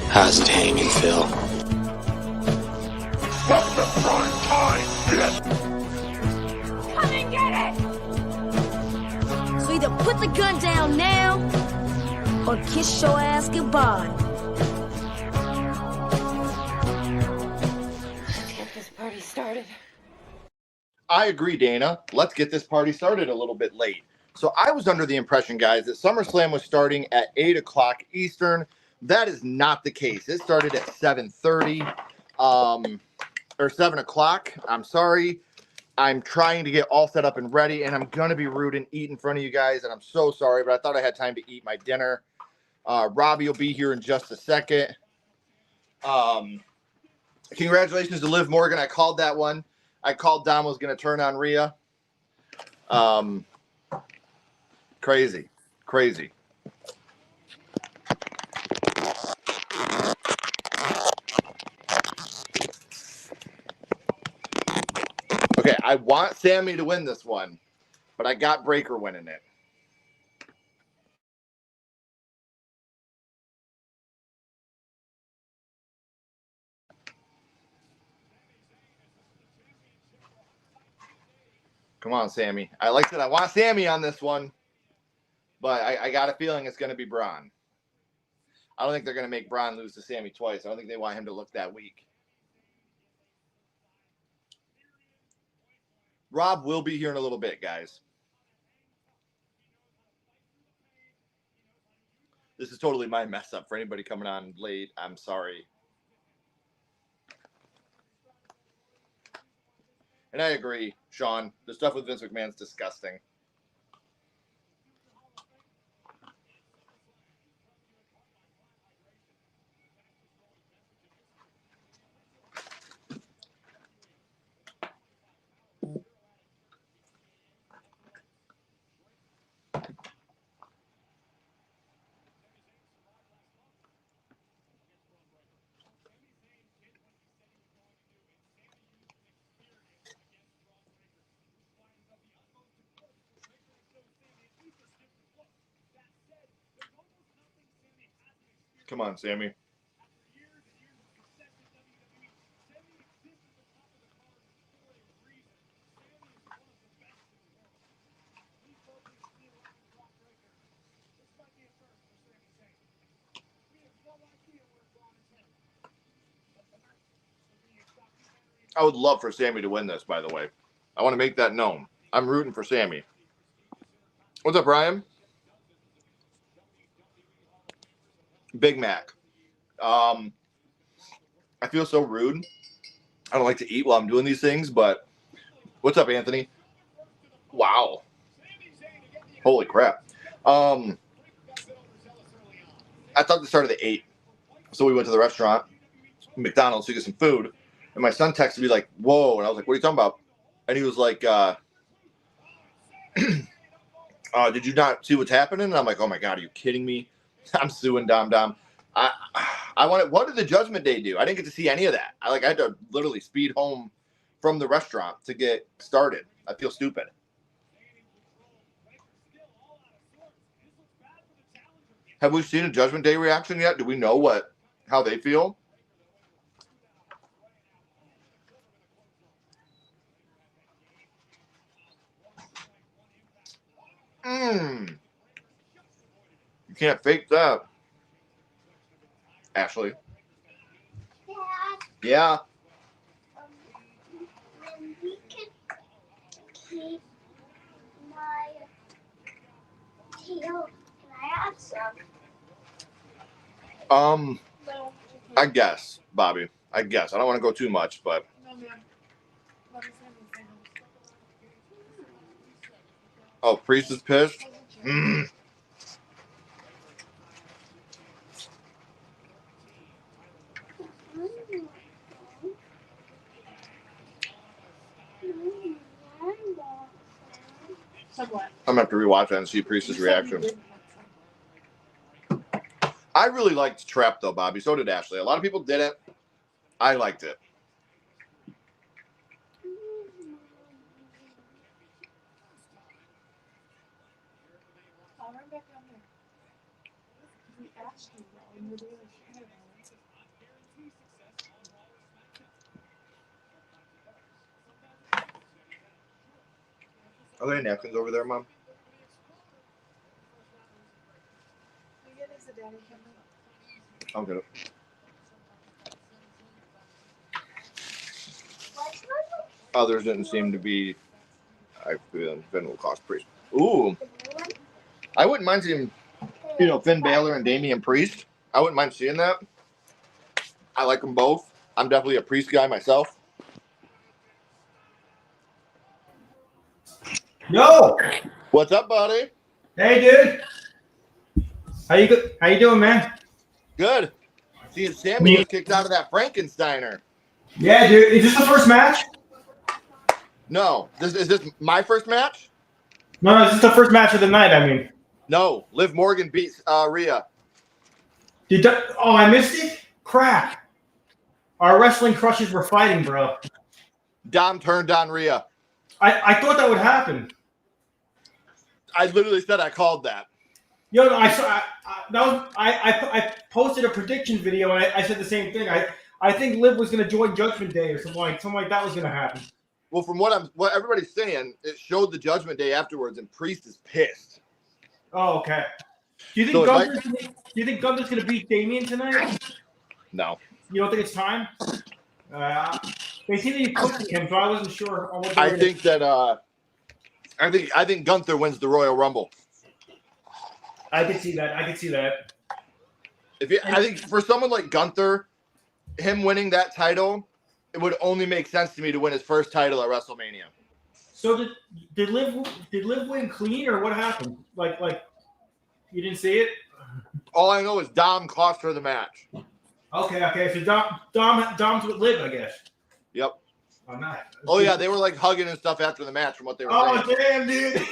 How's it hanging, Phil? Fuck the prime time, bitch! Come and get it! So either put the gun down now, or kiss your ass goodbye. Let's get this party started. I agree, Dana. Let's get this party started a little bit late. So I was under the impression, guys, that SummerSlam was starting at 8 o'clock Eastern. That is not the case. It started at 7:30 or 7 o'clock. I'm sorry. I'm trying to get all set up and ready, and I'm going to be rude and eat in front of you guys, and I'm so sorry, but I thought I had time to eat my dinner. Robbie will be here in just a second. Congratulations to Liv Morgan. I called that one. I called Dom was going to turn on Rhea. Crazy. Okay, I want Sammy to win this one, but I got Breaker winning it. Come on, Sammy. I like that. I want Sammy on this one, but I got a feeling it's going to be Braun. I don't think they're going to make Braun lose to Sammy twice. I don't think they want him to look that weak. Rob will be here in a little bit, guys. This is totally my mess up for anybody coming on late. I'm sorry. And I agree, Sean. The stuff with Vince McMahon's disgusting. Come on, Sammy. I would love for Sammy to win this, by the way. I want to make that known. I'm rooting for Sammy. What's up, Brian? Big Mac. I feel so rude. I don't like to eat while I'm doing these things, but what's up, Anthony? Wow. Holy crap. I thought the started at 8. So we went to the restaurant, McDonald's, to get some food. And my son texted me like, whoa. And I was like, what are you talking about? And he was like, did you not see what's happening? And I'm like, oh my God, are you kidding me? I'm suing Dom. I wanted. What did the Judgment Day do? I didn't get to see any of that. I had to literally speed home from the restaurant to get started. I feel stupid. Have we seen a Judgment Day reaction yet? Do we know what how they feel. You can't fake that. Ashley. Yeah. We can keep my deal. Can I have some? I guess, Bobby. I guess. I don't want to go too much, but. Oh, Priest is pissed? I'm going to have to rewatch that and see Priest's reaction. I really liked Trap, though, Bobby. So did Ashley. A lot of people didn't. I liked it. Are there any napkins over there, Mom? I'll get it. Others didn't seem to be. Finn will cost Priest. Ooh. I wouldn't mind seeing, Finn Balor and Damian Priest. I wouldn't mind seeing that. I like them both. I'm definitely a Priest guy myself. Yo! What's up, buddy? Hey, dude. How you doing, man? Good. Seeing Sammy was kicked out of that Frankensteiner. Yeah, dude. Is this the first match? No. Is this my first match? No, this is the first match of the night, I mean. No. Liv Morgan beats Rhea. I missed it? Crap. Our wrestling crushes were fighting, bro. Dom turned on Rhea. I thought that would happen. I literally said I called that. Yo, no, I posted a prediction video and I said the same thing. I think Liv was going to join Judgment Day or something like that was going to happen. Well, from what everybody's saying, it showed the Judgment Day afterwards, and Priest is pissed. Oh, okay. Do you think Gunther's going to beat Damian tonight? No. You don't think it's time? They seem to be pushing him, so I wasn't sure. I think Gunther wins the Royal Rumble. I could see that. I think for someone like Gunther, him winning that title, it would only make sense to me to win his first title at WrestleMania. So did Liv win clean, or what happened? Like you didn't see it? All I know is Dom cost her the match. Okay. So Dom's with Liv, I guess. Yep. Oh, nice. Oh yeah, they were like hugging and stuff after the match from what they were saying. Oh damn, dude.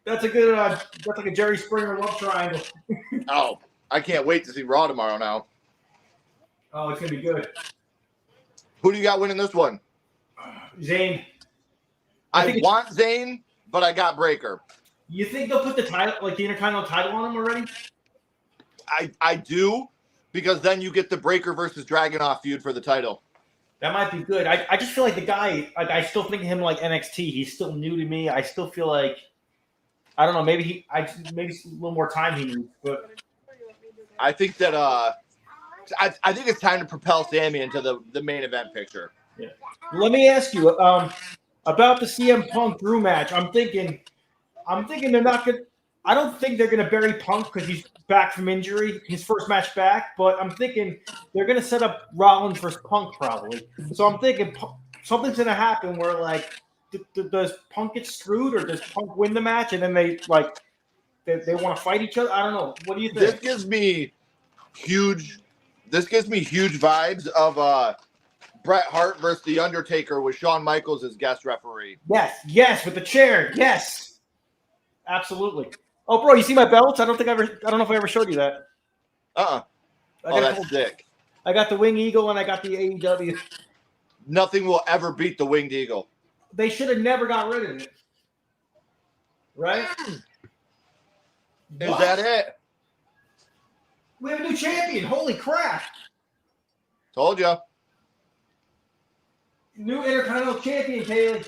That's a good. That's like a Jerry Springer love triangle. Oh, I can't wait to see Raw tomorrow now. Oh, it's gonna be good. Who do you got winning this one? Zayn. I want Zayn, but I got Breaker. You think they'll put the title, like the Intercontinental title, on him already? I do, because then you get the Breaker versus Dragunov feud for the title. That might be good. I just feel like the guy. Like I still think of him like NXT. He's still new to me. I still feel like I don't know. Maybe maybe a little more time he needs. But I think that I think it's time to propel Sammy into the main event picture. Yeah. Let me ask you about the CM Punk Drew match. I'm thinking they're not gonna. I don't think they're gonna bury Punk because he's back from injury, his first match back. But I'm thinking they're gonna set up Rollins versus Punk probably. So I'm thinking something's gonna happen where like does Punk get screwed or does Punk win the match and then they want to fight each other? I don't know. What do you think? This gives me huge vibes of Bret Hart versus The Undertaker with Shawn Michaels as guest referee. Yes, with the chair. Yes, absolutely. Oh, bro, you see my belts? I don't know if I ever showed you that. Oh, that's sick. I got the Winged Eagle and I got the AEW. Nothing will ever beat the Winged Eagle. They should have never got rid of it. Right? Is that it? We have a new champion. Holy crap. Told you. New Intercontinental Champion, Kaylee.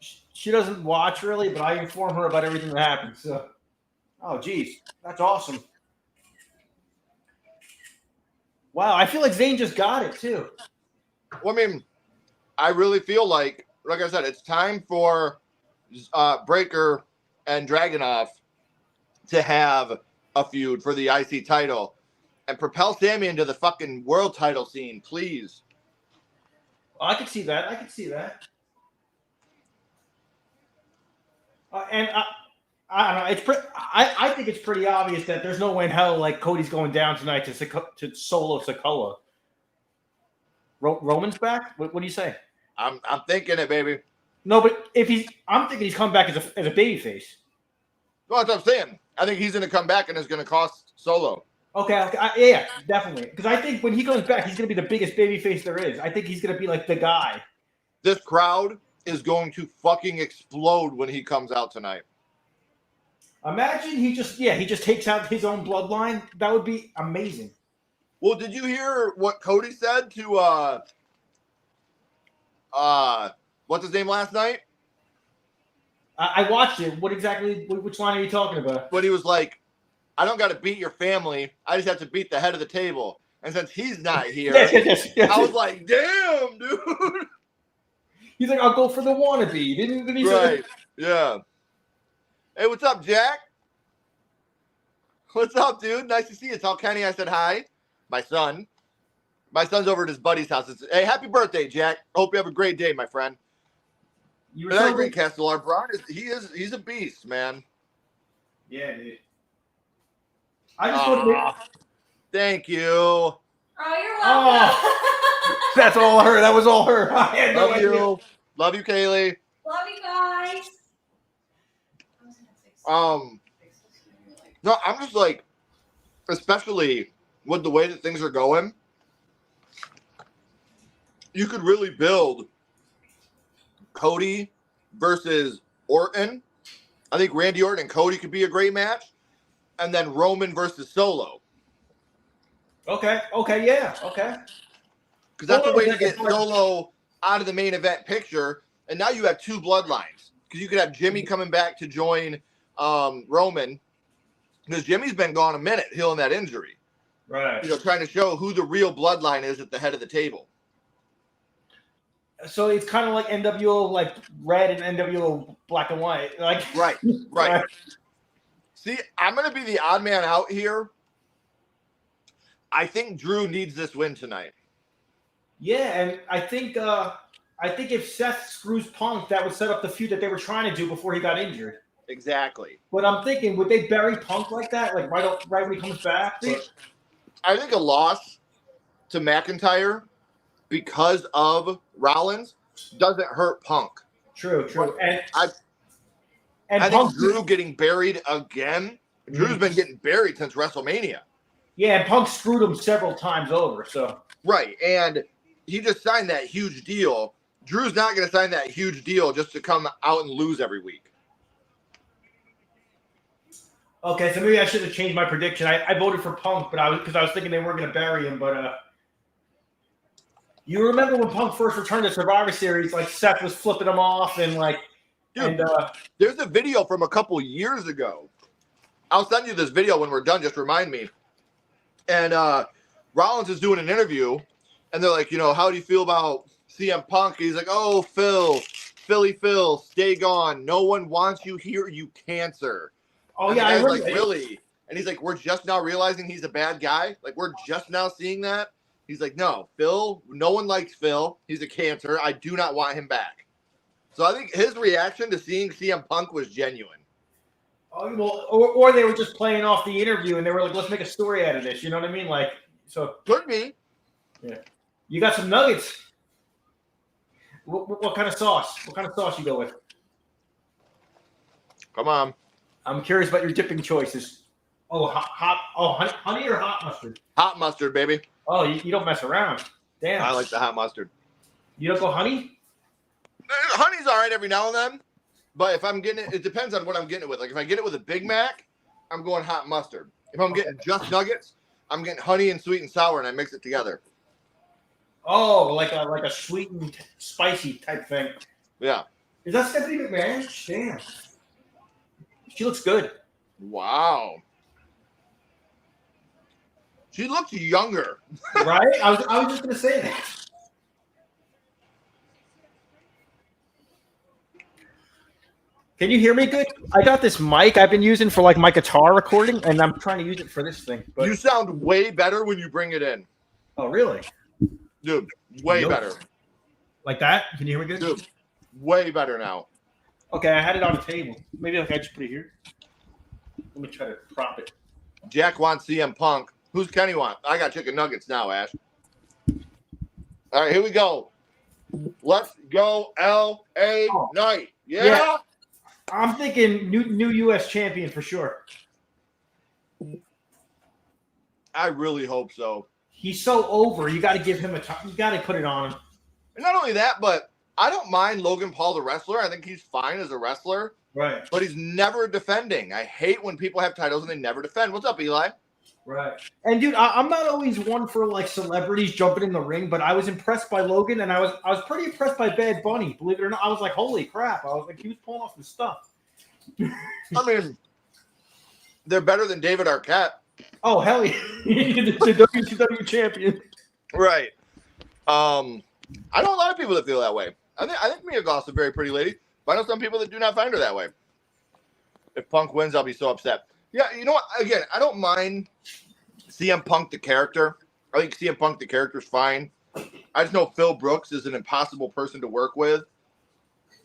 She doesn't watch really, but I inform her about everything that happens. So, oh, geez. That's awesome. Wow, I feel like Zayn just got it, too. Well, I mean, I really feel like I said, it's time for Breakker and Dragunov to have a feud for the IC title and propel Sammy into the fucking world title scene, please. I could see that. And I don't know. I think it's pretty obvious that there's no way in hell like Cody's going down tonight to solo Sikoa. Roman's back. What do you say? I'm thinking it, baby. No, but I'm thinking he's coming back as a babyface. Well, that's what I'm saying. I think he's going to come back and it's going to cost Solo. Okay, yeah, definitely. Because I think when he comes back, he's going to be the biggest babyface there is. I think he's going to be like the guy. This crowd is going to fucking explode when he comes out tonight. Imagine he just takes out his own bloodline. That would be amazing. Well, did you hear what Cody said to what's his name last night? I watched it. Which line are you talking about? But he was like, I don't got to beat your family. I just have to beat the head of the table. And since he's not here, yes. I was like, damn, dude. He's like, I'll go for the wannabe. Didn't he Right. say? Yeah. Hey, what's up, Jack? What's up, dude? Nice to see you. Tell Kenny I said hi. My son's over at his buddy's house. Hey, happy birthday, Jack. Hope you have a great day, my friend. You But I agree, Castellar. Braun he's a beast, man. Yeah, dude. I just want to thank you. Oh, you're welcome. Oh, that's all her. That was all her. I had no Love idea. you. Love you, Kaylee. Love you guys. No, I'm just like, especially with the way that things are going, you could really build Cody versus Orton. I think Randy Orton and Cody could be a great match. And then Roman versus Solo. Okay, yeah, okay. Because that's the way to get Solo out of the main event picture. And now you have two bloodlines. Because you could have Jimmy coming back to join Roman. Because Jimmy's been gone a minute healing that injury. Right. You know, trying to show who the real bloodline is at the head of the table. So it's kind of like NWO, like red and NWO black and white. Like Right. See, I'm going to be the odd man out here. I think Drew needs this win tonight. Yeah, and I think if Seth screws Punk, that would set up the feud that they were trying to do before he got injured. Exactly. But I'm thinking, would they bury Punk like that, like right when he comes back? See, I think a loss to McIntyre because of Rollins doesn't hurt Punk. True. And I Punk, think Drew getting buried again. Drew's been getting buried since WrestleMania. Yeah, and Punk screwed him several times over. So Right, and he just signed that huge deal. Drew's not going to sign that huge deal just to come out and lose every week. okay, so maybe I should have changed my prediction. I voted for Punk, but I was thinking they weren't going to bury him. But you remember when Punk first returned to Survivor Series? Like Seth was flipping him off, and like, Dude, there's a video from a couple years ago. I'll send you this video when we're done. Just remind me. And Rollins is doing an interview, and they're like, you know, how do you feel about CM Punk? He's like, oh, Philly Phil, stay gone. No one wants you here, you cancer. oh And yeah, I the guy's remember. like, really? And he's like, we're just now realizing he's a bad guy? Like, we're just now seeing that? He's like, no, Phil, no one likes Phil. He's a cancer. I do not want him back. So I think his reaction to seeing CM Punk was genuine. Oh, well, or they were just playing off the interview, and they were like, let's make a story out of this. You know what I mean? Like, so Could be. yeah, you got some nuggets. What kind of sauce? What kind of sauce you go with? Come on. I'm curious about your dipping choices. Oh, honey or hot mustard? Hot mustard, baby. Oh, you don't mess around. Damn. I like the hot mustard. You don't go honey? Honey's all right every now and then. But if I'm getting it, it depends on what I'm getting it with. Like, if I get it with a Big Mac, I'm going hot mustard. If I'm getting just nuggets, I'm getting honey and sweet and sour, and I mix it together. Oh, like a sweet and spicy type thing. Yeah. Is that Stephanie McMahon? Damn. She looks good. Wow. She looks younger. Right? I was just gonna say that. Can you hear me good? I got this mic I've been using for like my guitar recording, and I'm trying to use it for this thing. But You sound way better when you bring it in. oh, really? Dude, way better. Like that? Can you hear me good? Dude, way better now. Okay, I had it on the table. Maybe I just put it here. Let me try to prop it. Jack wants CM Punk. Who's Kenny want? I got chicken nuggets now, Ash. All right, here we go. Let's go, L.A. Knight. Yeah? I'm thinking new U.S. champion for sure. I really hope so. He's so over. You got to give him a time. You got to put it on him. And not only that, but I don't mind Logan Paul, the wrestler. I think he's fine as a wrestler. Right. But he's never defending. I hate when people have titles and they never defend. What's up, Eli? Right. And dude, I'm not always one for like celebrities jumping in the ring, but I was impressed by Logan, and I was pretty impressed by Bad Bunny. Believe it or not, I was like, holy crap! I was like, he was pulling off some stuff. I mean, they're better than David Arquette. Oh hell yeah, the WCW champion. Right. I know a lot of people that feel that way. I think Mia Goth's a very pretty lady, but I know some people that do not find her that way. If Punk wins, I'll be so upset. Yeah, you know what? Again, I don't mind CM Punk the character. I think CM Punk the character is fine. I just know Phil Brooks is an impossible person to work with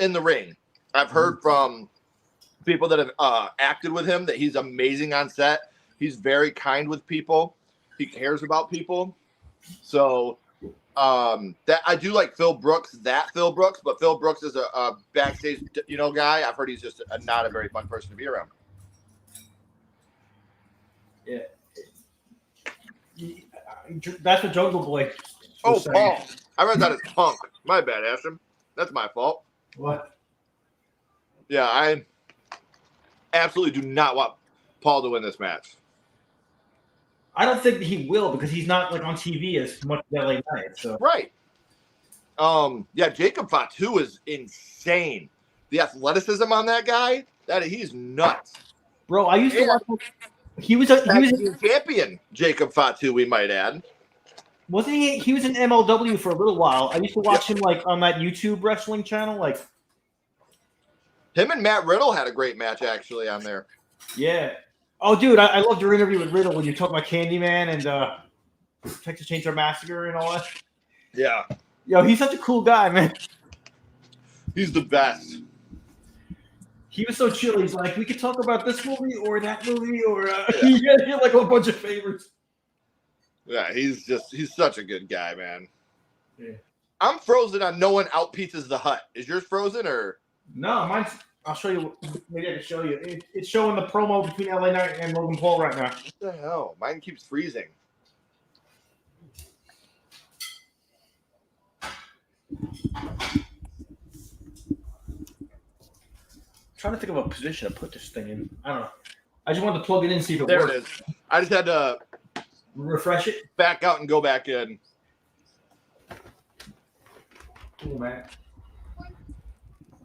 in the ring. I've heard from people that have acted with him that he's amazing on set. He's very kind with people. He cares about people. So that I do like Phil Brooks, but Phil Brooks is a backstage, guy. I've heard he's just not a very fun person to be around. Yeah. That's what Jungle Boy. Oh, Paul. I read that as Punk. My bad, Ashton. That's my fault. What? Yeah, I absolutely do not want Paul to win this match. I don't think he will because he's not like on TV as much as LA Knight. So Right. Yeah, Jacob Fatu is insane. The athleticism on that guy, he's nuts. bro, I used to watch. He was a champion, Jacob Fatu, we might add. Wasn't he? He was in MLW for a little while. I used to watch him like on that YouTube wrestling channel. Like him and Matt Riddle had a great match actually on there. Yeah. Oh, dude, I loved your interview with Riddle when you talk about Candyman and Texas Chainsaw Massacre and all that. Yeah. Yo, he's such a cool guy, man. He's the best. He was so chill. He's like, we could talk about this movie or that movie or he had like a bunch of favorites. Yeah, he's such a good guy, man. Yeah. I'm frozen on no one out pizzas the hut. Is yours frozen or? No, mine's. I'll show you. Maybe I can show you. It's showing the promo between LA Knight and Logan Paul right now. What the hell? Mine keeps freezing. Trying to think of a position to put this thing in. I don't know. I just wanted to plug it in and see if it there works. There it is. I just had to refresh it. Back out and go back in. Cool, man.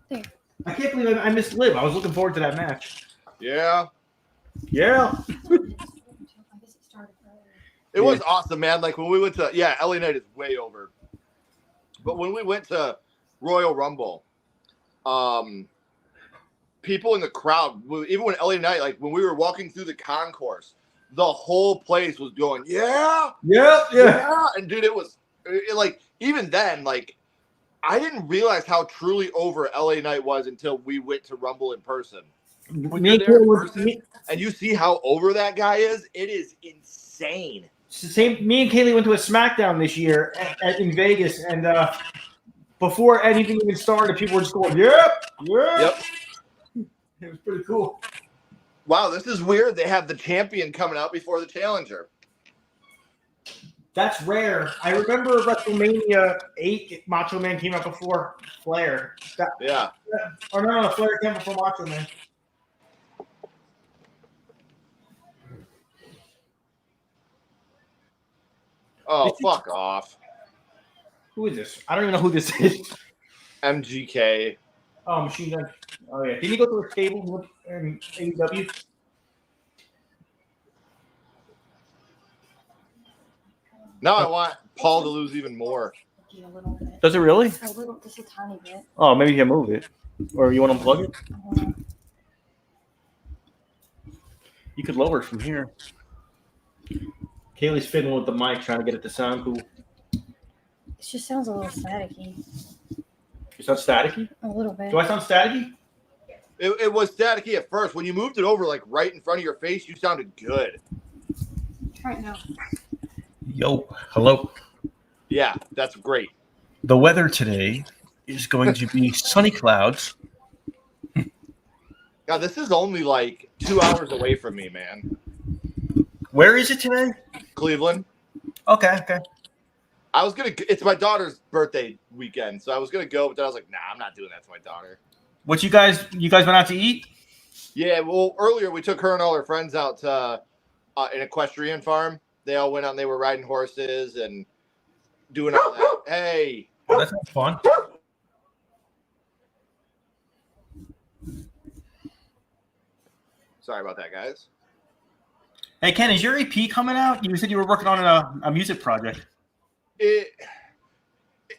There. I can't believe I missed Liv. I was looking forward to that match. Yeah. Yeah. It was awesome, man. Like when we went to LA Knight is way over. But when we went to Royal Rumble, people in the crowd, even when LA Knight, like when we were walking through the concourse, the whole place was going, yeah. And dude, it was like, even then, like, I didn't realize how truly over LA Knight was until we went to Rumble in person. When you're there in person and you see how over that guy is, it is insane. It's the same. Me and Kaylee went to a SmackDown this year in Vegas, and before anything even started, people were just going, yep. It was pretty cool. Wow, this is weird. They have the champion coming out before the challenger. That's rare. I remember WrestleMania 8, Macho Man came out before Flair. Yeah. Oh, no, Flair came before Macho Man. Oh, fuck off. Who is this? I don't even know who this is. MGK. Oh, Machine Gun. Oh, yeah. Did he go to a table in AEW? Now I want Paul to lose even more. A little bit. Does it really? A little, just a tiny bit. Oh, maybe you can move it. Or you want to unplug it? You could lower it from here. Kaylee's fiddling with the mic, trying to get it to sound cool. It just sounds a little staticky. You sound staticky? A little bit. Do I sound staticky? It was staticky at first. When you moved it over like right in front of your face, you sounded good. Right now. Yo, hello. Yeah, that's great. The weather today is going to be sunny clouds. God, this is only like 2 hours away from me, man. Where is it today? Cleveland. Okay. I was gonna. It's my daughter's birthday weekend, so I was gonna go, but then I was like, nah, I'm not doing that to my daughter. What you guys went out to eat? Yeah, well, earlier we took her and all her friends out to an equestrian farm. They all went out and they were riding horses and doing all that. Hey. Oh, that sounds fun. Sorry about that, guys. Hey, Ken, is your EP coming out? You said you were working on a music project.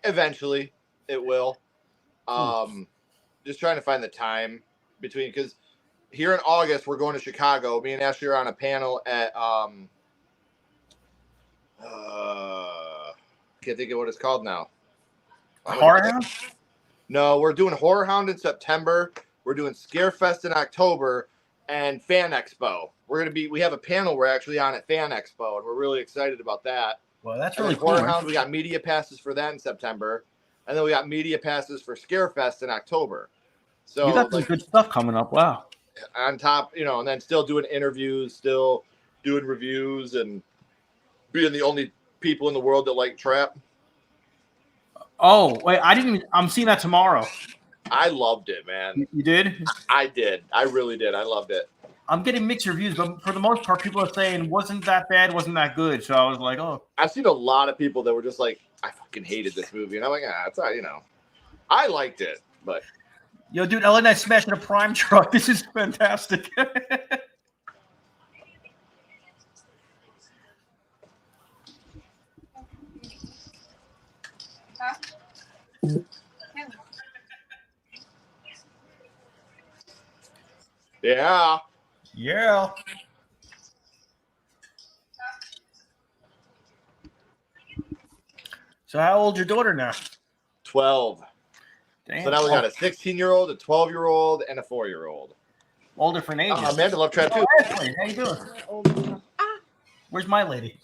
Eventually it will. Just trying to find the time between, because here in August we're going to Chicago. Me and Ashley are on a panel at can't think of what it's called now. Horror Hound? No, we're doing Horror Hound in September. We're doing Scarefest in October and Fan Expo. We have a panel we're actually on at Fan Expo, and we're really excited about that. Well, that's And really then cool. Horror Hound, we got media passes for that in September, and then we got media passes for Scarefest in October. So You got some good stuff coming up. Wow. on top, and then still doing interviews, still doing reviews, and being the only people in the world that like trap. Oh, wait, I'm seeing that tomorrow. I loved it, man. You did? I did. I really did. I loved it. I'm getting mixed reviews, but for the most part, people are saying wasn't that bad, wasn't that good. So I was like, oh. I've seen a lot of people that were just like, I fucking hated this movie. And I'm like, it's all, I liked it, but. Yo, dude, LA Knight smashing a prime truck. This is fantastic. Yeah. Yeah. So how old's your daughter now? 12. Damn. So now we got a 16-year-old, a 12-year-old, and a 4-year-old. All different ages. Amanda love trap too. Oh, Ashley, how you doing? Where's my lady?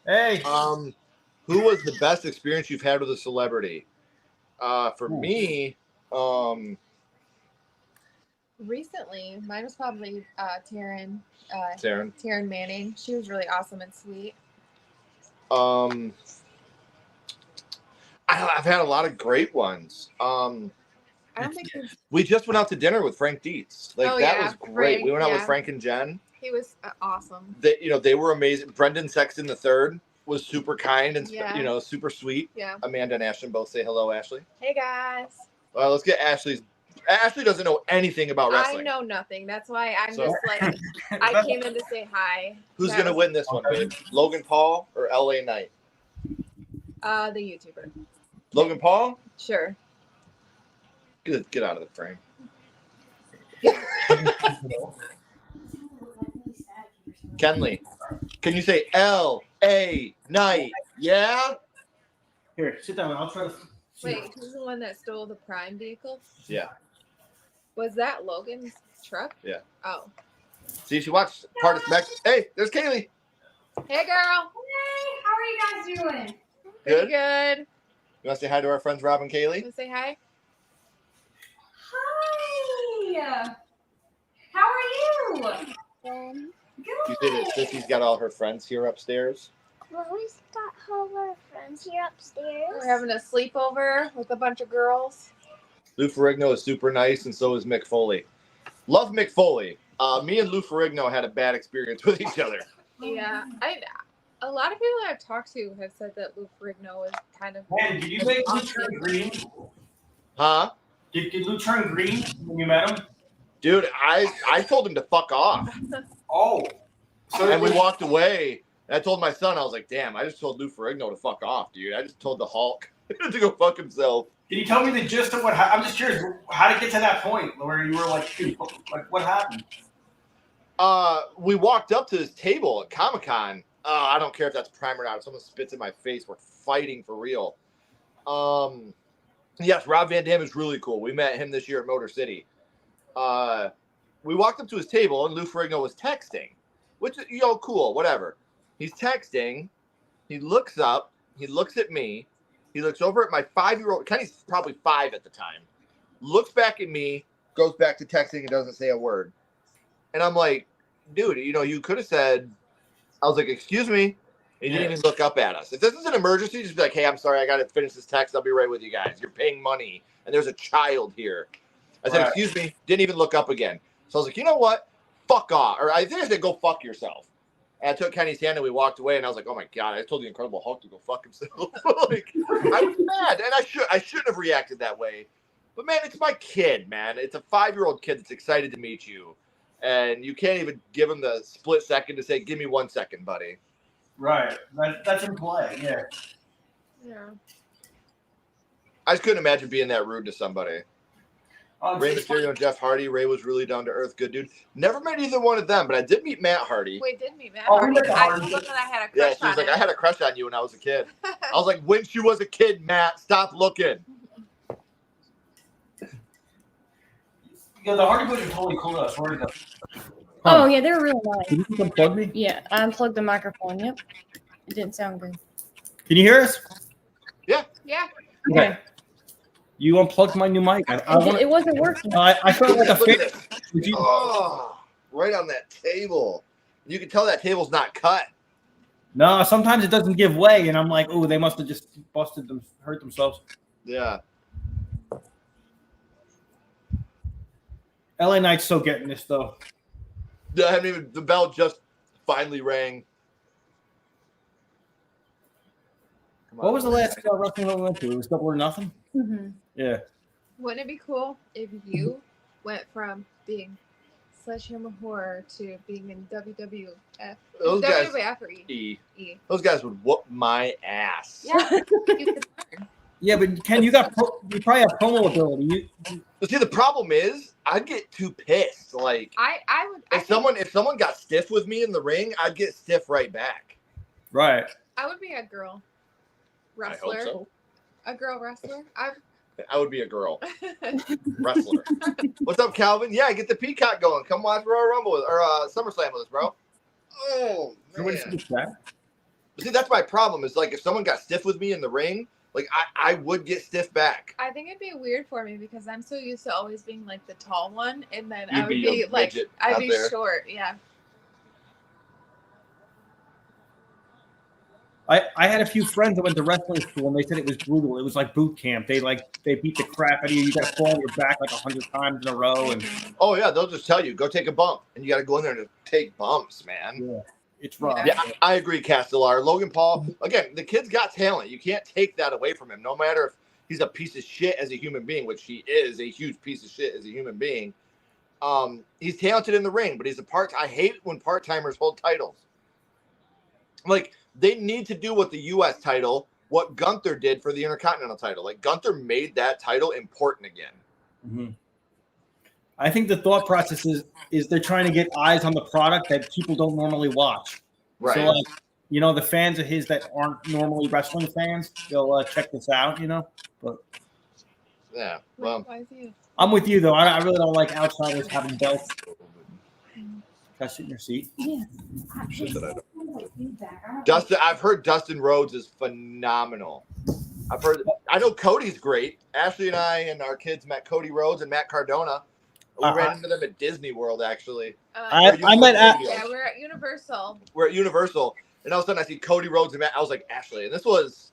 Hey. Who was the best experience you've had with a celebrity? For me, recently, mine was probably Taryn Manning. She was really awesome and sweet. I've had a lot of great ones. I don't think We just went out to dinner with Frank Dietz. That was great. Frank, We went out with Frank and Jen. he was awesome. They were amazing. Brendan Sexton III was super kind and Yeah. super sweet. Yeah. Amanda and Ashton both say hello, Ashley. Hey guys. Well, let's get Ashley's. Ashley doesn't know anything about wrestling. I know nothing. That's why I'm So- just like I came in to say hi. Who's That gonna was- win this one, babe? Logan Paul or LA Knight? The YouTuber. Logan Paul? Sure. Get out of the frame. Kenley, can you say LA Knight? Yeah? Here, sit down. I'll try to. Wait, who's the one that stole the Prime vehicle? Yeah. Was that Logan's truck? Yeah. Oh. See, she watched part of Smack. Hey, there's Kaylee. Hey girl. Hey, how are you guys doing? Pretty good. You want to say hi to our friends Rob and Kaylee? Wanna say hi? Hi. How are you? Then You say that Sissy's got all her friends here upstairs. Chloe's got all her friends here upstairs. We're having a sleepover with a bunch of girls. Lou Ferrigno is super nice, and so is Mick Foley. Love Mick Foley. Me and Lou Ferrigno had a bad experience with each other. Yeah. A lot of people that I've talked to have said that Lou Ferrigno is kind of. Man, did you make Lou turn green? Huh? Did Lou turn green when you met him? Dude, I told him to fuck off. Oh. And we walked away. And I told my son, I was like, damn, I just told Lou Ferrigno to fuck off, dude. I just told the Hulk to go fuck himself. Can you tell me the gist of what happened? I'm just curious, how did it get to that point where you were like, dude, like what happened? We walked up to this table at Comic-Con. I don't care if that's prime or not. If someone spits in my face, we're fighting for real. Yes, Rob Van Dam is really cool. We met him this year at Motor City. We walked up to his table, and Lou Ferrigno was texting, which is, cool, whatever. He's texting. He looks up. He looks at me. He looks over at my 5-year-old. Kenny's probably 5 at the time. Looks back at me, goes back to texting, and doesn't say a word. And I'm like, dude, you could have said, I was like, excuse me. He didn't even look up at us. If this is an emergency, just be like, hey, I'm sorry, I got to finish this text. I'll be right with you guys. You're paying money, and there's a child here. I said, excuse me. Didn't even look up again. So I was like, you know what? Fuck off. Or I think I said, go fuck yourself. And I took Kenny's hand, and we walked away, and I was like, oh, my God, I told the Incredible Hulk to go fuck himself. Like, I was mad, and I shouldn't have reacted that way. But, man, it's my kid, man. It's a 5-year-old kid that's excited to meet you. And you can't even give him the split second to say, give me 1 second, buddy. Right. That's in play, yeah. Yeah. I just couldn't imagine being that rude to somebody. Rey Mysterio and Jeff Hardy. Ray was really down to earth, good dude. Never met either one of them, but I did meet Matt Hardy. We did meet Matt Hardy. I told him that I had a crush Yeah, she was on like, him. I had a crush on you when I was a kid. I was like, when she was a kid, Matt, stop looking. The Hardy Boys are totally cool to us. Where did go? Oh, yeah, they're real nice. Can you unplug me? Yeah, I unplugged the microphone. Yep. It didn't sound good. Can you hear us? Yeah. Okay. You unplugged my new mic. It wasn't working. I felt like a Look at fan. this. Oh, right on that table. You can tell that table's not cut. No, sometimes it doesn't give way, and I'm like, oh, they must have just hurt themselves. Yeah. LA Knight's still getting this, though. I haven't even, the bell just finally rang. What was the last wrestling we went to? It was Double or Nothing? Mm-hmm. Yeah. Wouldn't it be cool if you went from being Sledgehammer Horror to being in WWF? Those guys, WWF or E. Those guys would whoop my ass. Yeah. You could learn. Yeah, but Ken, you probably have promo ability. But see, the problem is, I'd get too pissed. Like, I would. If someone got stiff with me in the ring, I'd get stiff right back. Right. I would be a girl wrestler. I hope so. A girl wrestler. I would be a girl wrestler. What's up, Calvin? Yeah, get the Peacock going. Come watch Royal Rumble or SummerSlam with us, bro. Oh man. But see, that's my problem. Is like if someone got stiff with me in the ring, like I would get stiff back. I think it'd be weird for me because I'm so used to always being like the tall one, and then You'd I would be like I'd be there. short. Yeah. I had a few friends that went to wrestling school, and they said it was brutal. It was like boot camp. They beat the crap out of you. You got to fall on your back like 100 times in a row. And oh yeah, they'll just tell you go take a bump, and you got to go in there and take bumps, man. Yeah, it's rough. Yeah, I agree, Castellar. Logan Paul. Again, the kid's got talent. You can't take that away from him. No matter if he's a piece of shit as a human being, which he is a huge piece of shit as a human being. He's talented in the ring, but he's a I hate when part-timers hold titles. Like, they need to do what the U.S. title, what Gunther did for the Intercontinental title. Like, Gunther made that title important again. Mm-hmm. I think the thought process is they're trying to get eyes on the product that people don't normally watch. Right. So, like, the fans of his that aren't normally wrestling fans, they'll check this out, But yeah, well, I'm with you, though. I really don't like outsiders having belts. Can I sit in your seat? Yeah. Dustin, I've heard Dustin Rhodes is phenomenal. I know Cody's great. Ashley and I and our kids met Cody Rhodes and Matt Cardona. We ran into them at Disney World, actually. I met we're at Universal. We're at Universal, and all of a sudden I see Cody Rhodes and Matt. I was like, Ashley, and this was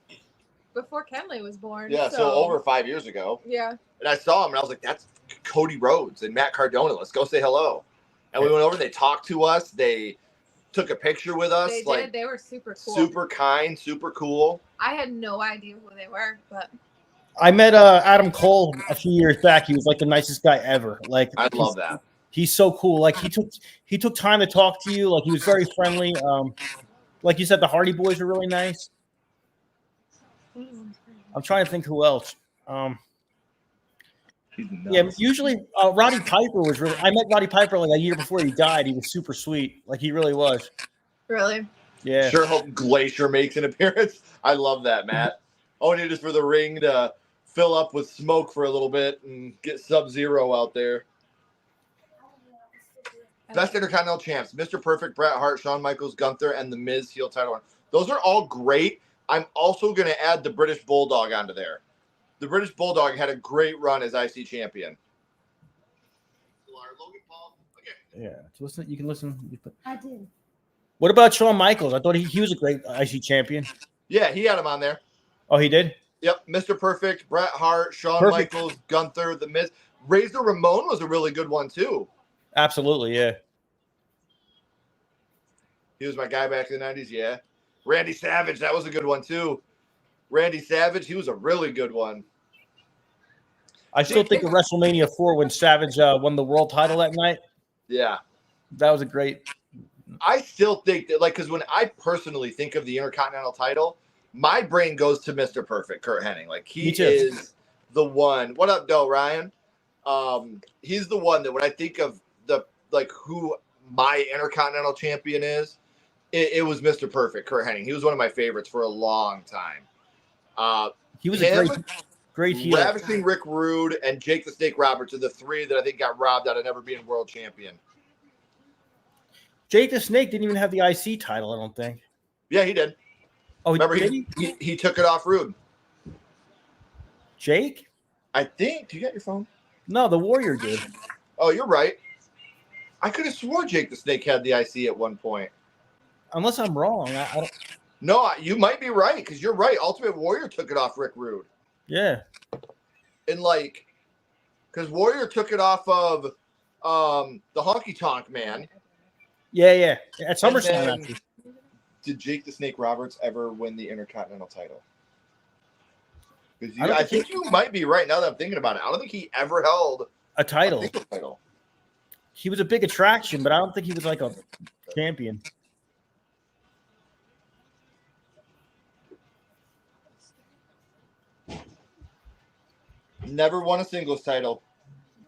before Kenley was born. Yeah, so over 5 years ago. Yeah. And I saw him, and I was like, that's Cody Rhodes and Matt Cardona. Let's go say hello. And we went over, and they talked to us. They took a picture with us. They like, did. They were super cool. Super kind, super cool. I had no idea who they were, but I met Adam Cole a few years back. He was like the nicest guy ever. Like I love that. He's so cool. Like he took time to talk to you. Like he was very friendly. Like you said, the Hardy Boys are really nice. I'm trying to think who else. Yeah, usually Roddy Piper was really. I met Roddy Piper like a year before he died. He was super sweet. Like he really was. really, Yeah. Sure hope Glacier makes an appearance. I love that, Matt. All we need is for the ring to fill up with smoke for a little bit and get Sub-Zero out there. Best Intercontinental Champs: Mr. Perfect, Bret Hart, Shawn Michaels, Gunther, and The Miz heel title. Those are all great. I'm also going to add the British Bulldog onto there. The British Bulldog had a great run as IC champion. Yeah. So listen, you can listen. I did. What about Shawn Michaels? I thought he was a great IC champion. Yeah, he had him on there. Oh, he did? Yep. Mr. Perfect, Bret Hart, Shawn Perfect. Michaels, Gunther, The Miz. Razor Ramon was a really good one, too. Absolutely, yeah. He was my guy back in the 90s, yeah. Randy Savage, that was a good one, too. Randy Savage, he was a really good one. I still think of WrestleMania 4 when Savage won the world title that night. Yeah. That was a great. I still think that, like, because when I personally think of the Intercontinental title, my brain goes to Mr. Perfect, Kurt Hennig. Like, he is the one. What up, Doe, Ryan? He's the one that when I think of who my Intercontinental champion is, it was Mr. Perfect, Kurt Hennig. He was one of my favorites for a long time. He was a great heel. Ravishing Rick Rude and Jake the Snake Roberts are the three that I think got robbed out of never being world champion. Jake the Snake didn't even have the IC title, I don't think. Yeah, he did. Oh, remember did he took it off Rude. Jake? I think. Do you got your phone? No, the Warrior did. Oh, you're right. I could have swore Jake the Snake had the IC at one point. Unless I'm wrong. I don't. No, you might be right because you're right. Ultimate Warrior took it off Rick Rude. Yeah. And because Warrior took it off of the Honky Tonk Man. Yeah. At SummerSlam, actually. Did Jake the Snake Roberts ever win the Intercontinental title? Because I think you might be right now that I'm thinking about it. I don't think he ever held a title. A title. He was a big attraction, but I don't think he was like a champion. Never won a singles title.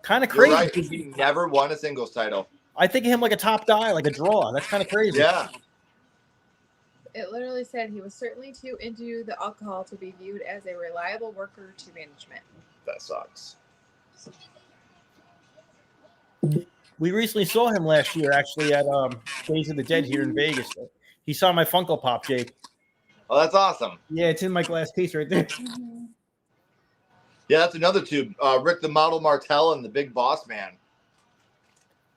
Kind of crazy. Right. He never won a singles title. I think of him like a top guy, like a draw. That's kind of crazy. Yeah. it literally said he was certainly too into the alcohol to be viewed as a reliable worker to management. That sucks. We recently saw him last year, actually, at Days of the Dead here in Vegas. He saw my Funko Pop, Jake. Oh, that's awesome. Yeah, it's in my glass case right there. Yeah, that's another tube. Rick the Model Martel and the Big Boss Man.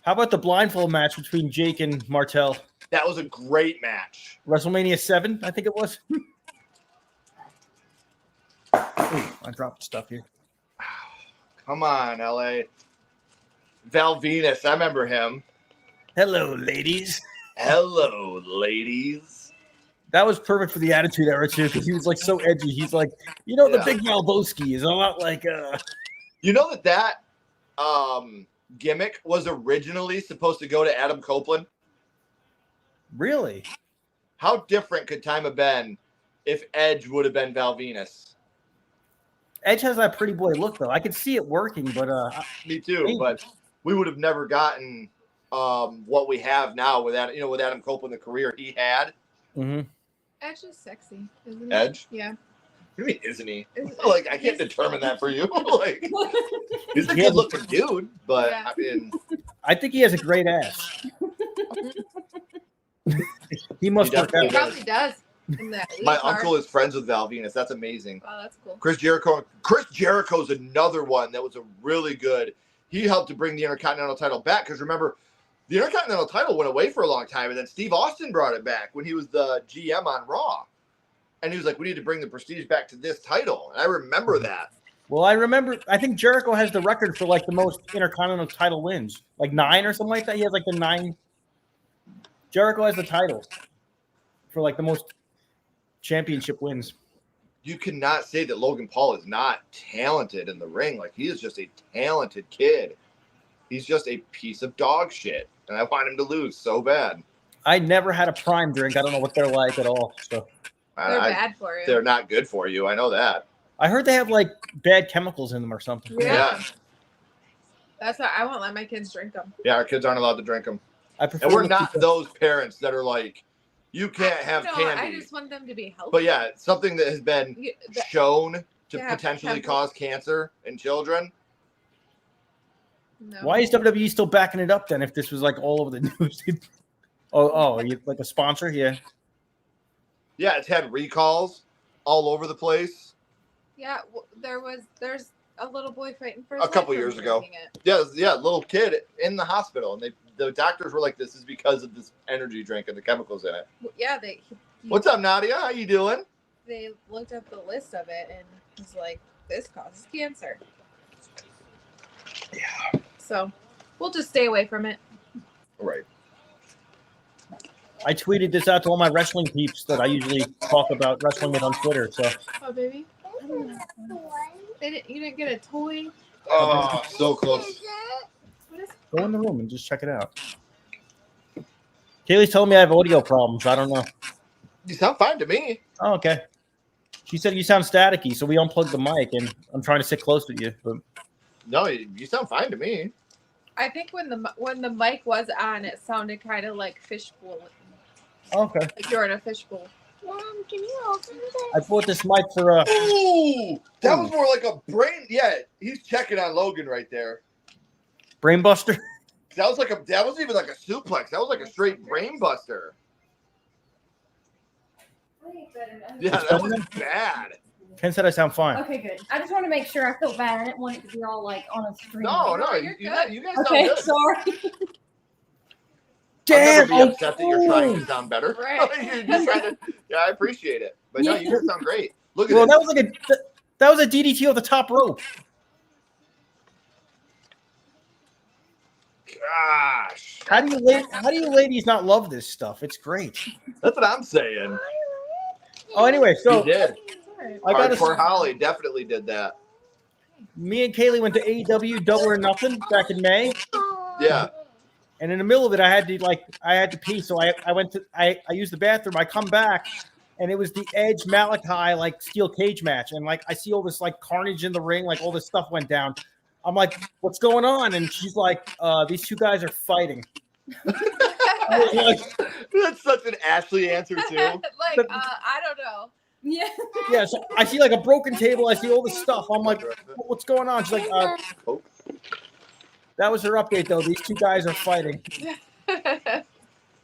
How about the blindfold match between Jake and Martel? That was a great match. WrestleMania 7, I think it was. Ooh, I dropped stuff here. Come on, LA. Val Venus, I remember him. Hello, ladies. Hello, ladies. That was perfect for the Attitude Era, too, because he was, like, so edgy. He's like, the Big Valboski is a lot like... You know that gimmick was originally supposed to go to Adam Copeland? Really? How different could time have been if Edge would have been Val Venus? Edge has that pretty boy look, though. I could see it working, but... Me too, but we would have never gotten what we have now with that, with Adam Copeland, the career he had. Mm-hmm. Edge is sexy, isn't he? Edge? Yeah. What do you mean, isn't he? Is- I can't determine that for you. He's a good-looking dude, but Yeah. I mean, I think he has a great ass. He must work definitely He out. probably does. In that my leotard. uncle is friends with Val Venus. That's amazing. Wow, that's cool. Chris Jericho's another one that was a really good. He helped to bring the Intercontinental title back because remember, the Intercontinental title went away for a long time, and then Steve Austin brought it back when he was the GM on Raw, and he was like, "We need to bring the prestige back to this title." And I remember that. Well, I think Jericho has the record for like the most Intercontinental title wins, like 9 or something like that. He has like the 9. Jericho has the title for like the most championship wins. You cannot say that Logan Paul is not talented in the ring. Like, he is just a talented kid. He's just a piece of dog shit, and I want him to lose so bad. I never had a prime drink. I don't know what they're like at all. So They're bad for you. They're not good for you. I know that. I heard they have like bad chemicals in them or something. Yeah. That's why I won't let my kids drink them. Yeah, our kids aren't allowed to drink them. And we're not those parents that are like, you can't have candy. I just want them to be healthy. But yeah, something that has been shown to potentially chemicals. cause cancer in children. No. Why is WWE still backing it up then? If this was like all over the news, are you like a sponsor? Yeah. Yeah, it's had recalls all over the place. Yeah, there's a little boy fighting for A couple years ago. Yeah, little kid in the hospital, and the doctors were like, "This is because of this energy drink and the chemicals in it." Yeah, What's up, Nadia? How you doing? They looked up the list of it, and it's like, this causes cancer. Yeah. So we'll just stay away from it. Right. I tweeted this out to all my wrestling peeps that I usually talk about wrestling with on Twitter. So, Oh, baby. You didn't get a toy? Oh, so close. go in the room and just check it out. Kaylee's telling me I have audio problems. I don't know. You sound fine to me. Oh, okay. She said you sound staticky, so we unplugged the mic, and I'm trying to sit close to you. But No, you sound fine to me. I think when the mic was on, it sounded kind of like fishbowl. okay. Like you're in a fishbowl. Mom, can you open this? I bought this mic for Ooh, that was more like a brain. Yeah, he's checking on Logan right there. Brainbuster. That wasn't even like a suplex. That was like a straight brain buster. Yeah, that was bad. Ken said I sound fine. Okay, good. I just want to make sure I felt bad. I didn't want it to be all like on a screen. No, you're you good. guys sound Okay, good. sorry. I'll never Damn, be upset that you're trying to sound better. Right. You're just trying to, yeah, I appreciate it. But no, you guys sound great. Look at Well, this. that was a DDT off the top rope. Gosh, How do you ladies not love this stuff? It's great. that's what I'm saying. Oh, anyway, so You did. I got Hardcore Holly definitely did that. me and Kaylee went to AEW Double or Nothing back in May, Yeah. and in the middle of it, I had to pee, so I used the bathroom. I come back, and it was the Edge Malachi like steel cage match, and like I see all this like carnage in the ring, like all this stuff went down. I'm like, what's going on? And she's like, these two guys are fighting. That's such an Ashley answer too. I don't know. Yeah. Yeah, so I see like a broken table. I see all this stuff. I'm like, what's going on? She's like, that was her update, though. These two guys are fighting.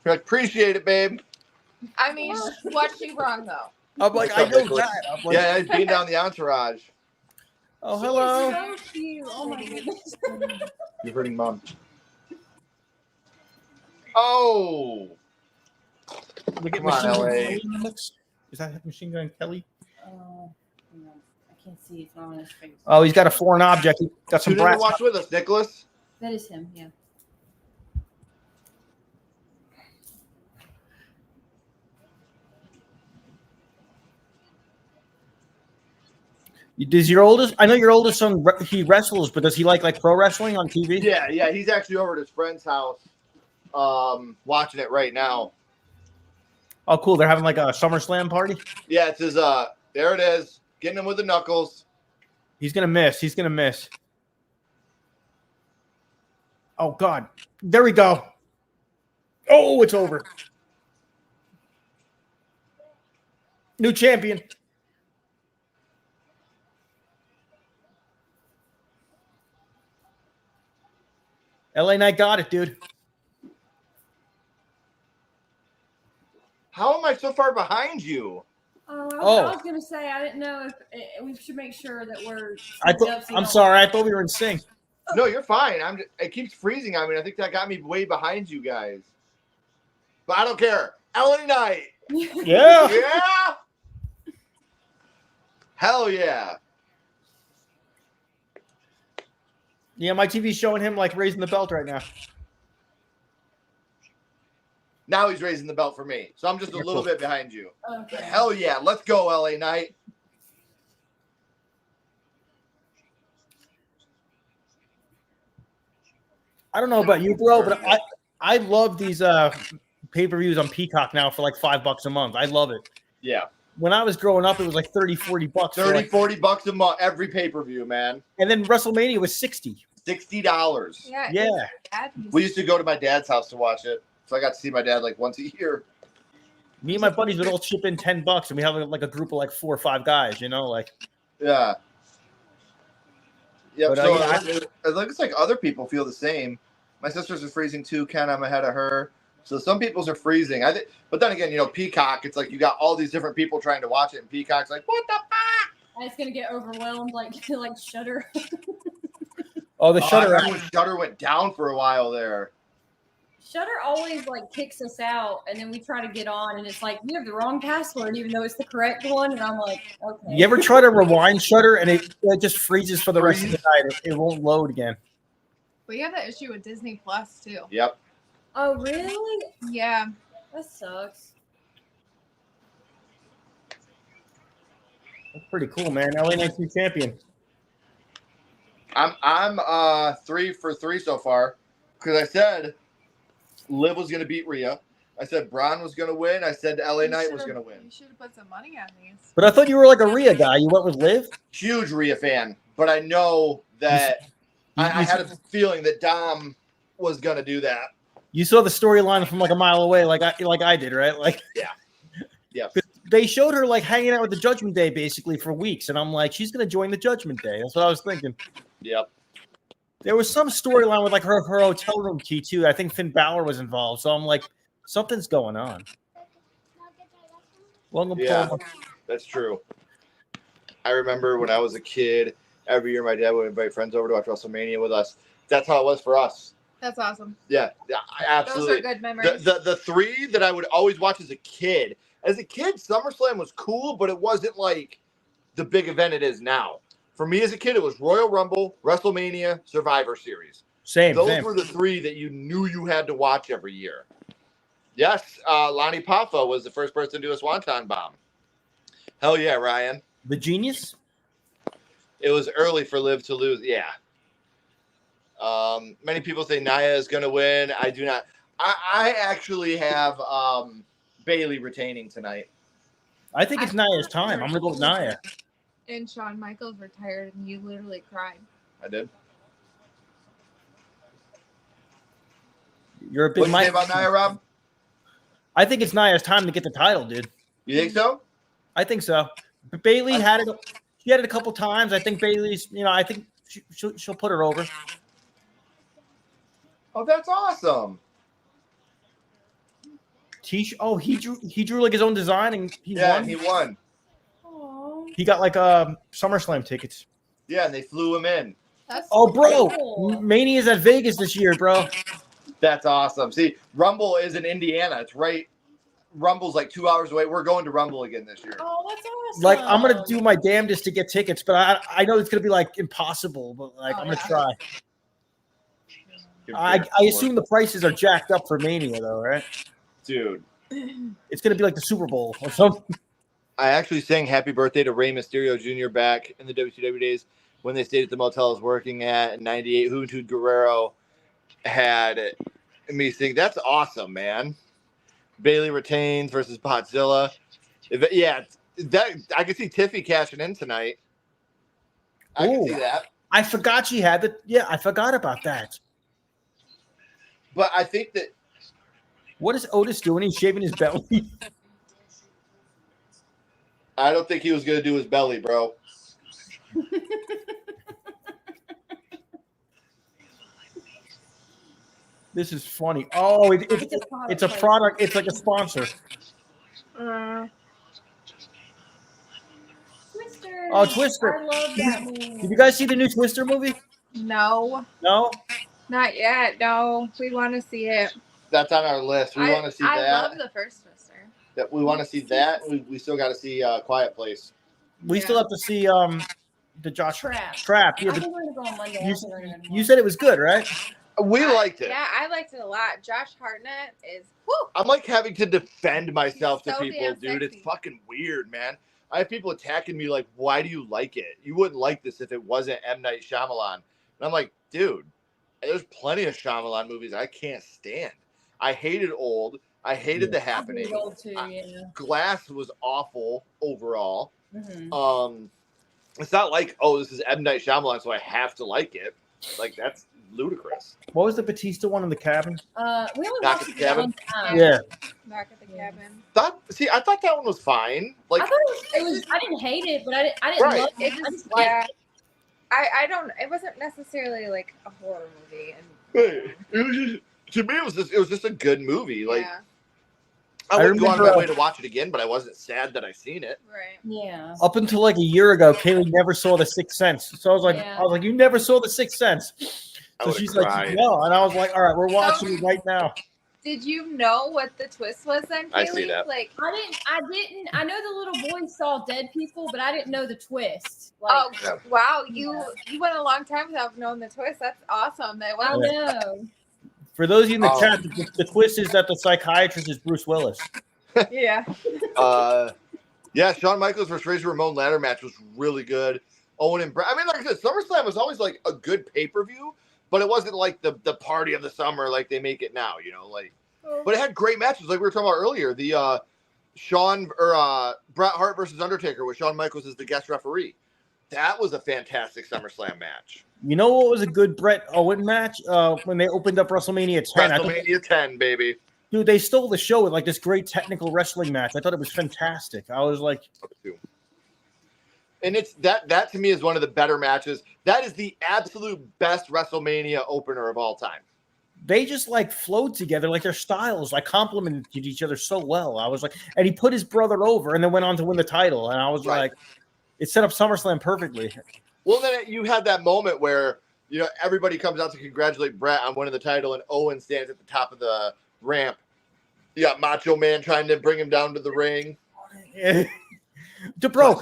Appreciate it, babe. I mean, what's she wrong though? I'm like, I know that. I'm like, Yeah, he's being down the entourage. oh, hello. So cute. Oh my goodness. You're hurting mom. Oh, We get Come on, Machine Gun LA. Kelly in the mix? Is that Machine Gun Kelly? No, I can't see. It's not on his face. Oh, he's got a foreign object. He got some tune in to brass. watch with us, Nicholas. That is him. Yeah. Does your oldest? I know your oldest son. He wrestles, but does he like pro wrestling on TV? Yeah, he's actually over at his friend's house, watching it right now. Oh, cool. They're having like a SummerSlam party. Yeah, it's his. There it is, getting him with the knuckles. He's gonna miss. He's gonna miss. Oh God! There we go. Oh, it's over. New champion. LA Knight got it, dude. How am I so far behind you? I was gonna say I didn't know if we should make sure that we're. I'm sorry. I thought we were in sync. No, you're fine. It keeps freezing on me. I think that got me way behind you guys. But I don't care. LA Knight. Yeah. Yeah. Hell yeah. Yeah, my TV's showing him like raising the belt right now. Now he's raising the belt for me. So I'm just a little bit behind you. Okay. Hell yeah. Let's go, LA Knight. I don't know about you, bro, but I love these pay-per-views on Peacock now for like $5 a month. I love it. Yeah. When I was growing up, it was like $30-40 $30-40 a month every pay-per-view, man. And then WrestleMania was $60. $60. We used to go to my dad's house to watch it. So I got to see my dad like once a year. Me and my buddies would all chip in $10 and we have like a group of like 4 or 5 guys, like. Yeah. Yeah, But, so it looks like other people feel the same. My sisters are freezing too, Ken. I'm ahead of her. So some people's are freezing. I think, but then again, Peacock, it's like you got all these different people trying to watch it, and Peacock's like, what the fuck? It's gonna get overwhelmed like Shudder. Oh, the Shudder. Shudder went down for a while there. Shudder always like kicks us out, and then we try to get on, and it's like you have the wrong password, even though it's the correct one. And I'm like, okay. You ever try to rewind Shudder and it just freezes for the rest of the night? It won't load again. We have that issue with Disney Plus too. Yep. Oh really? Yeah. That sucks. That's pretty cool, man. LA Knight's new champion. I'm 3 for 3 so far because I said Liv was going to beat Rhea. I said Braun was going to win. I said LA Knight was going to win. You should have put some money on these. But I thought you were like a Rhea guy. You went with Liv? Huge Rhea fan, but I know that I had a feeling that Dom was going to do that. You saw the storyline from like a mile away, like I did, right? Like, yeah. They showed her like hanging out with the Judgment Day basically for weeks, and I'm like, she's gonna join the Judgment Day. That's what I was thinking. Yep. There was some storyline with like her hotel room key too. I think Finn Balor was involved, so I'm like, something's going on. Yeah, that's true. I remember when I was a kid, every year my dad would invite friends over to watch WrestleMania with us. That's how it was for us. That's awesome. Yeah, absolutely. Those are good memories. The 3 that I would always watch as a kid. As a kid, SummerSlam was cool, but it wasn't like the big event it is now. For me as a kid, it was Royal Rumble, WrestleMania, Survivor Series. Those were the 3 that you knew you had to watch every year. Yes, Lonnie Paffa was the first person to do a Swanton Bomb. Hell yeah, Ryan. The genius? It was early for Liv to lose. Yeah. Many people say Nia is going to win. I do not. I actually have Bailey retaining tonight. I think it's Nia's time. I'm going to go with Nia. And Shawn Michaels retired, and you literally cried. I did. You're a big What you say about Nia, Rob? I think it's Nia's time to get the title, dude. You think so? I think so. But Bailey had it. She had it a couple times. I think Bailey's. I think she'll put her over. Oh, that's awesome. He drew like his own design and he won. He won. Aww. He got like SummerSlam tickets. Yeah, and they flew him in. That's bro, cool. Mania's at Vegas this year, bro. That's awesome. See, Rumble is in Indiana. It's right. Rumble's like 2 hours away. We're going to Rumble again this year. Oh, that's awesome. Like I'm gonna do my damnedest to get tickets, but I know it's gonna be like impossible. But like I'm gonna try. I assume the prices are jacked up for Mania though, right? Dude, it's gonna be like the Super Bowl or something. I actually sang "Happy Birthday" to Rey Mysterio Jr. back in the WCW days when they stayed at the motel I was working at in '98. Juventud Guerrero had me sing. That's awesome, man. Bailey retains versus Podzilla. That I could see Tiffy cashing in tonight. I can see that. I forgot she had the. Yeah, I forgot about that. But I think that. What is Otis doing? He's shaving his belly. I don't think he was going to do his belly, bro. This is funny. Oh, it's a product. It's like a sponsor. Twister. Oh, Twister. I love that movie. Did you guys see the new Twister movie? No. No? Not yet. No. We want to see it. That's on our list. We want to see that. I love the first Twister. That we want to see that. We still got to see Quiet Place. We still have to see the Josh Trap. Trap. Yeah, I think we're gonna go on Monday. you said it was good, right? We liked it. Yeah, I liked it a lot. Josh Hartnett is. Whew, I'm like having to defend myself He's to so people, damn dude. It's sexy. fucking weird, man. I have people attacking me like, why do you like it? You wouldn't like this if it wasn't M. Night Shyamalan. And I'm like, dude, there's plenty of Shyamalan movies I can't stand. I hated Old. I hated The Happening. Old too, yeah. Glass was awful overall. Mm-hmm. It's not like, oh, this is M. Night Shyamalan, so I have to like it. Like, that's ludicrous. What was the Batista one in the cabin? We only Back watched at the it Cabin? one time. Yeah. Back at the cabin. I thought that one was fine. Like, I thought it was. I didn't hate it, but I didn't Right. love it. It I just, just liked yeah. it. I don't. It wasn't necessarily like a horror movie, and it was just, to me, it was just a good movie. Like, yeah, I wouldn't go out of my remember, way to watch it again, but I wasn't sad that I seen it. right. Yeah. Up until like a year ago, Kaylee never saw The Sixth Sense. So I was like, Yeah. you never saw The Sixth Sense. I So would've she's cried. like, no. And I was like, all right, we're watching it right now. Did you know what the twist was then, Kaylee? I see that. Like, I didn't. I know the little boy saw dead people, but I didn't know the twist. oh Like, Yeah. wow, you went a long time without knowing the twist. That's awesome. That I was know. For those of you in the Oh. chat, the twist is that the psychiatrist is Bruce Willis. yeah. Yeah, Shawn Michaels versus Razor Ramon ladder match was really good. Owen and Brett. I mean, like I said, SummerSlam was always like a good pay-per-view, but it wasn't like the party of the summer like they make it now, you know, like. But it had great matches, like we were talking about earlier. The Bret Hart versus Undertaker with Shawn Michaels as the guest referee. That was a fantastic SummerSlam match. You know what was a good Bret Owen match? When they opened up WrestleMania 10. WrestleMania 10, baby. Dude, they stole the show with like this great technical wrestling match. I thought it was fantastic. I was like, And it's that to me is one of the better matches. That is the absolute best WrestleMania opener of all time. they just like flowed together, like their styles like complemented each other so well. I was like, and he put his brother over and then went on to win the title. And I was Right. like, it set up SummerSlam perfectly. Well, then you had that moment where, you know, everybody comes out to congratulate Bret on winning the title, and Owen stands at the top of the ramp. You got Macho Man trying to bring him down to the ring. Bro,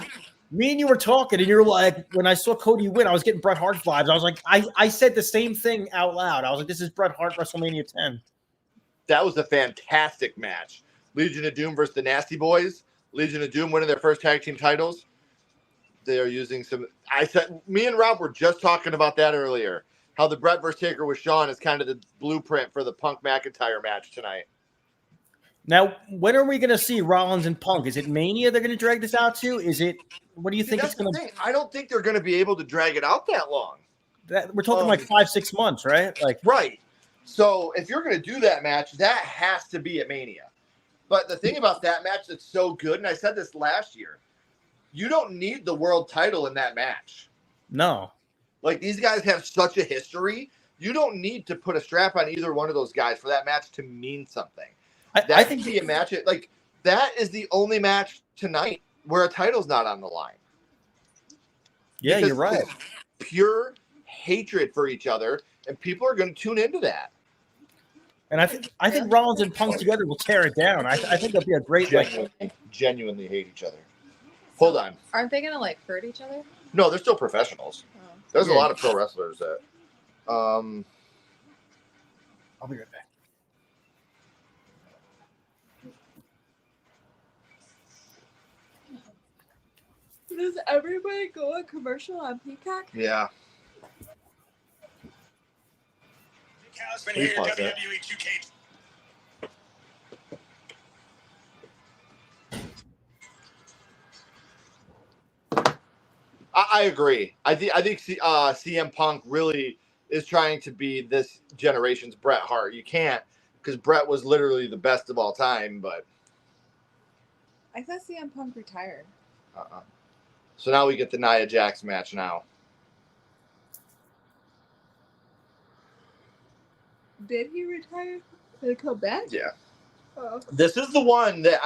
me and you were talking, and you were like, when I saw Cody win, I was getting Bret Hart vibes. I was like, I said the same thing out loud. I was like, this is Bret Hart WrestleMania 10. That was a fantastic match. Legion of Doom versus the Nasty Boys. Legion of Doom winning their first tag team titles. They are using some. I said, me and Rob were just talking about that earlier. How the Bret versus Taker with Shawn is kind of the blueprint for the Punk McIntyre match tonight. Now, when are we going to see Rollins and Punk? Is it Mania they're going to drag this out to? Is it? What do you think it's going to? I don't think they're going to be able to drag it out that long. We're talking like 5-6 months, right? Like right. So if you're going to do that match, that has to be at Mania. But the thing about that match that's so good, and I said this last year, you don't need the world title in that match. No. Like, these guys have such a history. You don't need to put a strap on either one of those guys for that match to mean something. I think be a match. Like, that is the only match tonight where a title's not on the line. Yeah, Because you're right. it's pure hatred for each other, and people are going to tune into that. And I think Rollins and Punk together will tear it down. I think it'll be a great Genuinely hate each other. Hold on. Aren't they gonna like hurt each other? No, they're still professionals. Oh. There's a lot of pro wrestlers that. I'll be right back. Does everybody go on commercial on Peacock? Yeah. Husband Please here, pause that. WWE 2K. I agree. I think CM Punk really is trying to be this generation's Bret Hart. You can't, because Bret was literally the best of all time. But I thought CM Punk retired. so now we get the Nia Jax match now. Did he retire? Did he come back? Yeah. Oh. This is the one that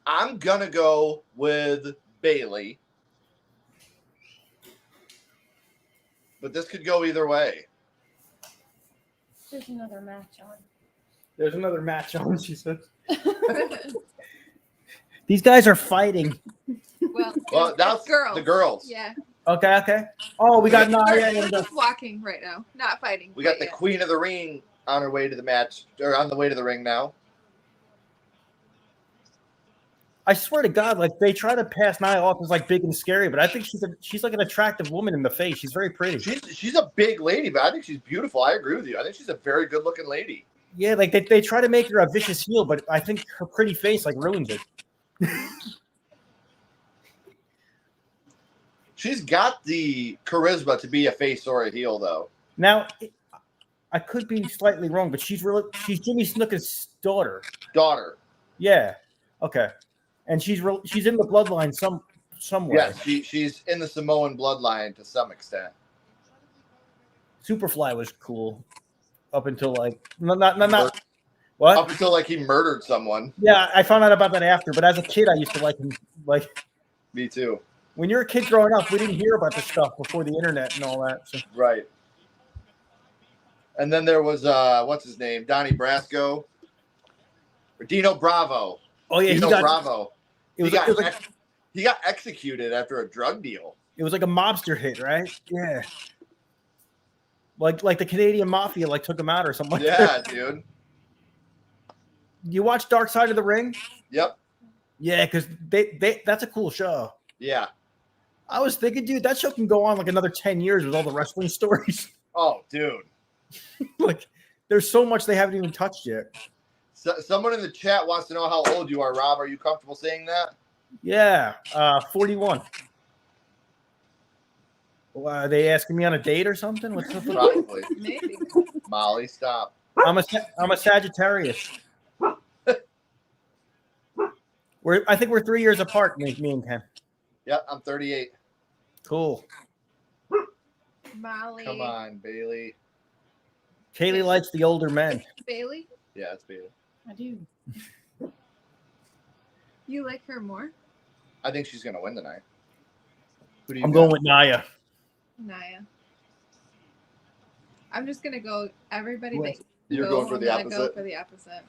I'm gonna go with Bayley. But this could go either way. There's another match on. There's another match on, she said. These guys are fighting. Well, Well, that's girls. the girls. Yeah. Okay. Oh, we got Nia We're and just walking right now, not fighting. We got quite the yet. Queen of the Ring on her way to the match, or on the way to the ring now. I swear to God, like they try to pass Nia off as like big and scary, but I think she's like an attractive woman in the face. She's very pretty. She's a big lady, but I think she's beautiful. I agree with you. I think she's a very good looking lady. Yeah, like they try to make her a vicious heel, but I think her pretty face like ruins it. She's got the charisma to be a face or a heel, though. Now, I could be slightly wrong, but she's Jimmy Snuka's daughter. Yeah. Okay. And she's in the bloodline somewhere. Yes, she's in the Samoan bloodline to some extent. Superfly was cool up until like not what? Up until like he murdered someone. Yeah, I found out about that after. But as a kid, I used to like him. Like me too. When you're a kid growing up, we didn't hear about this stuff before the internet and all that. So. Right. And then there was what's his name, Donnie Brasco, or Dino Bravo. Oh yeah, Dino Bravo. He got executed after a drug deal. It was like a mobster hit, right? Yeah. Like the Canadian Mafia like took him out or something. Like that. Dude. You watch Dark Side of the Ring? Yep. Yeah, because they that's a cool show. Yeah. I was thinking, dude, that show can go on like another 10 years with all the wrestling stories. Oh, dude. Like, there's so much they haven't even touched yet. So, someone in the chat wants to know how old you are, Rob. Are you comfortable saying that? Yeah, 41. Well, are they asking me on a date or something? What's up? Probably. Maybe. Molly, stop. I'm a Sagittarius. I think we're 3 years apart, me and Ken. Yep, I'm 38. Cool. Molly. Come on, Bailey. Kaylee likes the older men. Bailey? Yeah, it's Bailey. I do. You like her more? I think she's going to win tonight. Who do you I'm got? going with Nia. Naya. I'm just gonna go. Everybody What? make. You're go, going for the I'm gonna opposite? Go for the opposite.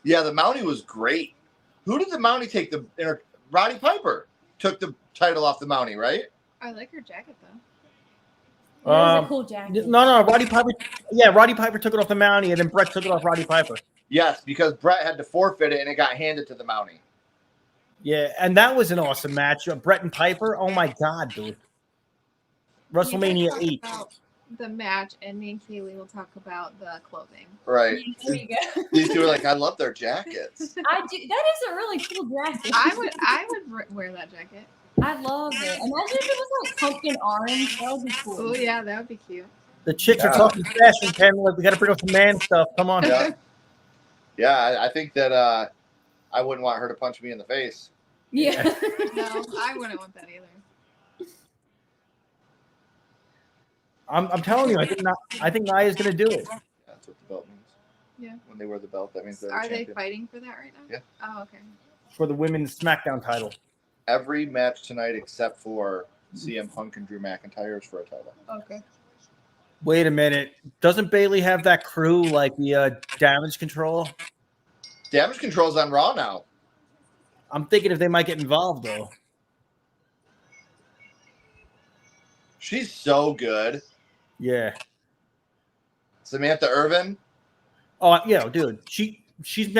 Yeah, the Mountie was great. Who did the Mountie take Roddy Piper took the title off the Mountie, right? I like her jacket though. It was a cool jacket. No, Roddy Piper. Yeah, Roddy Piper took it off the Mountie, and then Brett took it off Roddy Piper. Yes, because Brett had to forfeit it, and it got handed to the Mountie. Yeah, and that was an awesome match. Brett and Piper. Oh my God, dude. WrestleMania Talk 8. about the match, and me and Kaylee will talk about the clothing. Right. There you go. These two are like, I love their jackets. I do. That is a really cool jacket. I would wear that jacket. I love it. Imagine if it was like pumpkin orange. That would be cool. Oh yeah, that would be cute. The chicks are talking fashion, Ken. Like, we got to bring up some man stuff. Come on. Yeah, yeah. I think that I wouldn't want her to punch me in the face. Yeah. No, I wouldn't want that either. I'm telling you, I think Nia's gonna do it. That's what the belt means. Yeah. When they wear the belt, that means they're Are the they champion. fighting for that right now? Yeah. Oh, okay. For the women's SmackDown title. Every match tonight except for CM Punk and Drew McIntyre is for a title. Okay. Wait a minute. Doesn't Bailey have that crew like the Damage Control? Damage Control's on Raw now. I'm thinking if they might get involved though. She's so good. Yeah. Samantha Irvin. Oh yeah, dude. She's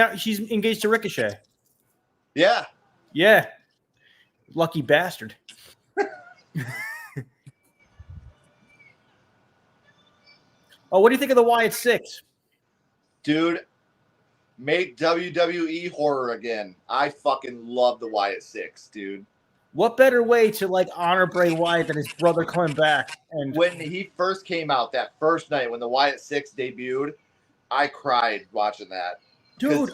engaged to Ricochet. Yeah. Yeah. Lucky bastard. Oh, what do you think of the Wyatt Six? Dude, make WWE horror again. I fucking love the Wyatt Six, dude. What better way to like honor Bray Wyatt than his brother coming back? And When he first came out that first night when the Wyatt Six debuted, I cried watching that. dude,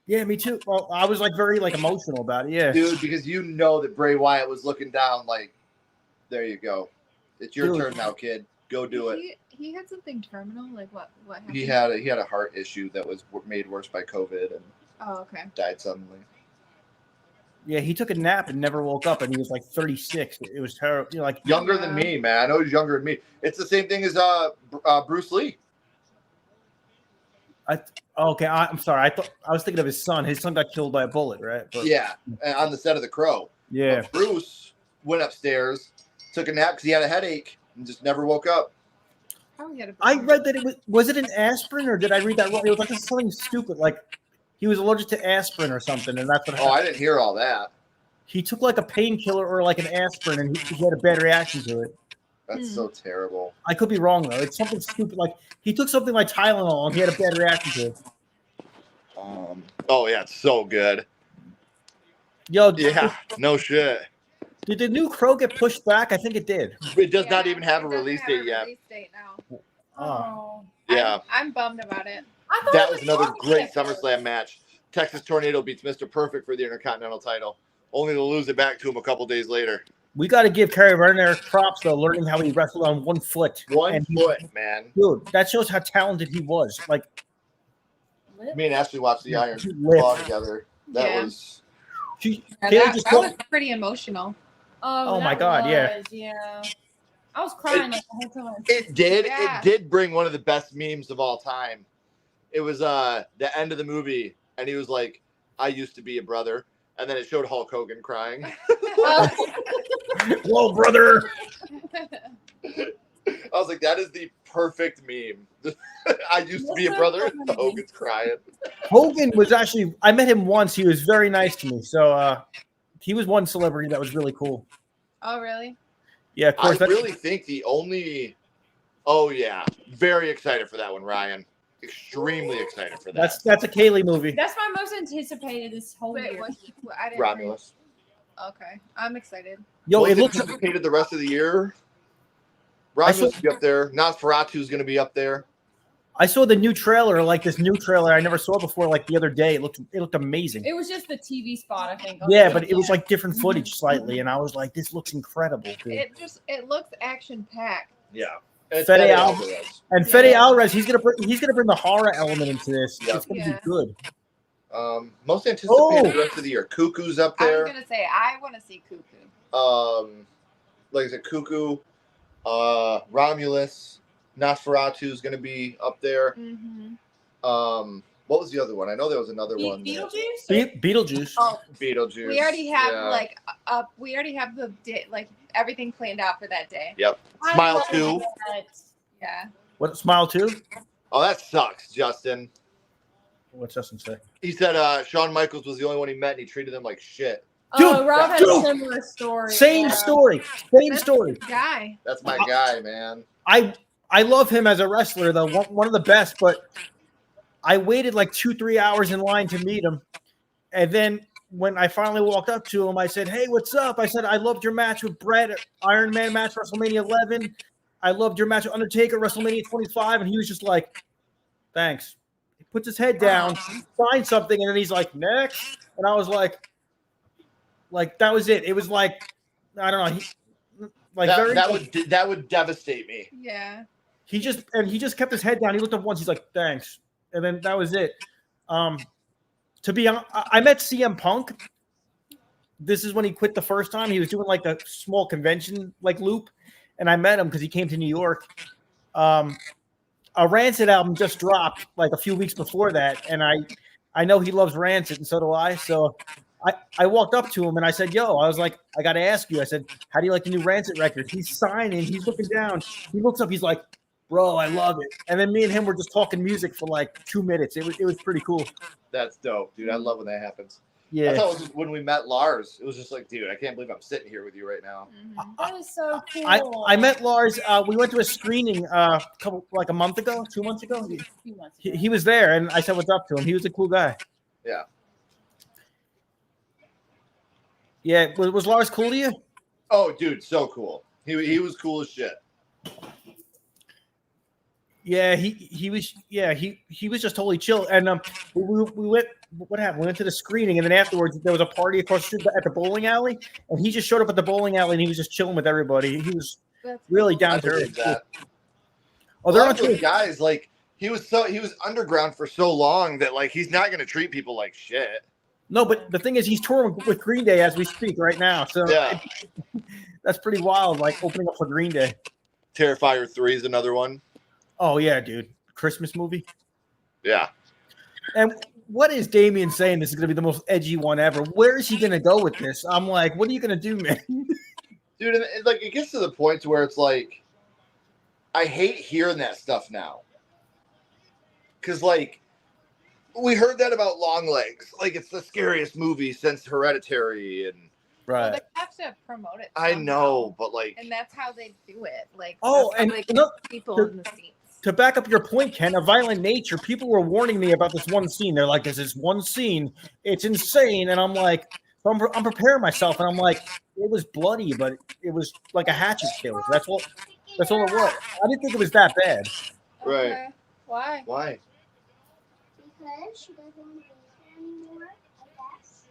yeah, me too. Well, I was like very like emotional about it. Yeah, Dude, because you know that Bray Wyatt was looking down like, there you go. It's your Dude. turn now, kid. Go do it. He had something terminal. Like what happened? He had a heart issue that was made worse by COVID and Oh, okay. died suddenly. yeah. He took a nap and never woke up, and he was like 36. It was terrible. You know, like Younger than me, man. I know he's younger than me. It's the same thing as Bruce Lee. I'm sorry. I was thinking of his son. His son got killed by a bullet, right? But, Yeah, on the set of The Crow. Yeah. But Bruce went upstairs, took a nap because he had a headache, and just never woke up. Probably had a I read that it was it an aspirin or did I read that wrong? It was like something stupid, like he was allergic to aspirin or something, and that's what Oh, I didn't hear all that. he took like a painkiller or like an aspirin, and he had a bad reaction to it. That's so terrible. I could be wrong though. It's something stupid. Like he took something like Tylenol, and he had a bad reaction to it. Oh yeah, it's so good. Yo, Yeah, no shit. Did the new Crow get pushed back? I think it did. It does not even have a release date yet. Release date now. Oh. Yeah, I'm bummed about it. I thought that it was another August great at first. SummerSlam match. Texas Tornado beats Mr. Perfect for the Intercontinental title, only to lose it back to him a couple days later. We got to give Kerry Werner props though, learning how he wrestled on 1 foot. One foot, man. Dude, that shows how talented he was. Like, Me and Ashley watched the Iron Lift. Claw together. That Yeah. was she, Yeah, Kayla that just was pretty emotional. Oh, that my God, yeah. was, yeah. I was crying like the whole time. It did. Yeah. It did bring one of the best memes of all time. It was the end of the movie, and he was like, "I used to be a brother," and then it showed Hulk Hogan crying. Whoa, brother. I was like, "That is the perfect meme." I used to be a brother. Hogan's crying. Hogan was actually, I met him once. He was very nice to me. So he was one celebrity that was really cool. Oh, really? Yeah, of I course. really think the only. Oh yeah, very excited for that one, Ryan. Extremely excited for that. That's a Kaylee movie. That's my most anticipated this whole Wait, year. I didn't. Romulus. Okay, I'm excited. Yo, Most it looks. anticipated the rest of the year. Romulus will be up there. Nosferatu is going to be up there. I saw the new trailer, like this new trailer I never saw before, like the other day. It looked amazing. It was just the TV spot, I think. Yeah, but it was like different footage slightly, and I was like, this looks incredible. Dude. It looks action packed. Yeah. And Fede Fede Alvarez. Alvarez. And Fede Alvarez, he's gonna bring the horror element into this. Yeah. It's gonna be good. Most anticipated Oh. the rest of the year. Cuckoo's up I was there. gonna say I want to see Cuckoo. Like I said, Cuckoo, Romulus, Nosferatu is going to be up there. Mm-hmm. What was the other one? I know there was another one. Beetlejuice? Beetlejuice. Oh, Beetlejuice. we already have yeah. we already have the everything planned out for that day. Yep. I Smile love 2. that. Yeah. What, Smile 2? Oh, that sucks, Justin. What's Justin say? He said Shawn Michaels was the only one he met and he treated him like shit. Oh, Rob had a dude. similar story. Same yeah. story. Same story. Guy. That's my guy, man. I love him as a wrestler, though. One of the best, but I waited like 2-3 hours in line to meet him. And then when I finally walked up to him, I said, "Hey, what's up?" I said, "I loved your match with Brett, Iron Man match, WrestleMania 11. I loved your match with Undertaker, WrestleMania 25." And he was just like, "Thanks." He puts his head down, signs something, and then he's like, "Next." And I was like that was it. It was like, I don't know. That would devastate me. Yeah. He just kept his head down. He looked up once. He's like, "Thanks," and then that was it. To be honest, I met CM Punk. This is when he quit the first time. He was doing like a small convention like loop, and I met him because he came to New York. A Rancid album just dropped like a few weeks before that, and I know he loves Rancid, and so do I. So I walked up to him and I said, "Yo," I was like, "I got to ask you." I said, "How do you like the new Rancid record?" He's signing. He's looking down. He looks up. He's like, "Bro, I love it." And then me and him were just talking music for like 2 minutes. It was pretty cool. That's dope, dude. I love when that happens. Yeah. I thought it was when we met Lars. It was just like, dude, I can't believe I'm sitting here with you right now. That is so cool. I met Lars. We went to a screening a month ago, 2 months ago. He was there, and I said what's up to him. He was a cool guy. Yeah. Yeah. Was Lars cool to you? Oh, dude, so cool. He was cool as shit. Yeah, he was. Yeah, he was just totally chill. And we went. What happened? We went to the screening, and then afterwards there was a party across the street at the bowling alley, and he just showed up at the bowling alley, and he was just chilling with everybody. He was really down to earth. Oh, there are those guys like he was underground for so long that like he's not going to treat people like shit. No, but the thing is, he's touring with Green Day as we speak right now. So yeah, that's pretty wild. Like opening up for Green Day. Terrifier 3 is another one. Oh yeah, dude, Christmas movie. Yeah. And what is Damien saying? This is going to be the most edgy one ever. Where is he going to go with this? I'm like, what are you going to do, man? Dude, and like it gets to the point where it's like, I hate hearing that stuff now. Because, like, we heard that about Long Legs. Like, it's the scariest movie since Hereditary. And Well, they have to promote it. I somehow, know, but, like... And that's how they do it. Like, Oh, that's how and they get look, people in the seats. To back up your point, Ken, A Violent Nature, people were warning me about this one scene. They're like, there's this one scene. It's insane. And I'm like, I'm preparing myself. And I'm like, it was bloody, but it was like a hatchet kill. That's all it was. I didn't think it was that bad. Right. Okay. Why? Why? Because she doesn't want to be here anymore, I guess.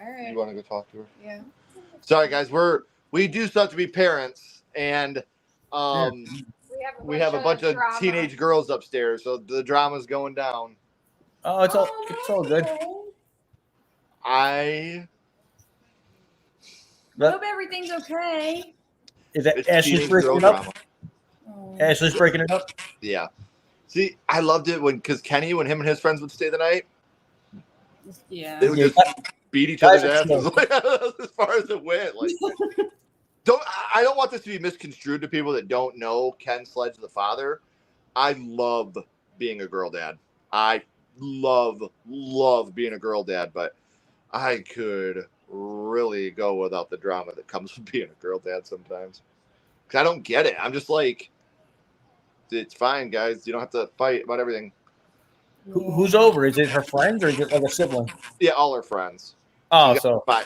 All right. You want to go talk to her? Yeah. Sorry, guys. We do still have to be parents. And we have a bunch of drama. teenage girls upstairs. So the drama's going down. Oh, it's all good. I... Hope everything's okay. Is that It's Ashley's teenage breaking girl it up? drama. Oh. Ashley's breaking it up? Yeah. See, I loved it because Kenny, when him and his friends would stay the night, Yeah. they would just beat each other's asses. As far as it went. Like, I don't want this to be misconstrued to people that don't know Ken Sledge the father. I love being a girl dad. I love being a girl dad, but I could really go without the drama that comes with being a girl dad sometimes. Because I don't get it. I'm just like, it's fine, guys. You don't have to fight about everything. Who's over? Is it her friends or is it like a sibling? Yeah, all her friends. Oh,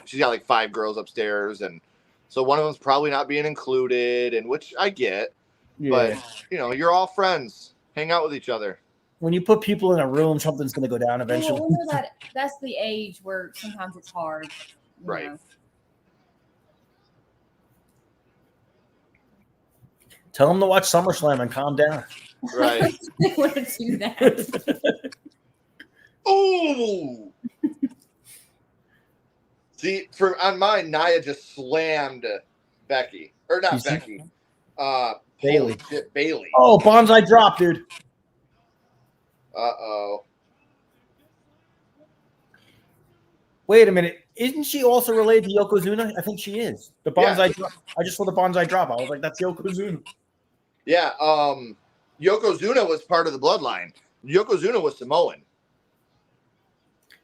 She's got like 5 girls upstairs, and so one of them's probably not being included, and which I get. yeah. But you know, you're all friends. Hang out with each other. When you put people in a room, something's going to go down eventually. Well, we know that's the age where sometimes it's hard. you Right. know. Tell them to watch SummerSlam and calm down. Right. They want to do that. Ooh. See, on mine, Nia just slammed Becky. Or not Becky. Bailey. Holy shit, Bailey. Oh, bonsai drop, dude. Uh-oh. Wait a minute. Isn't she also related to Yokozuna? I think she is. The bonsai drop. I just saw the bonsai drop. I was like, that's Yokozuna. Yeah, Yokozuna was part of the bloodline. Yokozuna was Samoan.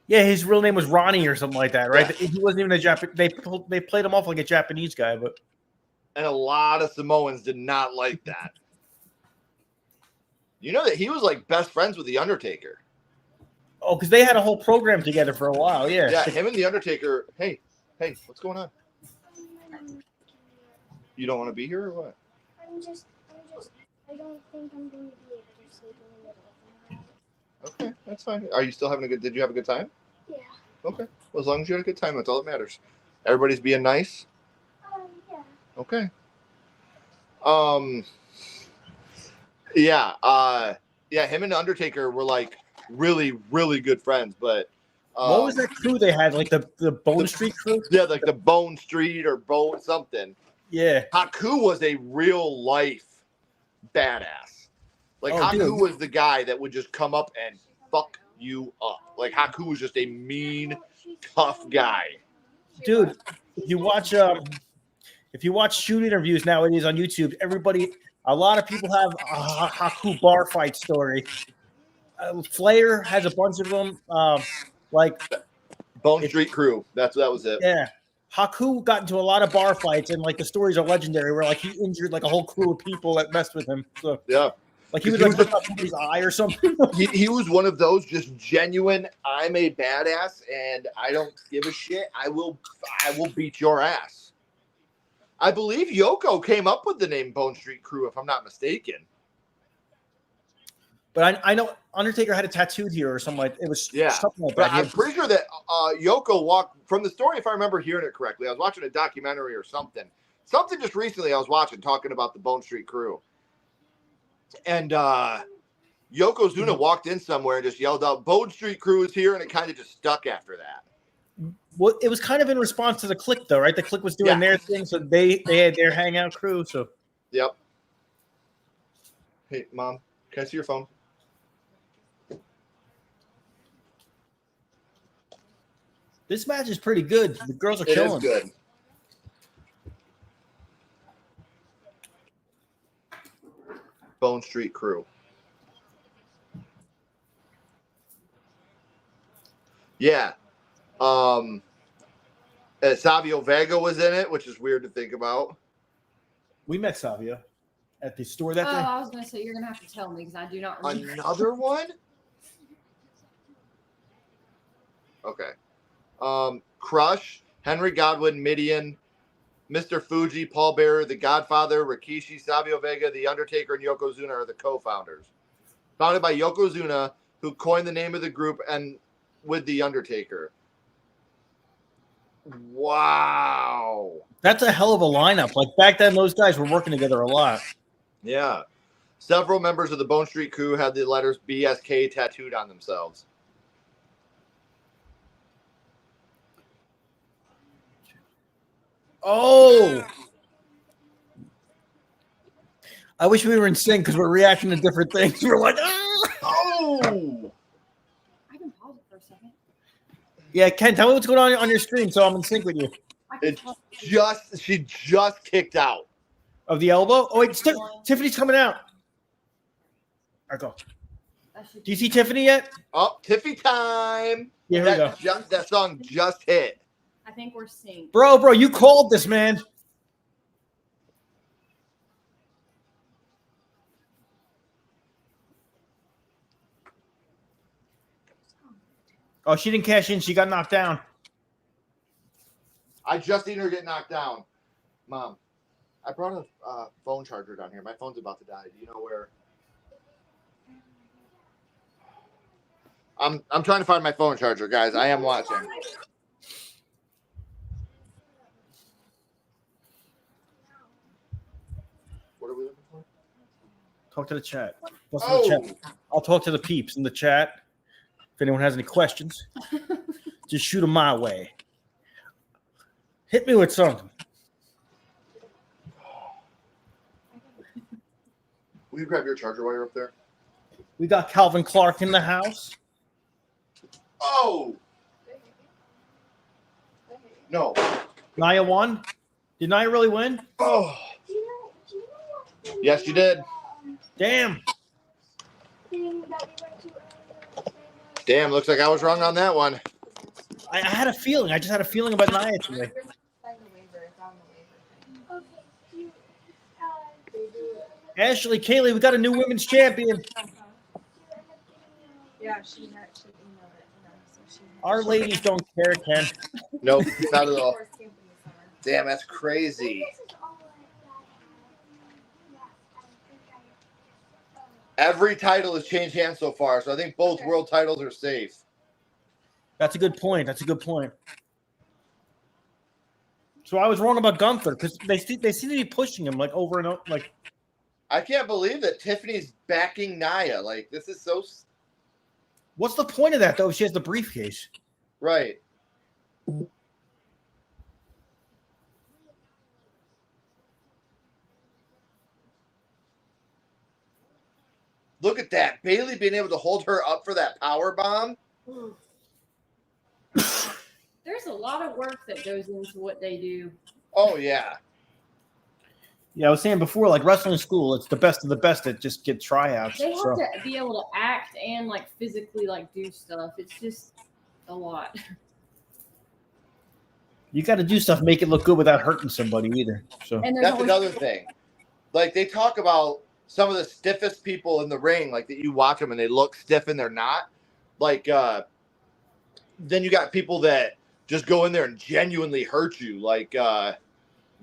Yeah, his real name was Ronnie or something like that, right? Yeah. He wasn't even a Japanese. They played him off like a Japanese guy, but And a lot of Samoans did not like that. You know that he was like best friends with The Undertaker. oh, because they had a whole program together for a while. Yeah. Yeah, him and The Undertaker. Hey, what's going on? You don't want to be here or what? I don't think I'm going to be able to sleep in the middle of the night. Okay, that's fine. Are you still having a good? Did you have a good time? Yeah. Okay. Well, as long as you had a good time, that's all that matters. Everybody's being nice. Yeah. Okay. Yeah. Him and The Undertaker were like really, really good friends. But What was that crew they had? Like the Bone Street crew? Yeah, like the Bone Street or Bone something. Yeah. Haku was a real life badass. Like Haku dude. was the guy that would just come up and fuck you up. Like Haku was just a mean, tough guy. Dude, if you watch shoot interviews nowadays on YouTube, a lot of people have a Haku bar fight story. Flair has a bunch of them. Like Bone Street Crew. That was it. Yeah. Haku got into a lot of bar fights, and like the stories are legendary where like he injured like a whole crew of people that messed with him. So Yeah. like he was like ripped out somebody's eye or something. He was one of those just genuine, I'm a badass and I don't give a shit. I will beat your ass. I believe Yoko came up with the name Bone Street Crew, if I'm not mistaken. But I know Undertaker had it tattooed here or something like it was something like But that. I'm pretty sure that Yoko walked from the story, if I remember hearing it correctly. I was watching a documentary or something. Something just recently I was watching talking about the Bone Street Crew. And Yokozuna walked in somewhere and just yelled out, Bone Street Crew is here, and it kind of just stuck after that. Well, it was kind of in response to the Click, though, right? The Click was doing their thing, so they had their hangout crew. So, yep. Hey, Mom, can I see your phone? This match is pretty good. The girls are It killing. is good. Bone Street Crew. Yeah. Savio Vega was in it, which is weird to think about. We met Savio at the store that day. I was going to say, you're going to have to tell me because I do not remember. Another one? Okay. Crush, Henry Godwin, Midian, Mr. Fuji, Paul Bearer, The Godfather, Rikishi, Savio Vega, The Undertaker, and Yokozuna are the co-founders. Founded by Yokozuna, who coined the name of the group, and with The Undertaker. Wow. That's a hell of a lineup. Like back then, those guys were working together a lot. Yeah. Several members of the Bone Street Crew had the letters BSK tattooed on themselves. Oh. I wish we were in sync because we're reacting to different things. We're like, ah! Oh. I can pause it for a second. Yeah, Ken, tell me what's going on your screen so I'm in sync with you. She just kicked out. Of the elbow? Oh, wait, Tiffany's coming out. All right, go. Do you see Tiffany yet? Oh, Tiffy time. Yeah, here we go. That song just hit. I think we're synced. Bro, you called this, man. Oh, she didn't cash in. She got knocked down. I just seen her get knocked down. Mom, I brought a phone charger down here. My phone's about to die. Do you know where? I'm trying to find my phone charger, guys. I am watching. What are we looking for? Talk to the chat. What's in the chat? I'll talk to the peeps in the chat. If anyone has any questions, just shoot them my way. Hit me with something. Will you grab your charger while you're up there? We got Calvin Clark in the house. Oh! No. Nia won? Did Nia really win? Oh! Yes, you did. Damn. Damn, looks like I was wrong on that one. I had a feeling. I just had a feeling about Nia today. Ashley, Kaylee, we got a new women's champion. Yeah, she emailed it. So she Our ladies don't care, Ken. Nope, not at all. Damn, that's crazy. Every title has changed hands so far, so I think both world titles are safe. That's a good point. So I was wrong about Gunther because they seem to be pushing him like over and over. Like, I can't believe that Tiffany's backing Nia. Like, this is so. What's the point of that though? If she has the briefcase, right? Look at that. Bayley being able to hold her up for that power bomb. There's a lot of work that goes into what they do. Oh, yeah. Yeah, I was saying before, like wrestling school, it's the best of the best that just get tryouts. They have to be able to act and like physically like do stuff. It's just a lot. You got to do stuff, make it look good without hurting somebody either. So And that's another thing. Like they talk about some of the stiffest people in the ring, like that you watch them and they look stiff and they're not. Like then you got people that just go in there and genuinely hurt you, like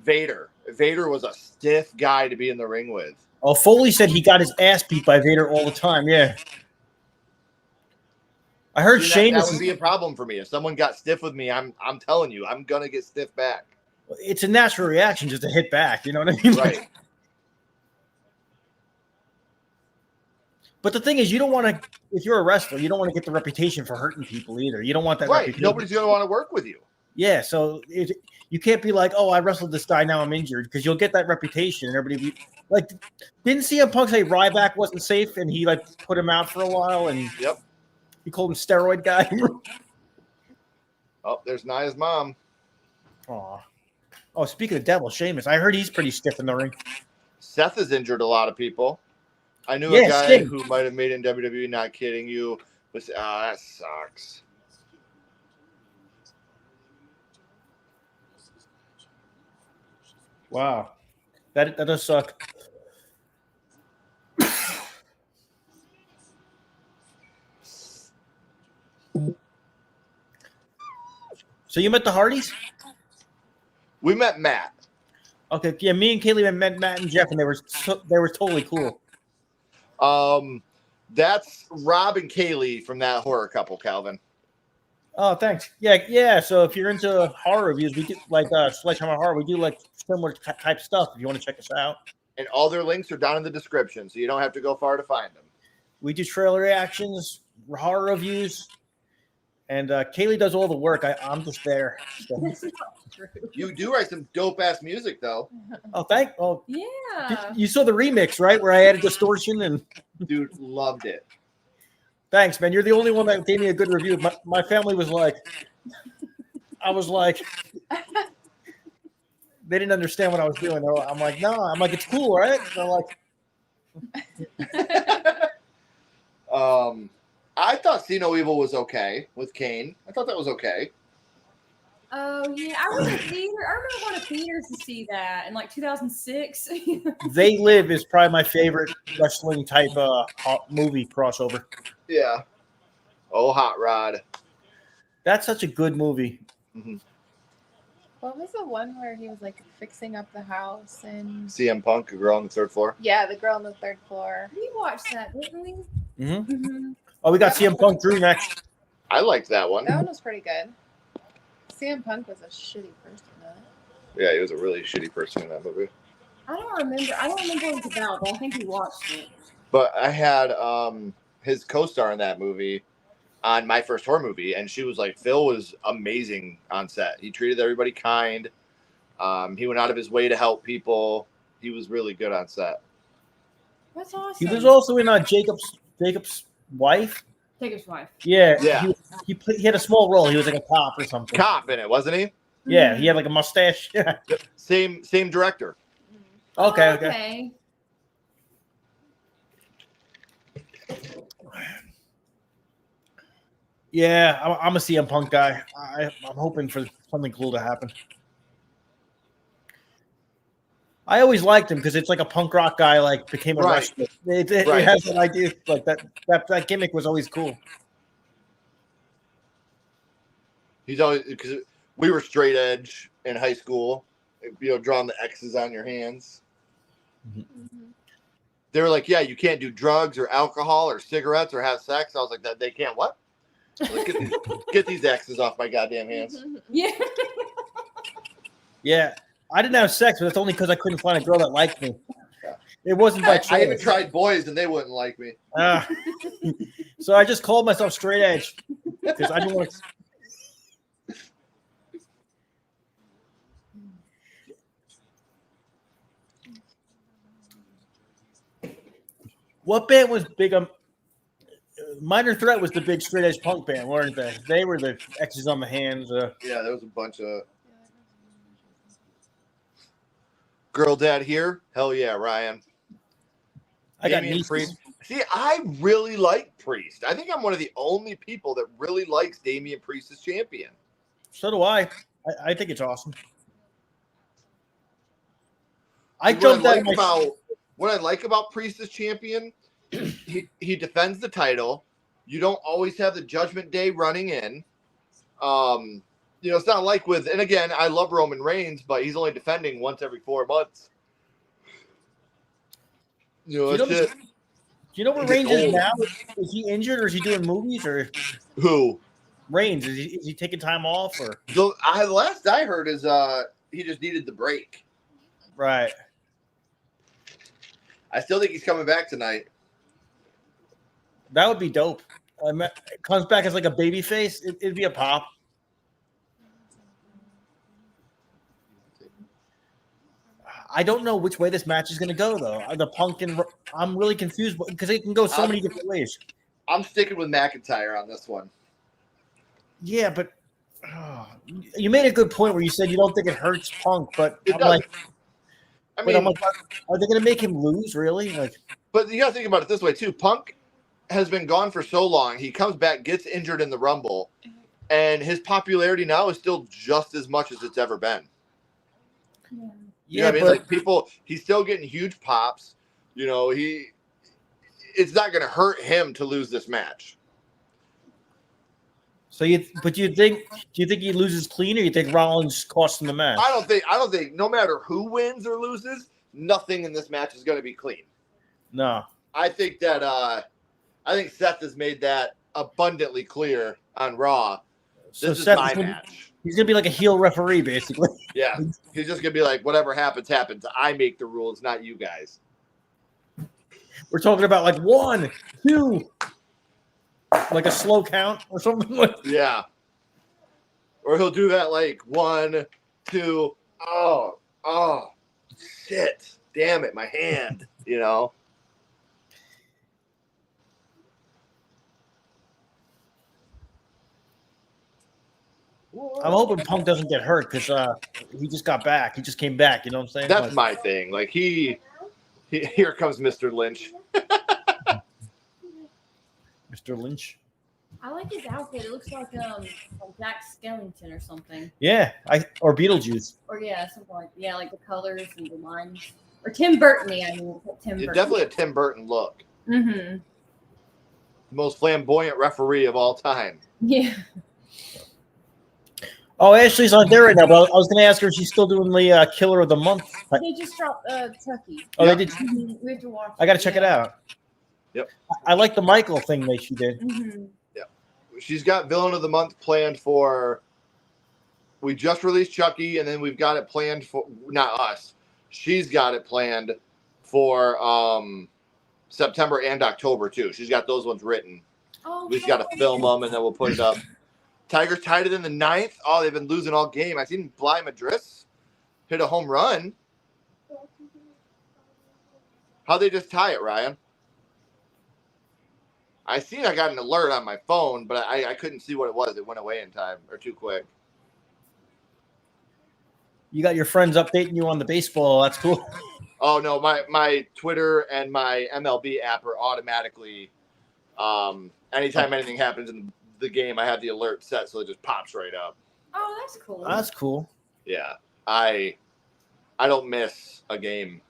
Vader. Vader was a stiff guy to be in the ring with. Oh, Foley said he got his ass beat by Vader all the time. Yeah. I heard Shane. That would be a problem for me. If someone got stiff with me, I'm telling you, I'm gonna get stiff back. It's a natural reaction just to hit back. You know what I mean? Right. But the thing is, you don't want to. If you're a wrestler, you don't want to get the reputation for hurting people either. You don't want that. Right. Reputation. Nobody's gonna want to work with you. Yeah. So you can't be like, oh, I wrestled this guy, now I'm injured, because you'll get that reputation, and everybody be like, didn't CM Punk say Ryback wasn't safe, and he like put him out for a while, and yep. He called him steroid guy. Oh, there's Nia's mom. Aw. Oh, speaking of devil, Sheamus. I heard he's pretty stiff in the ring. Seth has injured a lot of people. I knew Yeah, a guy Sting. who might have made it in WWE. Not kidding you. But that sucks. Wow. That does suck. So you met the Hardys? We met Matt. Okay, yeah. Me and Kaylee met Matt and Jeff, and they were totally cool. That's Rob and Kaylee from that horror couple, Calvin. Oh, thanks. Yeah. So if you're into horror reviews, we do like Sledgehammer Horror. We do like similar type stuff. If you want to check us out, And all their links are down in the description, so you don't have to go far to find them. we do trailer reactions, horror reviews, and Kaylee does all the work. I'm just there. So. This is not true. You do write some dope ass music, though. Oh, Yeah. you saw the remix, right? Where I added distortion and. Dude, loved it. Thanks, man. You're the only one that gave me a good review. My family was like, I was like, they didn't understand what I was doing. I'm like, no. I'm like, it's cool, right? They're like, I thought See No Evil was okay with Kane. I thought that was okay. Oh yeah, I was in theater. I remember going to theaters to see that in like 2006. They Live is probably my favorite wrestling type movie crossover. Yeah. Oh, Hot Rod. That's such a good movie. Mm-hmm. What was the one where he was like fixing up the house and CM Punk, a girl on the third floor. yeah, the girl on the third floor. We watched that, didn't we? Mm-hmm. Mm-hmm. Oh, we got CM Punk Drew next. I liked that one. That one was pretty good. CM Punk was a shitty person. Yeah, he was a really shitty person in that movie. I don't remember what it was about, but I think we watched it. But I had his co-star in that movie on my first horror movie, and she was like, Phil was amazing on set. He treated everybody kind. He went out of his way to help people. He was really good on set. That's awesome. He was also in Jacob's wife. Jacob's wife. Yeah. Yeah. He had a small role. He was like a cop or something. Cop in it, wasn't he? Yeah, he had like a mustache. Yeah. Same director. Okay. Yeah, I'm a CM Punk guy. I'm hoping for something cool to happen. I always liked him because it's like a punk rock guy like became a Right. wrestler. It Right. has an idea like that gimmick was always cool. He's always, because we were straight edge in high school, drawing the X's on your hands. They were like, yeah, you can't do drugs or alcohol or cigarettes or have sex. I was like, that they can't what? Like, get these X's off my goddamn hands. Yeah. Yeah, I didn't have sex, but it's only because I couldn't find a girl that liked me. It wasn't by choice. I even tried boys and they wouldn't like me. So I just called myself straight edge because I didn't want to. What band was big? Minor Threat was the big straight edge punk band, weren't they? They were the X's on the hands. Yeah, there was a bunch of girl dad here. Hell yeah, Ryan. I got Damian nieces. Priest. See, I really like Priest. I think I'm one of the only people that really likes Damian Priest as champion. So do I. I think it's awesome. What I like about Priest as champion, he defends the title. You don't always have the Judgment Day running in. It's not like with, and again, I love Roman Reigns, but he's only defending once every 4 months. Do you know where Reigns is now? Is he injured or is he doing movies or who? Reigns, is he taking time off or? The last I heard is he just needed the break. Right. I still think he's coming back tonight. That would be dope. Comes back as like a baby face. It'd be a pop. I don't know which way this match is going to go, though. The Punk and I'm really confused because it can go so many different ways. I'm sticking with McIntyre on this one. Yeah, but You made a good point where you said you don't think it hurts Punk, but It I'm does. like, I but mean, I'm like, are they going to make him lose? Really? Like, but you got to think about it this way too. Punk has been gone for so long. He comes back, gets injured in the Rumble, and his popularity now is still just as much as it's ever been. You know what I mean? Like people, he's still getting huge pops. You know, it's not going to hurt him to lose this match. So do you think he loses clean, or you think Rollins costs him the match? I don't think no matter who wins or loses, nothing in this match is going to be clean. No. I think that I think Seth has made that abundantly clear on Raw. This is my match. He's gonna be like a heel referee, basically. Yeah, he's just gonna be like, whatever happens, happens. I make the rules, not you guys. We're talking about like 1, 2, like a slow count or something. Yeah. Or he'll do that like 1, 2. Oh, shit! Damn it, my hand. You know. I'm hoping Punk doesn't get hurt because he just got back. He just came back. You know what I'm saying? That's my thing. Like here comes Mr. Lynch. Mr. Lynch. I like his outfit. It looks like Jack Skellington or something. Yeah, or Beetlejuice. Or something like like the colors and the lines. Or Tim Burton-y, I mean. You're definitely a Tim Burton look. Mm-hmm. The most flamboyant referee of all time. Yeah. Oh, Ashley's not there right now, but I was going to ask her if she's still doing the Killer of the Month. They just dropped Chucky. Oh, they did. We have to watch. I got to check it out. Yep. I like the Michael thing that she did. Mm-hmm. Yeah. She's got Villain of the Month planned for. We just released Chucky, and then we've got it planned for not us. She's got it planned for September and October too. She's got those ones written. Oh, we just got to film them and then we'll put it up. Tigers tied it in the 9th. Oh, they've been losing all game. I seen Bly Madris hit a home run. How'd they just tie it, Ryan? I got an alert on my phone, but I couldn't see what it was. It went away in time or too quick. You got your friends updating you on the baseball. That's cool. Oh, no, my Twitter and my MLB app are automatically, anytime anything happens in the game, I have the alert set, so it just pops right up. Oh, that's cool. That's cool. Yeah, I don't miss a game.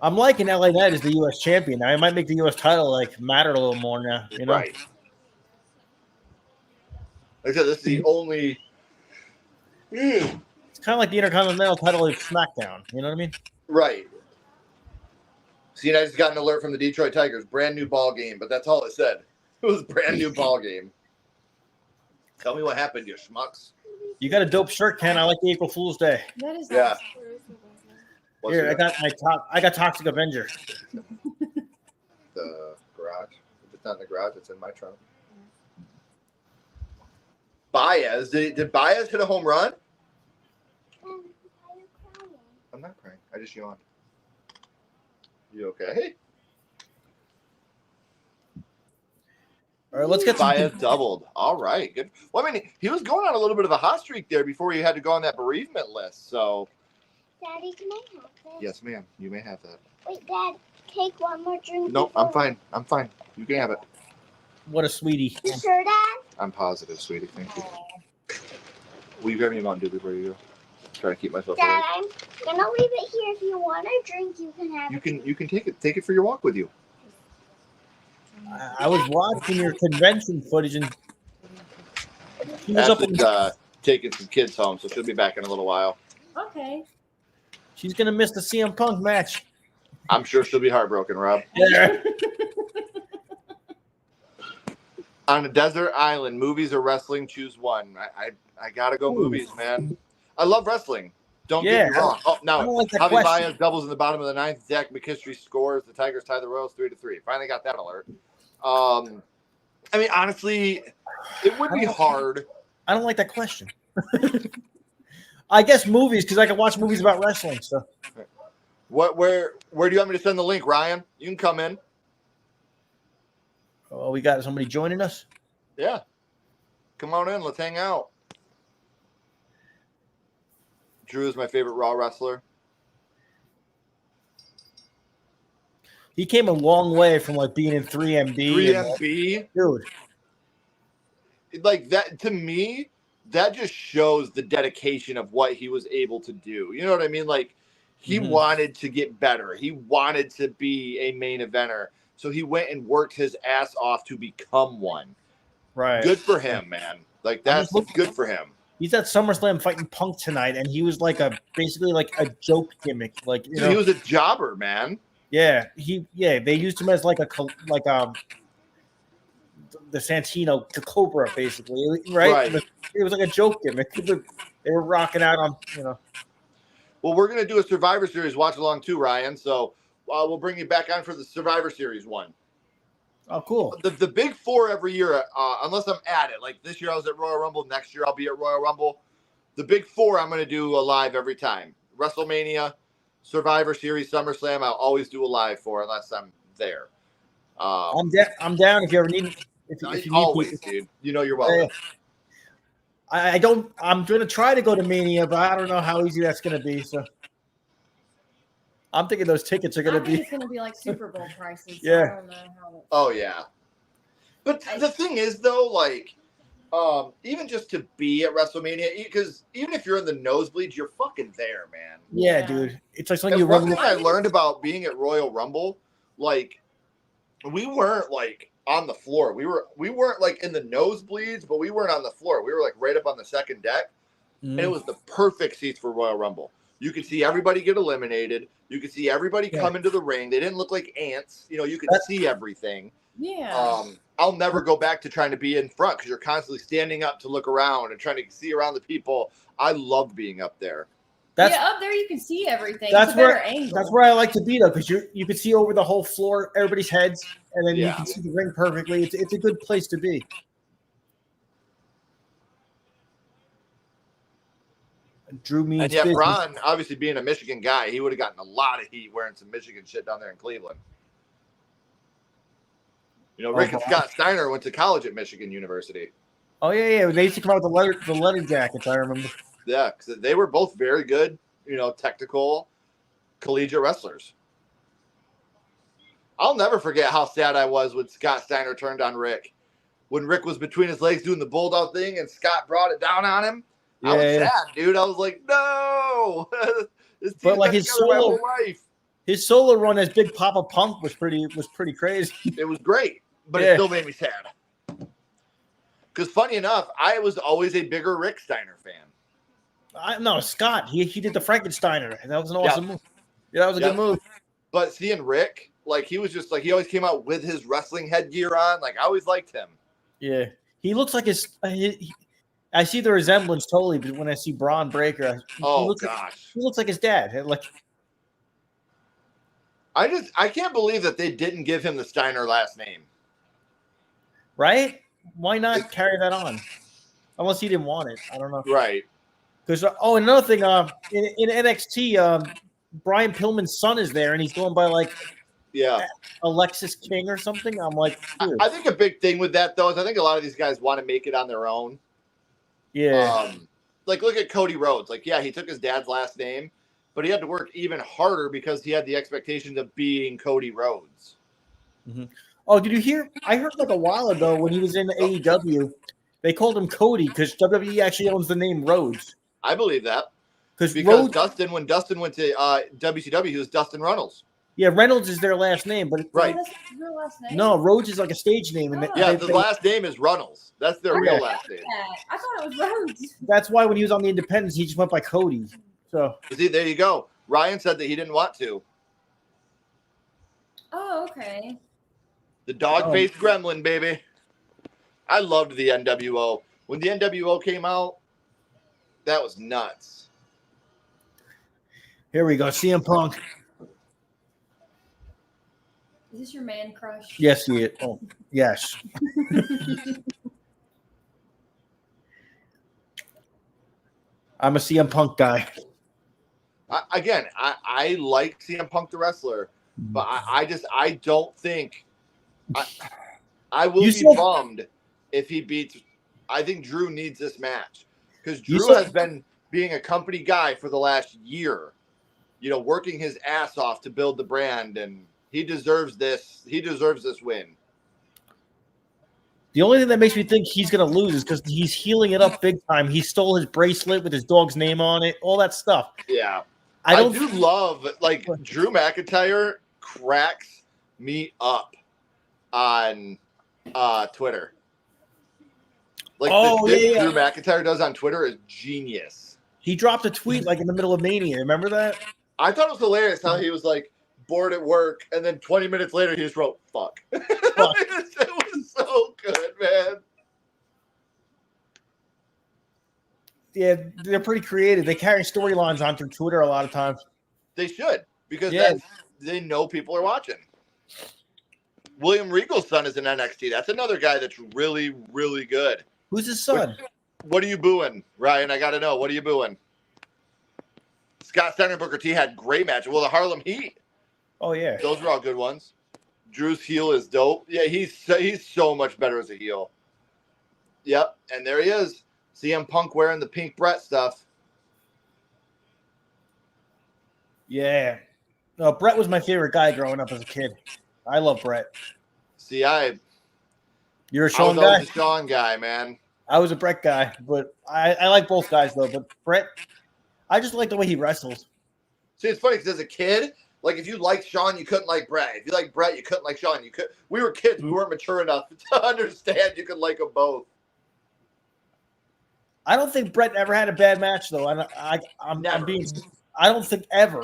I'm liking LA Knight as the U.S. champion. Now, it might make the U.S. title matter a little more now. You know? Right. Like I said, this is the only. It's kind of like the Intercontinental title of SmackDown. You know what I mean? Right. See, I just got an alert from the Detroit Tigers. Brand new ball game, but that's all it said. It was a brand new ball game. Tell me what happened, you schmucks. You got a dope shirt, Ken. I like the April Fool's Day. That is Yeah. nice. Here, I got Toxic Avenger. The garage. If it's not in the garage, it's in my trunk. Baez. Did Baez hit a home run? I'm not crying. I just yawned. You okay? All right, let's get Baez doubled. All right, good. Well, I mean, he was going on a little bit of a hot streak there before he had to go on that bereavement list. So, Daddy, can I have this? yes, ma'am. You may have that. Wait, Dad, take one more drink. No, I'm fine. I'm fine. You can have it. What a sweetie. You sure, Dad? I'm positive, sweetie. Thank you. Will you grab me a Mountain Dew before you go? Try to keep myself Dad, awake. I'm gonna leave it here. If you want a drink, you can have it. You can take it for your walk with you. I was watching your convention footage and she was up in, Ashton's taking some kids home, so she'll be back in a little while. Okay. she's gonna miss the CM Punk match. I'm sure she'll be heartbroken, Rob. Yeah. On a desert island, movies or wrestling, choose one. I gotta go movies, man. I love wrestling. Don't get me wrong. Oh, I now don't like that Javi question. Baez doubles in the bottom of the 9th. Zach McKinstry scores. The Tigers tie the Royals 3-3. Finally got that alert. I mean, honestly, it would be hard. I don't like that question. I guess movies, because I can watch movies about wrestling. So, Where do you want me to send the link, Ryan? You can come in. oh, we got somebody joining us. Yeah. Come on in. Let's hang out. Drew is my favorite Raw wrestler. He came a long way from like being in 3MB. 3MB? Dude. Like that, to me, that just shows the dedication of what he was able to do. You know what I mean? Like, he wanted to get better. He wanted to be a main eventer. So he went and worked his ass off to become one. Right. Good for him, man. Like, that's good for him. He's at SummerSlam fighting Punk tonight, and he was like basically like a joke gimmick. Like, you know, he was a jobber, man. Yeah, they used him as like the Santino to Cobra, basically, right? It was like a joke gimmick. They were rocking out on, you know. Well, we're gonna do a Survivor Series watch along too, Ryan. So we'll bring you back on for the Survivor Series one. Oh, cool. The big four every year, unless I'm at it. Like this year I was at Royal Rumble. Next year I'll be at Royal Rumble. The big four I'm gonna do a live every time. WrestleMania, Survivor Series, SummerSlam. I'll always do a live for unless I'm there. I'm down if you ever need. If you need always, dude. You know you're welcome. I don't. I'm going to try to go to Mania, but I don't know how easy that's going to be. So I'm thinking those tickets are going to be. It's going to be like Super Bowl prices. Yeah. I don't know how Oh yeah. But the thing is, though, like, even just to be at WrestleMania, because even if you're in the nosebleeds, you're fucking there, man. Yeah, dude. It's like something one thing I learned about being at Royal Rumble, like, we weren't like on the floor. We weren't like in the nosebleeds, but we weren't on the floor. We were like right up on the second deck, and it was the perfect seats for Royal Rumble. You could see everybody get eliminated. You could see everybody come into the ring. They didn't look like ants. You know, you could see everything. Yeah. I'll never go back to trying to be in front because you're constantly standing up to look around and trying to see around the people. I loved being up there. Up there you can see everything. That's it's a better where angle. that's where I like to be though, because you can see over the whole floor, everybody's heads, and then you can see the ring perfectly. It's a good place to be. Drew means and yeah, business. Ron, obviously being a Michigan guy, he would have gotten a lot of heat wearing some Michigan shit down there in Cleveland. You know, Rick and Scott Steiner went to college at Michigan University. Oh yeah. They used to come out with the leather jackets. I remember. Yeah, because they were both very good, you know, technical collegiate wrestlers. I'll never forget how sad I was when Scott Steiner turned on Rick. When Rick was between his legs doing the bulldog thing and Scott brought it down on him. I was sad, dude. I was like, no. But like his solo run as Big Papa Punk was pretty crazy. It was great, but it still made me sad. Because funny enough, I was always a bigger Rick Steiner fan. No, Scott. He did the Frankensteiner. That was an awesome move. Yeah, that was a good move. But seeing Rick, like he was just like he always came out with his wrestling headgear on. Like I always liked him. Yeah, he looks like I see the resemblance totally, but when I see Braun Breaker, he looks like his dad. Like I can't believe that they didn't give him the Steiner last name. Right? Why not carry that on? Unless he didn't want it. I don't know. Right. Because another thing, in NXT, Brian Pillman's son is there, and he's going by like Alexis King or something. I'm like, dude. I think a big thing with that though is I think a lot of these guys want to make it on their own. Yeah. Like look at Cody Rhodes. Like he took his dad's last name, but he had to work even harder because he had the expectations of being Cody Rhodes. Mm-hmm. Oh, did you hear? I heard like a while ago when he was in AEW, they called him Cody because WWE actually owns the name Rhodes. I believe that. Because Rhodes, when Dustin went to WCW, he was Dustin Reynolds. Yeah, Reynolds is their last name, but right. That's your last name? No, Rhodes is like a stage name. And the last name is Reynolds. That's their real last name. I thought it was Rhodes. That's why when he was on the Independents, he just went by Cody. So see, there you go. Ryan said that he didn't want to. Oh, okay. The dog-faced gremlin, baby. I loved the NWO. When the NWO came out, that was nuts. Here we go. CM Punk. Is this your man crush? Yes, he is. Oh, yes. I'm a CM Punk guy. I like CM Punk the wrestler, but I don't think I will be bummed if he beats I think Drew needs this match because You Drew said- has been being a company guy for the last year, working his ass off to build the brand, and he deserves this. He deserves this win. The only thing that makes me think he's going to lose is because he's healing it up big time. He stole his bracelet with his dog's name on it, all that stuff. Yeah. I don't do love, Drew McIntyre cracks me up on Twitter. The shit Drew McIntyre does on Twitter is genius. He dropped a tweet in the middle of Mania. Remember that? I thought it was hilarious how he was bored at work, and then 20 minutes later he just wrote "fuck." Fuck. It was so good, man. Yeah, they're pretty creative. They carry storylines on through Twitter a lot of times. They should, because Yeah. they know people are watching. William Regal's son is in NXT. That's another guy that's really, really good. Who's his son? What are you booing, Ryan? I got to know. What are you booing? Scott Steiner and Booker T had great matches. Well, the Harlem Heat. Oh, yeah. Those were all good ones. Drew's heel is dope. Yeah, he's so much better as a heel. Yep, and there he is. CM Punk wearing the pink Brett stuff. Yeah. No, Brett was my favorite guy growing up as a kid. I love Brett. See, You're a I Shawn was guy? always a Shawn guy, man. I was a Brett guy, but I like both guys, though. But Brett, I just like the way he wrestles. See, it's funny because as a kid, if you liked Shawn, you couldn't like Brett. If you liked Brett, you couldn't like Shawn. We were kids. We weren't mature enough to understand you could like them both. I don't think Brett ever had a bad match, though. I'm being. I don't think ever.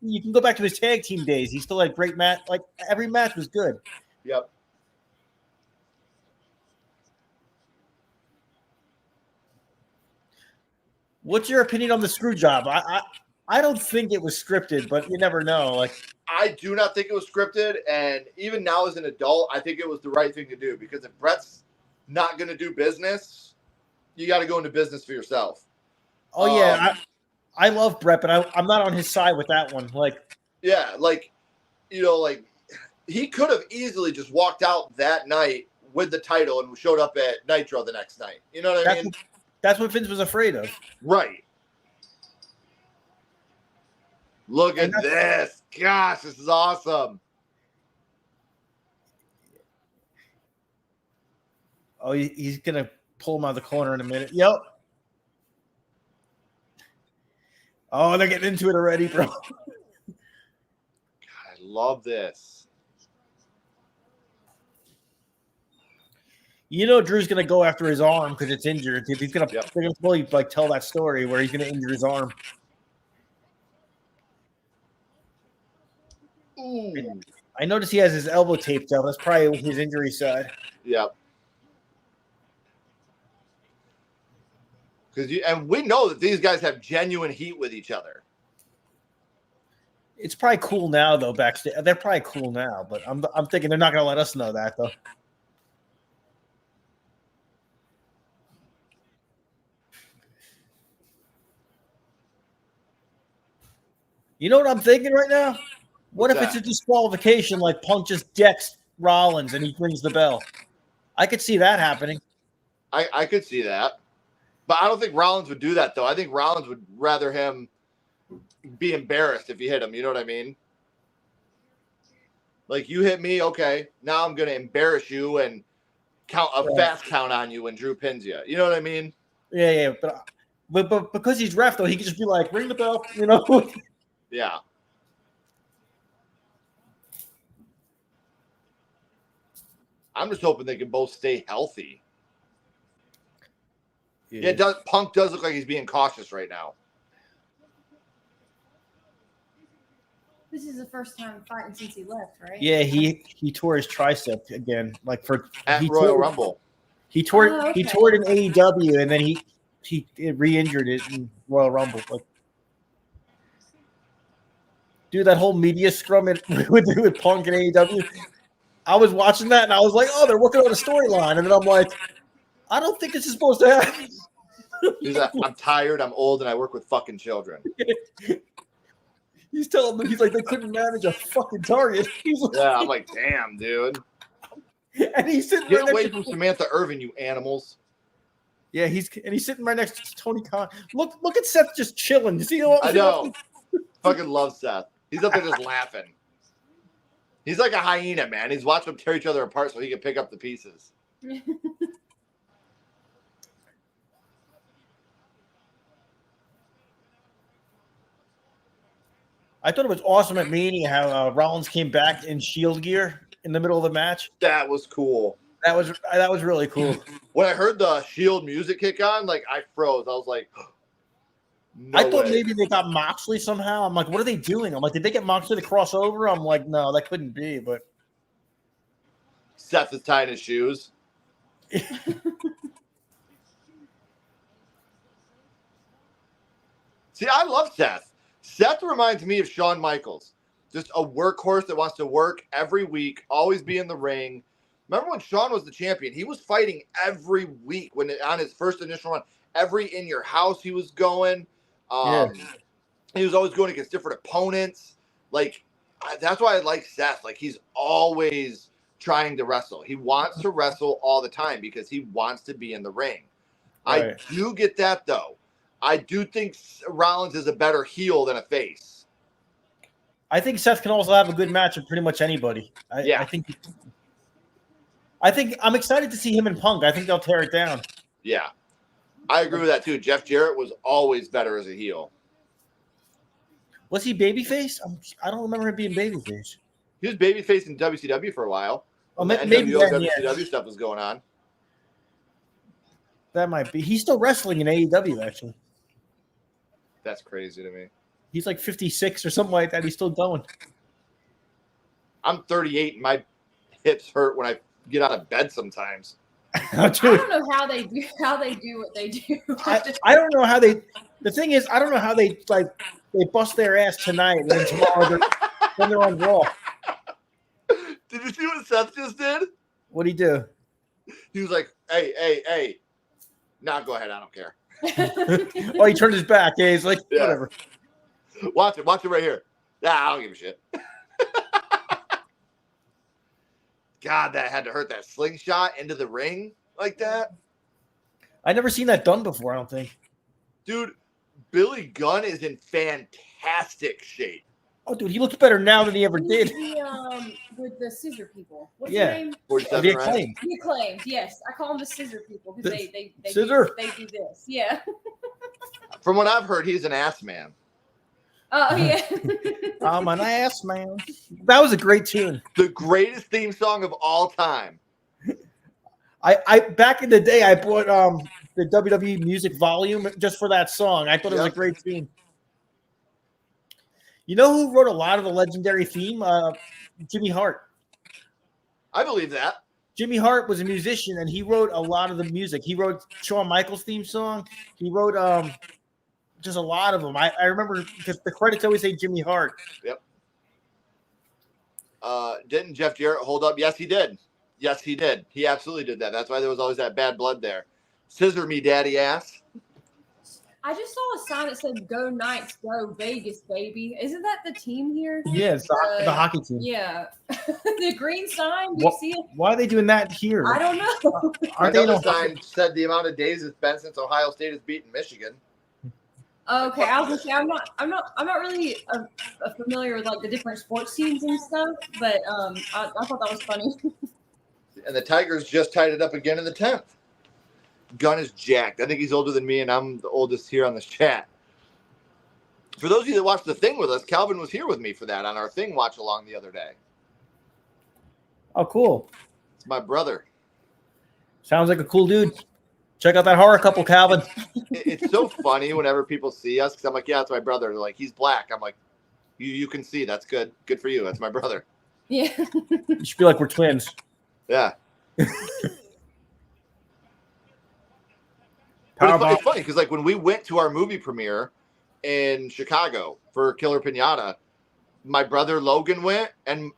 You can go back to his tag team days. He still had great match. Every match was good. Yep. What's your opinion on the screw job? I don't think it was scripted, but you never know. I do not think it was scripted, and even now as an adult, I think it was the right thing to do, because if Brett's not going to do business, you got to go into business for yourself. Oh yeah, I love Brett, but I'm not on his side with that one. He could have easily just walked out that night with the title and showed up at Nitro the next night. You know what I mean? That's what Vince was afraid of. Right. Look at this. Gosh, this is awesome. Oh, he's going to pull him out of the corner in a minute. Yep. Oh, they're getting into it already, bro. God, I love this. You know Drew's going to go after his arm because it's injured. He's going to they're going to probably tell that story where he's going to injure his arm. Ooh. I noticed he has his elbow taped up. That's probably his injury side. Yep. And we know that these guys have genuine heat with each other. It's probably cool now, though. Backstage, they're probably cool now, but I'm thinking they're not going to let us know that, though. You know what I'm thinking right now? What if it's a disqualification, like Punk just decks Rollins and he rings the bell? I could see that happening. I could see that. But I don't think Rollins would do that, though. I think Rollins would rather him be embarrassed if you hit him. You know what I mean? You hit me, okay. Now I'm going to embarrass you and count a fast count on you when Drew pins you. You know what I mean? Yeah. But because he's ref, though, he could just be like, ring the bell, you know? Yeah. I'm just hoping they can both stay healthy. Yeah, Punk does look like he's being cautious right now. This is the first time fighting since he left, right? Yeah, he tore his tricep again, at Royal Rumble. He tore it in AEW, and then he re-injured it in Royal Rumble. Dude, that whole media scrum with Punk and AEW, I was watching that and I was like, oh, they're working on a storyline, and then I'm like, I don't think this is supposed to happen. He's like, I'm tired, I'm old, and I work with fucking children. He's telling them, he's like, they couldn't manage a fucking target. Yeah, I'm like, damn, dude. And he's sitting Get away from Samantha Irvin, you animals. Yeah, he's sitting right next to Tony Khan. Look at Seth just chilling. You see? I know. Fucking love Seth. He's up there just laughing. He's like a hyena, man. He's watching them tear each other apart so he can pick up the pieces. I thought it was awesome at Mania how Rollins came back in Shield gear in the middle of the match. That was cool. That was really cool. When I heard the Shield music kick on, like I froze. I was like, no I thought way. maybe they got Moxley somehow. I'm like, what are they doing? I'm like, did they get Moxley to cross over? I'm like, no, that couldn't be. But Seth is tying his shoes. See, I love Seth. Seth reminds me of Shawn Michaels. Just a workhorse that wants to work every week, always be in the ring. Remember when Shawn was the champion? He was fighting every week on his first initial run. Every In Your House he was going. He was always going against different opponents. Like, that's why I like Seth. Like, he's always trying to wrestle. He wants to wrestle all the time because he wants to be in the ring. Right. I do get that, though. I do think Rollins is a better heel than a face. I think Seth can also have a good match with pretty much anybody. I think I'm excited to see him and Punk. I think they'll tear it down. Yeah. I agree with that, too. Jeff Jarrett was always better as a heel. Was he babyface? I don't remember him being babyface. He was babyface in WCW for a while. Oh, The maybe NWO, then, WCW stuff was going on. That might be. He's still wrestling in AEW, actually. That's crazy to me. He's like 56 or something like that. He's still going. I'm 38 and my hips hurt when I get out of bed sometimes. I don't know how they do what they do. I don't know how they. The thing is, I don't know how they bust their ass tonight and then tomorrow they're on Raw. Did you see what Seth just did? What'd he do? He was like, hey. Nah, go ahead. I don't care. Oh, he turned his back. Yeah, he's like, whatever. Watch it right here. Nah, I don't give a shit. God, that had to hurt, that slingshot into the ring like that. I never seen that done before, I don't think. Dude, Billy Gunn is in fantastic shape. Oh, dude, he looks better now than he ever did. With the scissor people. What's Yeah. their name? 47, The right? Acclaimed. The Acclaimed, yes. I call them the scissor people because they Scissor? they do this. Yeah. From what I've heard, he's an ass man. Oh, yeah. I'm an ass man. That was a great tune. The greatest theme song of all time. I back in the day, I bought the WWE music volume just for that song. I thought it was a great tune. You know who wrote a lot of the legendary theme? Jimmy Hart. I believe that. Jimmy Hart was a musician, and he wrote a lot of the music. He wrote Shawn Michaels' theme song. He wrote just a lot of them. I remember because the credits always say Jimmy Hart. Yep. Didn't Jeff Jarrett hold up? Yes, he did. Yes, he did. He absolutely did that. That's why there was always that bad blood there. Scissor me, daddy ass. I just saw a sign that said "Go Knights, Go Vegas, baby." Isn't that the team here? Yeah, it's the hockey team. Yeah, the green sign. Do you see it? Why are they doing that here? I don't know. Another sign said the amount of days it's been since Ohio State has beaten Michigan. Okay, I was gonna say I'm not really familiar with like the different sports teams and stuff, but I thought that was funny. And the Tigers just tied it up again in the 10th. Gunn is jacked. I think he's older than me, and I'm the oldest here on this chat. For those of you that watched the thing with us, Calvin was here with me for that on our thing watch along the other day. Oh, cool. It's my brother. Sounds like a cool dude. Check out that horror couple, Calvin. It's so funny whenever people see us because I'm like, yeah, that's my brother. They're like, he's black. I'm like, you can see. That's good. Good for you. That's my brother. Yeah. You should be like we're twins. Yeah. But it's funny because like when we went to our movie premiere in Chicago for Killer Piñata, my brother Logan went, and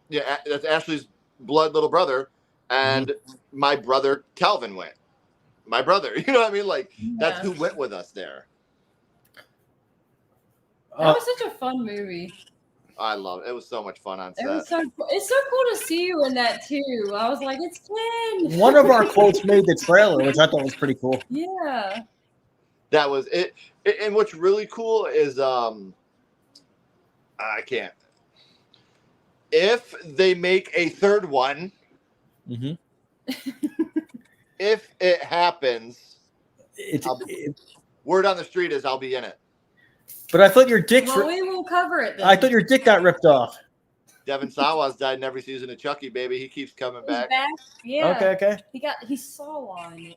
yeah, that's Ashley's blood little brother, and my brother Calvin went. My brother, you know what I mean? Like that's who went with us there. That was such a fun movie. I love it. It was so much fun on It set. was so cool. It's so cool to see you in that too. I was like, it's Ken. One of our quotes made the trailer, which I thought was pretty cool. Yeah. That was it. And what's really cool is I can't. If they make a third one, Mm-hmm. if it happens, It's, word on the street is I'll be in it. but I thought your dick. Well, we will cover it then. I thought your dick got ripped off. Devin Sawa's died in every season of Chucky, baby. He keeps coming He's back. back. Yeah. Okay. He saw on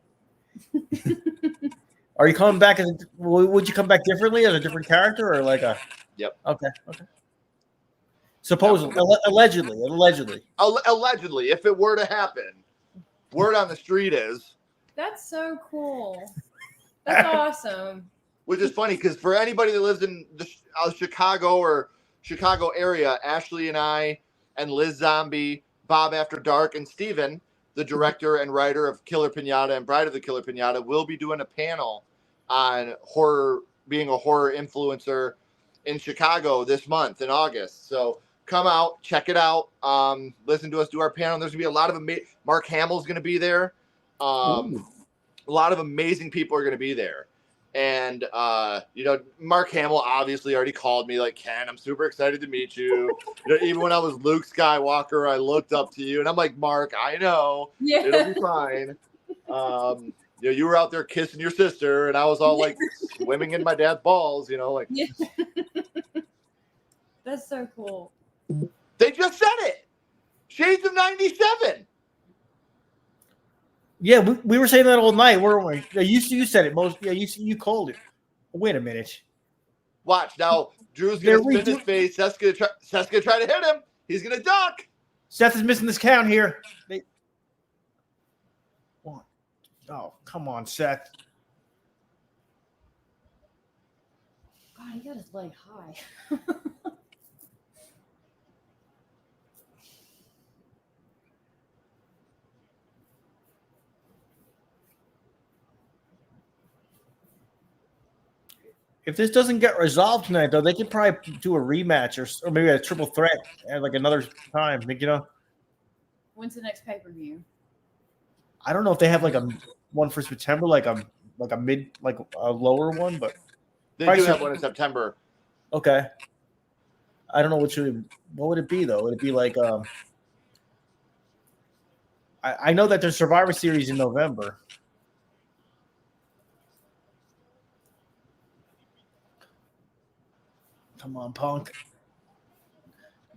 it. Are you coming back? Would you come back differently as a different character or like a? Yep. Okay. Supposedly, allegedly. Allegedly, if it were to happen, word on the street is. That's so cool. That's awesome. Which is funny because for anybody that lives in the Chicago or Chicago area, Ashley and I and Liz Zombie, Bob After Dark, and Steven, the director and writer of Killer Pinata and Bride of the Killer Pinata, will be doing a panel on horror, being a horror influencer in Chicago this month in August. So come out, check it out, listen to us do our panel. There's going to be a lot of Mark Hamill's going to be there. A lot of amazing people are going to be there. And, Mark Hamill obviously already called me like, Ken, I'm super excited to meet you. Even when I was Luke Skywalker, I looked up to you. And I'm like, Mark, I know. Yeah. It'll be fine. You were out there kissing your sister, and I was all like swimming in my dad's balls, like. Yeah. That's so cool. They just said it. Shades of 97. Yeah, we were saying that all night. Weren't we? Yeah, you said it most. Yeah, you called it. Wait a minute. Watch now. Drew's gonna spin his face. Seth's gonna try to hit him. He's gonna duck. Seth is missing this count here. Oh, come on, Seth. God, he got his leg high. If this doesn't get resolved tonight, though, they could probably do a rematch or maybe a triple threat at like another time. When's the next pay-per-view? I don't know if they have like a one for September, like a mid, like a lower one, but they do have one in September. Okay. I don't know what would it be though? Would it be like I know that there's Survivor Series in November. Come on, Punk.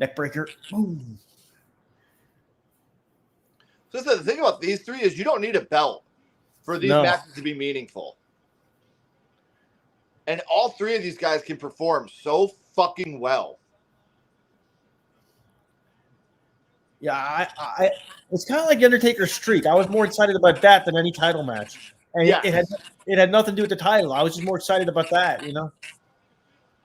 Neckbreaker. Boom. So the thing about these three is you don't need a belt for these matches to be meaningful. And all three of these guys can perform so fucking well. Yeah, I it's kind of like Undertaker's streak. I was more excited about that than any title match. And it had nothing to do with the title. I was just more excited about that,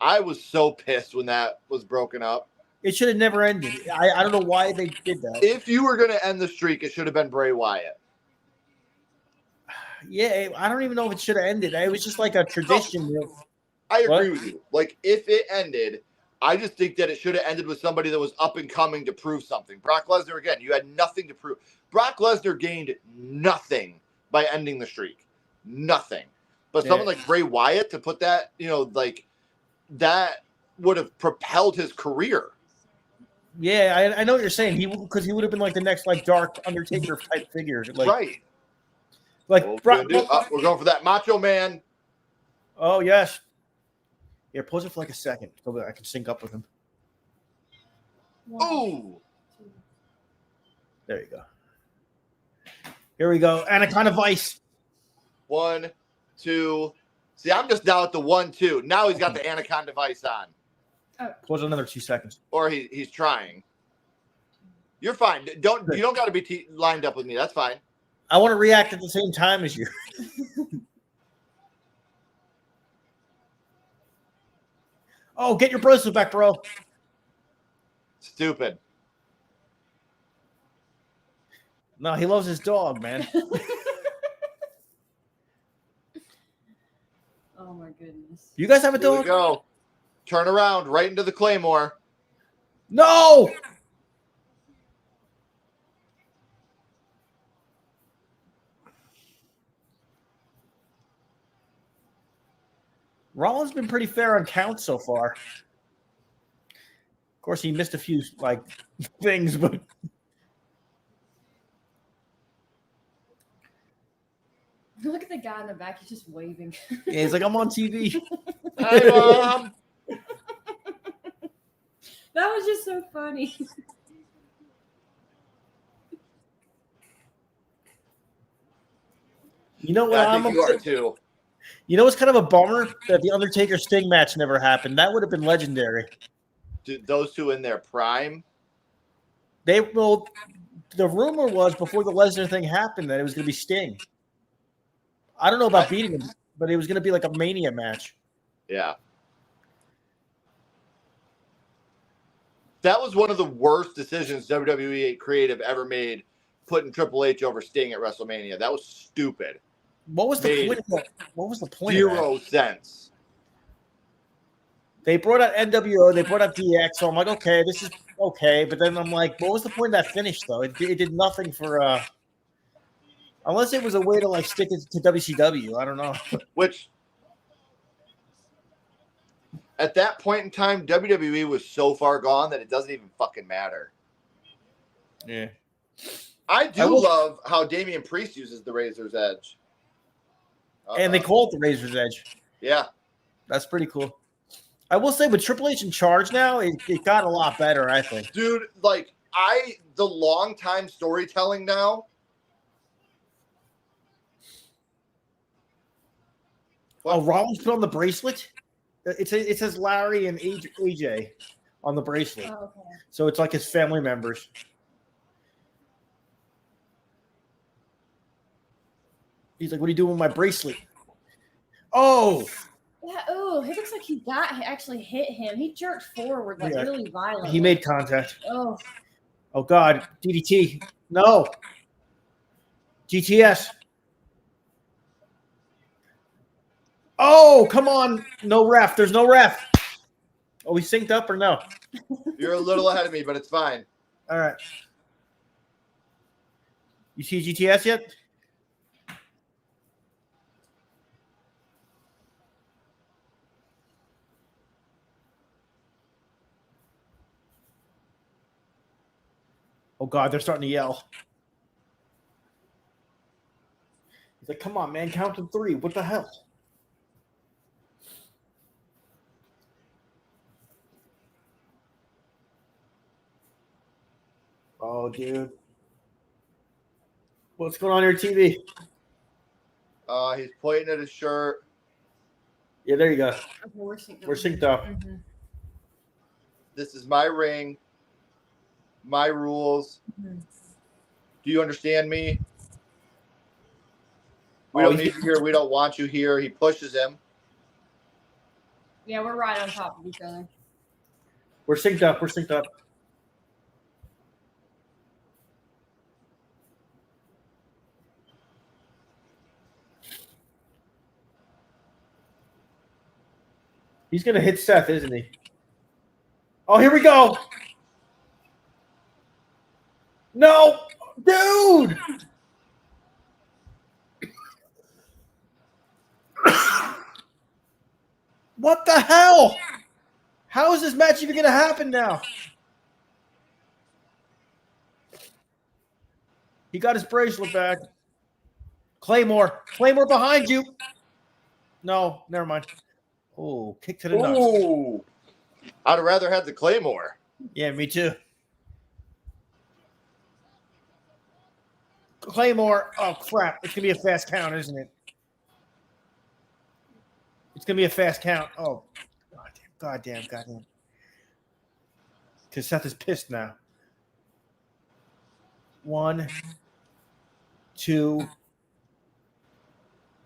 I was so pissed when that was broken up. It should have never ended. I don't know why they did that. If you were going to end the streak, it should have been Bray Wyatt. Yeah, I don't even know if it should have ended. It was just like a tradition. I agree with you. Like, if it ended, I just think that it should have ended with somebody that was up and coming to prove something. Brock Lesnar, again, you had nothing to prove. Brock Lesnar gained nothing by ending the streak. Nothing. But someone like Bray Wyatt, to put that, that would have propelled his career. Yeah, I know what you're saying. Because he would have been like the next like dark Undertaker type figure. Like, right. Like we're going for that Macho Man. Oh yes. Here, pause it for like a second so that I can sync up with him. Ooh. There you go. Here we go. Anaconda Vice. 1, 2. See, I'm just now at the 1, 2. Now he's got the Anaconda Vice on. Pause another 2 seconds. Or he's trying. You're fine. You don't got to be lined up with me. That's fine. I want to react at the same time as you. Oh, get your bracelet back, bro. Stupid. No, he loves his dog, man. Oh my goodness. You guys have a Here dog? we go. Turn around right into the Claymore. No. Rollins been pretty fair on counts so far. Of course, he missed a few things, but Look at the guy in the back. He's just waving. yeah, he's like, I'm on TV. Hi, Mom. That was just so funny. You know what? I think you are too. You know what's kind of a bummer that the Undertaker Sting match never happened. That would have been legendary. Those two in their prime. The rumor was before the Lesnar thing happened that it was going to be Sting. I don't know about beating him, but it was going to be like a Mania match. Yeah. That was one of the worst decisions WWE creative ever made, putting Triple H over Sting at WrestleMania. That was stupid. What was the point? What was the point? Zero sense. They brought out NWO. They brought out DX. So I'm like, okay, this is okay. But then I'm like, what was the point of that finish though? It did nothing for. Unless it was a way to like stick it to WCW. I don't know. Which, at that point in time, WWE was so far gone that it doesn't even fucking matter. Yeah. I love how Damian Priest uses the Razor's Edge. And they call it the Razor's Edge. Yeah. That's pretty cool. I will say with Triple H in charge now, it got a lot better, I think. Dude, like, the long time storytelling now. Oh, Rollins put on the bracelet? It says Larry and AJ on the bracelet. Oh, okay. So it's like his family members. He's like, what are you doing with my bracelet? Oh! Yeah, oh, it looks like he actually hit him. He jerked forward really violently. He made contact. Oh. Oh, God. DDT. No. GTS. Oh, come on. No ref. There's no ref. Are we synced up or no? You're a little ahead of me, but it's fine. All right. You see GTS yet? Oh, God, they're starting to yell. He's like, come on, man, count to 3. What the hell? Oh, dude. What's going on your TV? He's pointing at his shirt. Yeah, there you go. Okay, we're synced up. Mm-hmm. This is my ring. My rules. Mm-hmm. Do you understand me? We don't need you here. We don't want you here. He pushes him. Yeah, we're right on top of each other. We're synced up. We're synced up. He's going to hit Seth, isn't he? Oh, here we go. No, dude. What the hell? How is this match even going to happen now? He got his bracelet back. Claymore. Claymore behind you. No, never mind. Oh, kick to the nuts. Ooh. I'd have rather had the Claymore. Yeah, me too. Claymore. Oh, crap. It's going to be a fast count, isn't it? It's going to be a fast count. Oh, goddamn. Because Seth is pissed now. 1, 2.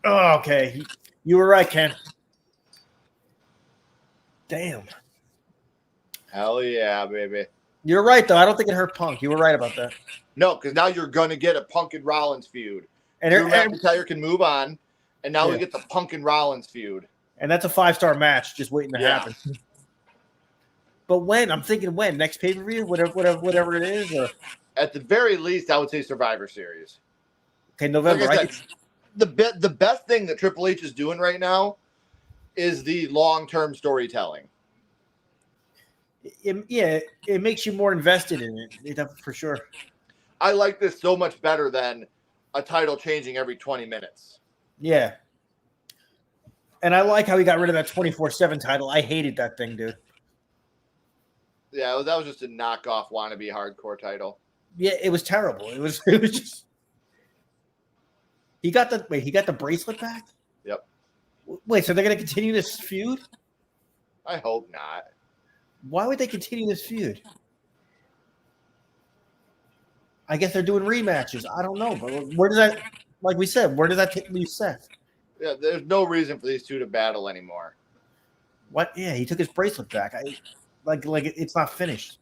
Oh, okay. You were right, Ken. Damn. Hell yeah, baby. You're right, though. I don't think it hurt Punk. You were right about that. No, because now you're going to get a Punk and Rollins feud. And Drew McIntyre can move on, and now we get the Punk and Rollins feud. And that's a 5-star match just waiting to happen. But when? I'm thinking when? Next pay-per-view? Whatever it is? Or... At the very least, I would say Survivor Series. Okay, November. Like I said, the best thing that Triple H is doing right now is the long-term storytelling. It makes you more invested in it, for sure. I like this so much better than a title changing every 20 minutes. Yeah. And I like how he got rid of that 24/7 title. I hated that thing, dude. Yeah, that was just a knockoff wannabe hardcore title. Yeah, it was terrible. It was just. He got the bracelet back? Yep. Wait, so they're going to continue this feud? I hope not. Why would they continue this feud? I guess they're doing rematches. I don't know, but where does that, like we said, where does that leave Seth? Yeah, there's no reason for these two to battle anymore. What? Yeah, he took his bracelet back. Like it's not finished.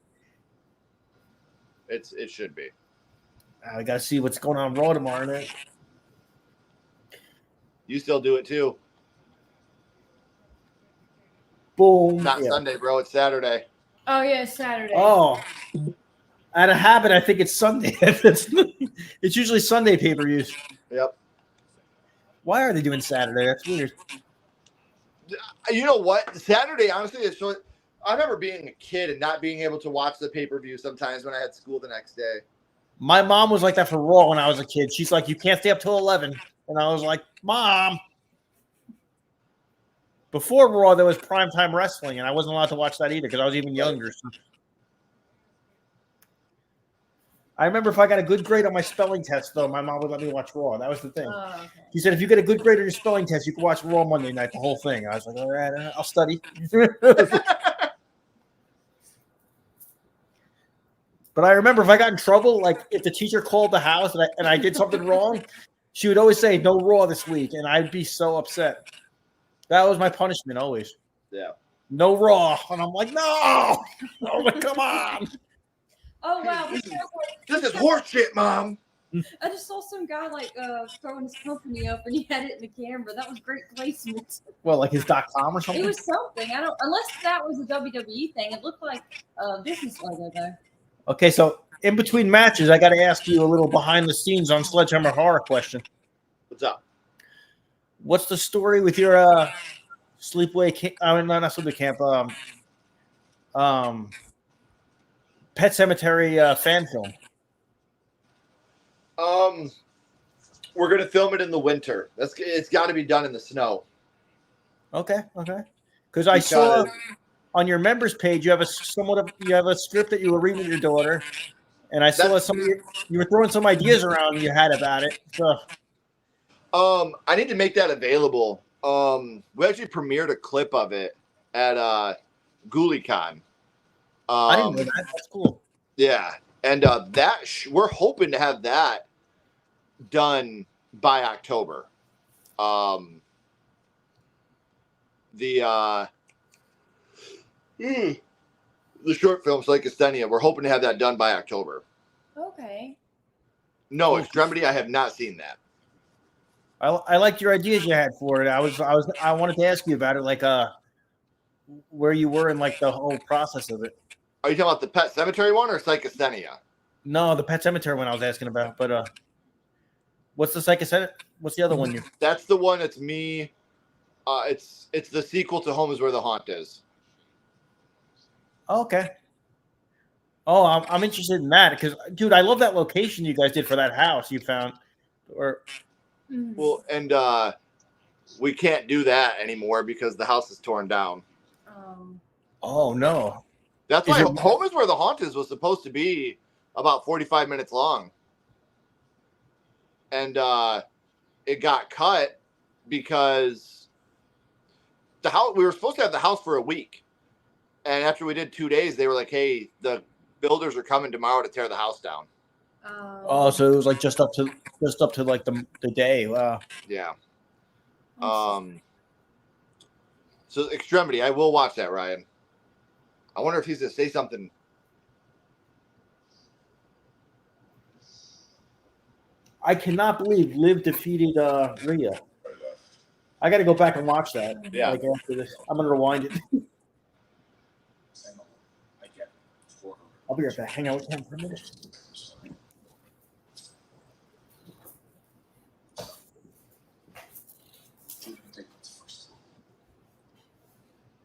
It should be. I got to see what's going on Raw tomorrow night. You still do it too. Boom. Not Sunday, bro. It's Saturday. Oh yeah, Saturday. Oh, out of habit, I think it's Sunday. It's usually Sunday pay-per-views. Yep. Why are they doing Saturday? That's weird. You know what? Saturday, honestly, is so. I remember being a kid and not being able to watch the pay-per-view sometimes when I had school the next day. My mom was like that for Raw when I was a kid. She's like, you can't stay up till 11. And I was like, Mom. Before Raw, there was primetime wrestling, and I wasn't allowed to watch that either because I was even younger. So. I remember if I got a good grade on my spelling test, though, my mom would let me watch Raw. That was the thing. Okay. She said, if you get a good grade on your spelling test, you can watch Raw Monday night, the whole thing. I was like, all right, I'll study. But I remember if I got in trouble, like if the teacher called the house and I did something wrong, she would always say, no Raw this week. And I'd be so upset. That was my punishment always. Yeah. No Raw. And I'm like, no. Oh, come on. Oh wow, This is horseshit, Mom. I just saw some guy throwing his company up and he had it in the camera. That was great placement. Well, like his .com or something? It was something. I don't unless that was a WWE thing. It looked like a business logo though. Okay, so in between matches, I got to ask you a little behind the scenes on Sledgehammer horror question. What's up? What's the story with your sleepaway camp? I mean, not sleepaway camp. Pet Cemetery fan film. We're gonna film it in the winter. It's got to be done in the snow. Okay. Because I saw on your members page you have a script that you were reading with your daughter, and I saw you were throwing some ideas around you had about it. So. I need to make that available. We actually premiered a clip of it at GhoulieCon. I didn't know that. That's cool. Yeah, and we're hoping to have that done by October. The short film Sledgehammer, we're hoping to have that done by October. Okay. No, Extremity, I have not seen that. I liked your ideas you had for it. I wanted to ask you about it, like where you were in like the whole process of it. Are you talking about the Pet Cemetery one or Psychasthenia? No, the Pet Cemetery one I was asking about. But what's the Psychasthenia? What's the other one? That's the one. It's me. It's the sequel to Home is Where the Haunt Is. Oh, okay. Oh, I'm interested in that because, dude, I love that location you guys did for that house you found. Well, and we can't do that anymore because the house is torn down. Oh no. That's why Home is Where the Haunt Is was supposed to be about 45 minutes long. And it got cut because the house, we were supposed to have the house for a week. And after we did 2 days, they were like, hey, the builders are coming tomorrow to tear the house down. Oh, so it was like just up to like the day. Wow. Yeah. So Extremity, I will watch that, Ryan. I wonder if he's gonna say something. I cannot believe Liv defeated Rhea. I got to go back and watch that. Yeah. Like after this, I'm gonna rewind it. I'll be right back. Hang out with him for a minute.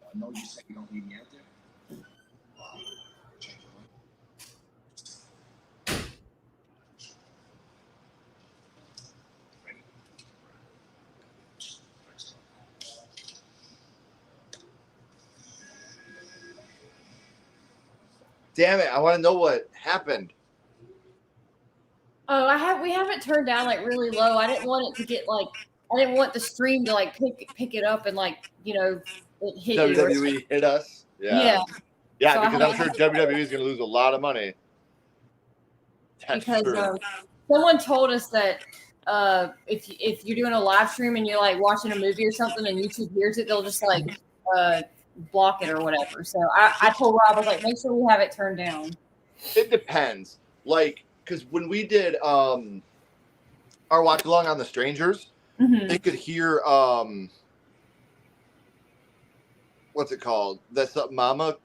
I know you said you don't need me out there. Damn it! I want to know what happened. Oh, we have it turned down like really low. I didn't want it to get like I didn't want the stream to like pick it up and like it hit you. WWE hit us. Yeah. Yeah, So because I'm sure WWE is going to lose a lot of money. That's because true. someone told us that if you're doing a live stream and you're like watching a movie or something and YouTube hears it, they'll just like block it or whatever. So I told Rob, I was like, make sure we have it turned down. It depends. Like, because when we did our watch along on the Strangers, they could hear what's it called? That's Mama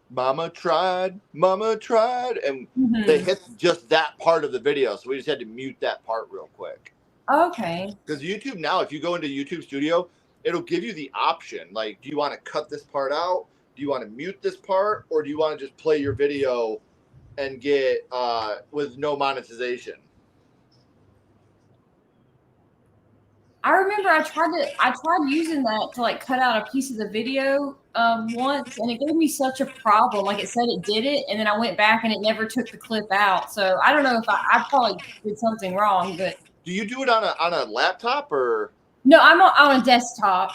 tried, and they hit just that part of the video, so we just had to mute that part real quick. Okay. Because YouTube now, if you go into YouTube Studio, it'll give you the option. Like, do you want to cut this part out? Do you want to mute this part? Or do you want to just play your video and get with no monetization? I remember I tried using that to like cut out a piece of the video once, and it gave me such a problem. Like it said it did it, and then I went back and it never took the clip out. So I don't know if I probably did something wrong, but do you do it on a laptop or? No, I'm on a desktop.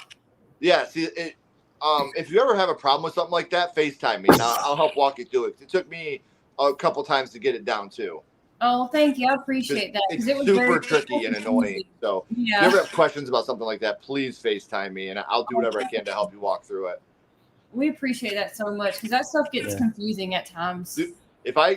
Yeah, see, if you ever have a problem with something like that, FaceTime me, and I'll help walk you through it. It took me a couple times to get it down too. Oh, thank you. I appreciate that. It's it was super very tricky and annoying. So if you ever have questions about something like that, please FaceTime me, and I'll do whatever I can to help you walk through it. We appreciate that so much because that stuff gets confusing at times. Dude, if I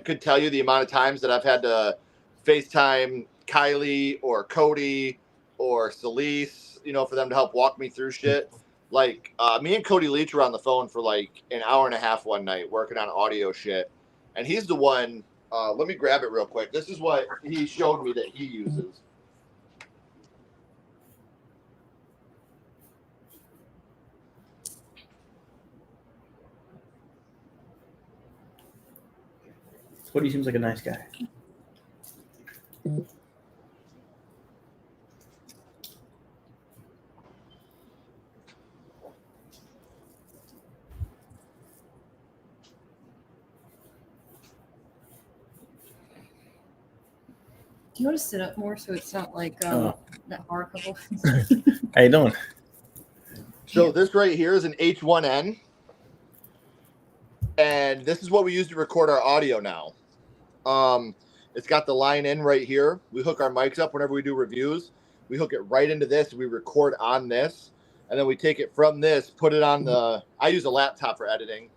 could tell you the amount of times that I've had to FaceTime Kylie or Cody or Celise, for them to help walk me through shit. Like me and Cody Leach were on the phone for like an hour and a half one night working on audio shit, and he's the one. Let me grab it real quick. This is what he showed me that he uses. Cody seems like a nice guy. Do you want to sit up more so it's not like that hard couple? How you doing? So this right here is an H1N, and this is what we use to record our audio now. It's got the line in right here. We hook our mics up whenever we do reviews. We hook it right into this. We record on this, and then we take it from this, put it on the. I use a laptop for editing.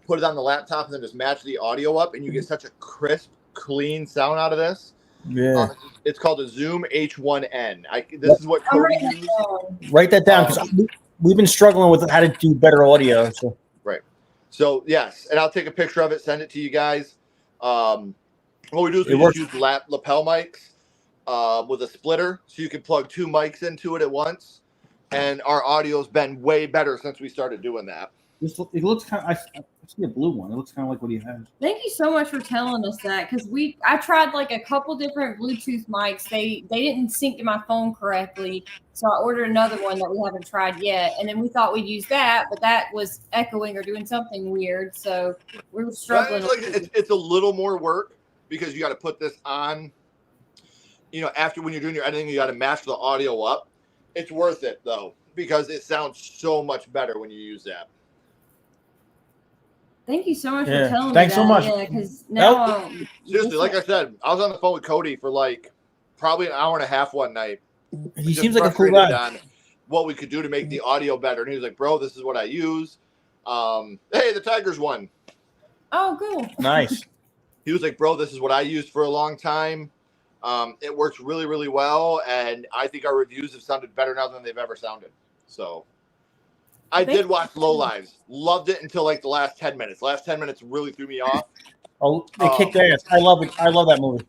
Put it on the laptop, and then just match the audio up, and you get such a crisp, clean sound out of this. Yeah. It's called a Zoom H1N. This is what Cody used. Write that down because we've been struggling with how to do better audio. So. Right. So, yes, and I'll take a picture of it, send it to you guys. What we do is we just use lapel mics with a splitter, so you can plug two mics into it at once. And our audio's been way better since we started doing that. It looks kind of. I see a blue one. It looks kind of like what he has. Thank you so much for telling us that because I tried like a couple different Bluetooth mics. They didn't sync to my phone correctly, so I ordered another one that we haven't tried yet. And then we thought we'd use that, but that was echoing or doing something weird. So we were struggling. It's a little more work because you got to put this on. After when you're doing your editing, you got to match the audio up. It's worth it though because it sounds so much better when you use that. Thank you so much for telling me that. Thanks so much. Yeah, because now seriously, like I said, I was on the phone with Cody for like probably an hour and a half one night. He seems like a cool guy. On what we could do to make the audio better, and he was like, "Bro, this is what I use." Hey, the Tigers won. Oh, cool. Nice. He was like, "Bro, this is what I used for a long time. It works really, really well, and I think our reviews have sounded better now than they've ever sounded." So, I did watch Low Lives. Loved it until like the last 10 minutes. Last 10 minutes really threw me off. Oh, they kicked ass. I love it. I love that movie.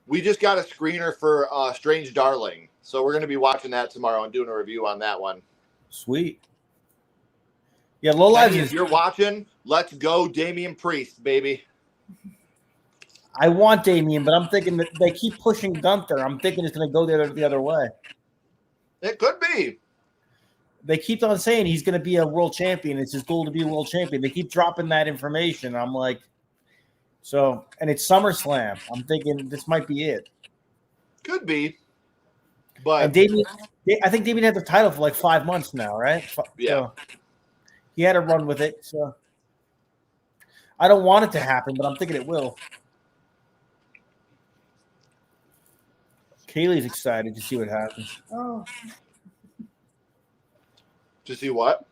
We just got a screener for Strange Darling. So we're going to be watching that tomorrow and doing a review on that one. Sweet. Yeah, Low Lives Kenny, is. if you're watching, let's go Damian Priest, baby. I want Damien, but I'm thinking that they keep pushing Gunther. I'm thinking it's going to go the other way. It could be. They keep on saying he's going to be a world champion. It's his goal to be a world champion. They keep dropping that information. I'm like, so, and it's SummerSlam. I'm thinking this might be it. Could be. But And Damien, I think Damien had the title for like 5 months now, right? Yeah. So he had a run with it. So I don't want it to happen, but I'm thinking it will. Kaylee's excited to see what happens. Oh, to see what?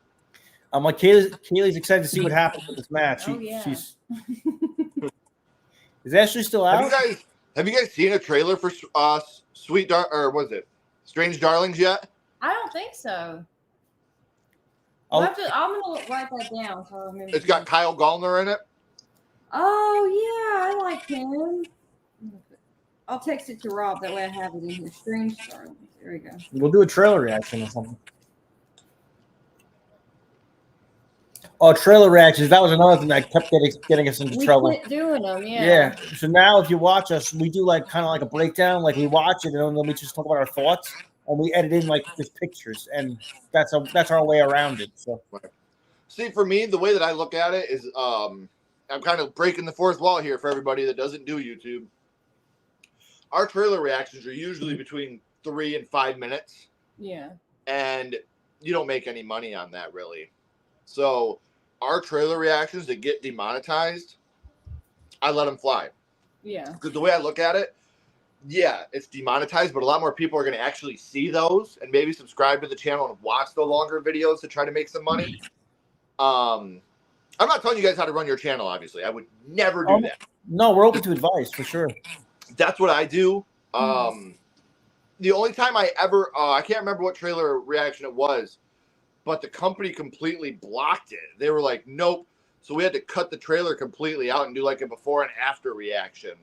I'm like, Kaylee's excited to see what happens with this match. Oh, yeah. She's is Ashley still out? Have you guys seen a trailer for Strange Darlings yet? I don't think so. Oh. I'm gonna write that down so I remember. It's got Kyle Gallner in it. Oh yeah, I like him. I'll text it to Rob. That way I have it in here. Strange Darlings. There we go. We'll do a trailer reaction or something. Oh, trailer reactions. That was another thing that kept getting us into trouble. We quit doing them, yeah. Yeah. So now if you watch us, we do like kind of like a breakdown. Like we watch it and then we just talk about our thoughts and we edit in like just pictures, and that's our way around it. So See, for me, the way that I look at it is I'm kind of breaking the fourth wall here for everybody that doesn't do YouTube. Our trailer reactions are usually between 3 and 5 minutes. Yeah. And you don't make any money on that, really. So our trailer reactions that get demonetized, I let them fly. Yeah. Because the way I look at it, yeah, it's demonetized, but a lot more people are going to actually see those and maybe subscribe to the channel and watch the longer videos to try to make some money. I'm not telling you guys how to run your channel, obviously. I would never do that. No, we're open to advice for sure. That's what I do. The only time I ever, I can't remember what trailer reaction it was, but the company completely blocked it. They were like, nope. So we had to cut the trailer completely out and do like a before and after reaction.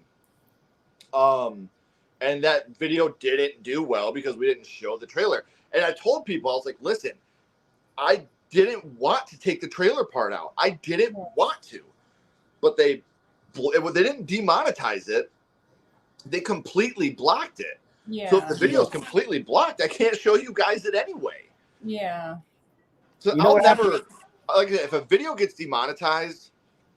And that video didn't do well because we didn't show the trailer. And I told people, I was like, listen, I didn't want to take the trailer part out. I didn't want to. But they didn't demonetize it. They completely blocked it. Yeah. So if the video is completely blocked, I can't show you guys it anyway. Yeah. So You know I'll what never, happened? like, if a video gets demonetized,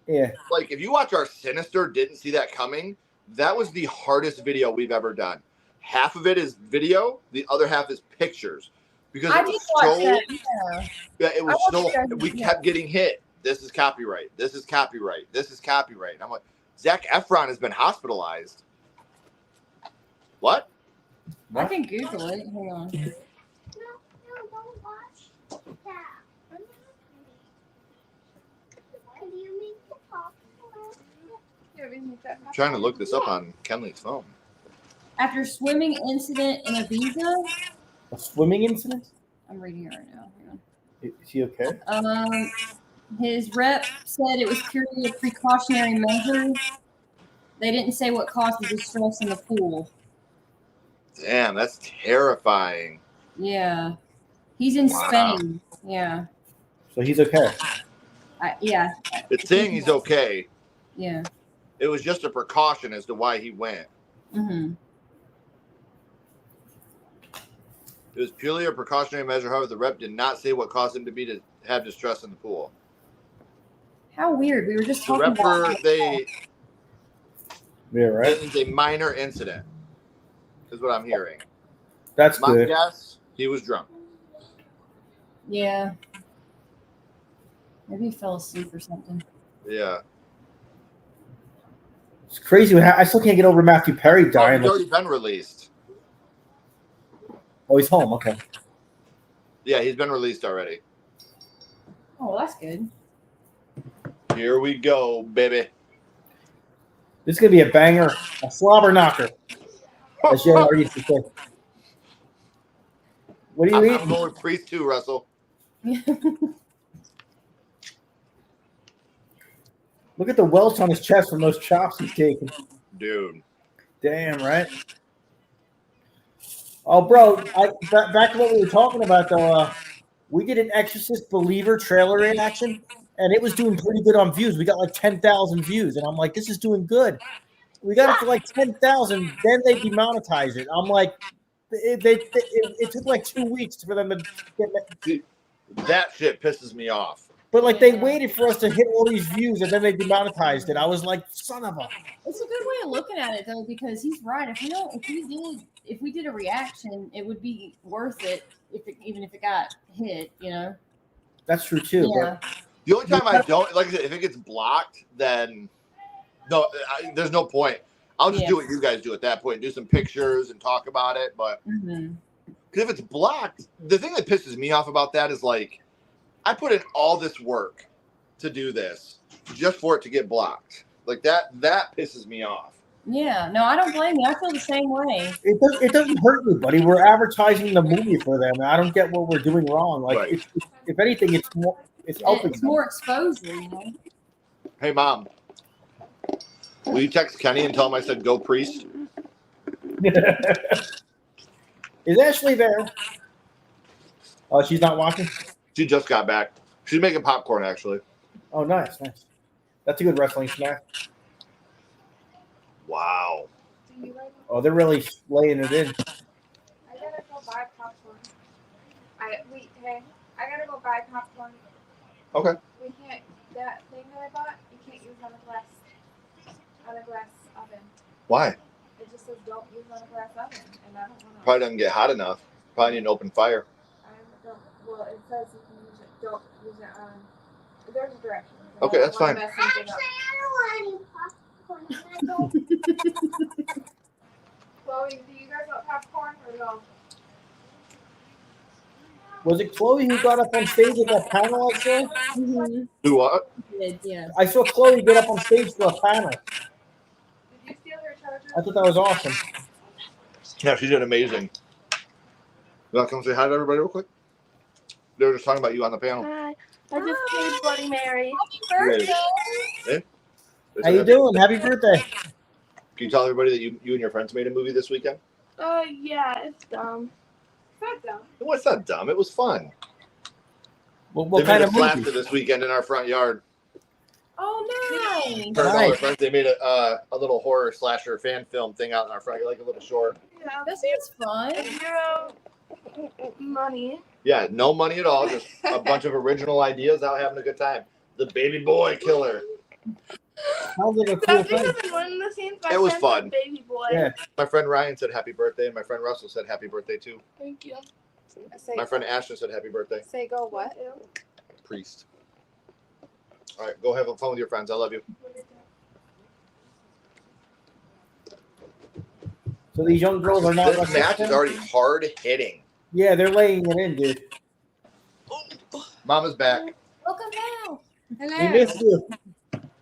Yeah. like if you watch our Sinister Didn't See That Coming, that was the hardest video we've ever done. Half of it is video, the other half is pictures. Because I it did was watch so, that. Yeah. it was I so, watched that, we yeah. kept getting hit. This is copyright. This is copyright. This is copyright. And I'm like, Zac Efron has been hospitalized. What? I can Google it. Hang on. No, don't watch that. Can you make the popcorn? I'm trying to look this up on Kenley's phone. After swimming incident in Ibiza, A swimming incident? I'm reading it right now. Hang on. Is he okay? His rep said it was purely a precautionary measure. They didn't say what caused the distress in the pool. Damn, that's terrifying. Yeah. He's in Wow. Spain. Yeah. So he's okay. Yeah. It's saying he's okay. Yeah. It was just a precaution as to why he went. Mm-hmm. It was purely a precautionary measure. However, the rep did not say what caused him to have distress in the pool. How weird. We were just The talking rep about Yeah, right. It is a minor incident, is what I'm hearing. That's My good. guess, he was drunk. Yeah. Maybe he fell asleep or something. Yeah. It's crazy. I still can't get over Matthew Perry Oh, dying. he's already been released. Oh, he's home. Okay. Yeah, he's been released already. Oh, that's good. Here we go, baby. This is going to be a banger, a slobber knocker. As JR used to say. What do you I'm eat? going with Priest too, Russell. Look at the welts on his chest from those chops he's taking. Dude. Damn, right? Oh, bro, back to what we were talking about, though. We did an Exorcist Believer trailer reaction, and it was doing pretty good on views. We got like 10,000 views, and I'm like, this is doing good. We got it to like 10,000, then they demonetized it. I'm like, it took like 2 weeks for them to get that. That shit pisses me off. But like they waited for us to hit all these views, and then they demonetized it. I was like, son of a. It's a good way of looking at it though, because he's right. If we did a reaction, it would be worth it even if it got hit, you know. That's true too. Yeah. The only time I don't, like I said, if it gets blocked, then no, there's no point. I'll just do what you guys do at that point, do some pictures and talk about it. But because if it's blocked, the thing that pisses me off about that is like, I put in all this work to do this just for it to get blocked. Like that pisses me off. Yeah, no, I don't blame you. I feel the same way. It doesn't hurt me, buddy. We're advertising the movie for them. I don't get what we're doing wrong. Like, Right. if anything, it's helping. It's more exposure, you know. Hey, Mom, will you text Kenny and tell him I said go priest? Is Ashley there? Oh, she's not watching? She just got back. She's making popcorn, actually. Oh, nice. That's a good wrestling snack. Wow. Oh, they're really laying it in. I gotta go buy popcorn. Hey, I gotta go buy popcorn. Okay. We can't. That thing that I bought, you can't use on a glass oven. Why? It just says don't use on a glass oven, and I don't want to. Probably doesn't get hot enough. Probably need an open fire. Well, it says you can use it. Don't use it on. There's a direction. Okay, that's fine. Chloe, do you guys want popcorn or no? Was it Chloe who got up on stage at that panel I saw? Do what? Yeah. I saw Chloe get up on stage for a panel. Did you steal her charger? I thought that was awesome. Yeah, she did amazing. You want to come say hi to everybody real quick? They were just talking about you on the panel. Hi. I just paid Bloody Mary. Happy birthday. Hey? How you doing? Happy birthday. Can you tell everybody that you and your friends made a movie this weekend? Yeah, it's dumb. It's not dumb. It was not dumb. It was fun. What They kind made of a blaster movie? this weekend in our front yard. Oh, nice. Her and all her Nice. friends, they made a little horror slasher fan film thing out in our front, like a little short. Yeah, That sounds fun. 0 money. Yeah, no money at all, just a bunch of original ideas out having a good time. The baby boy killer. Sounds like a cool That's thing. because in one of the scenes, my It was friend fun. said baby boy. Yeah. My friend Ryan said happy birthday, and my friend Russell said happy birthday too. Thank you. My friend Ashton said happy birthday. Say go what? Priest. All right, go have fun with your friends. I love you. So these young girls are not. This match is already hard hitting. Yeah, they're laying it in, dude. Mama's back. Welcome now. We missed you.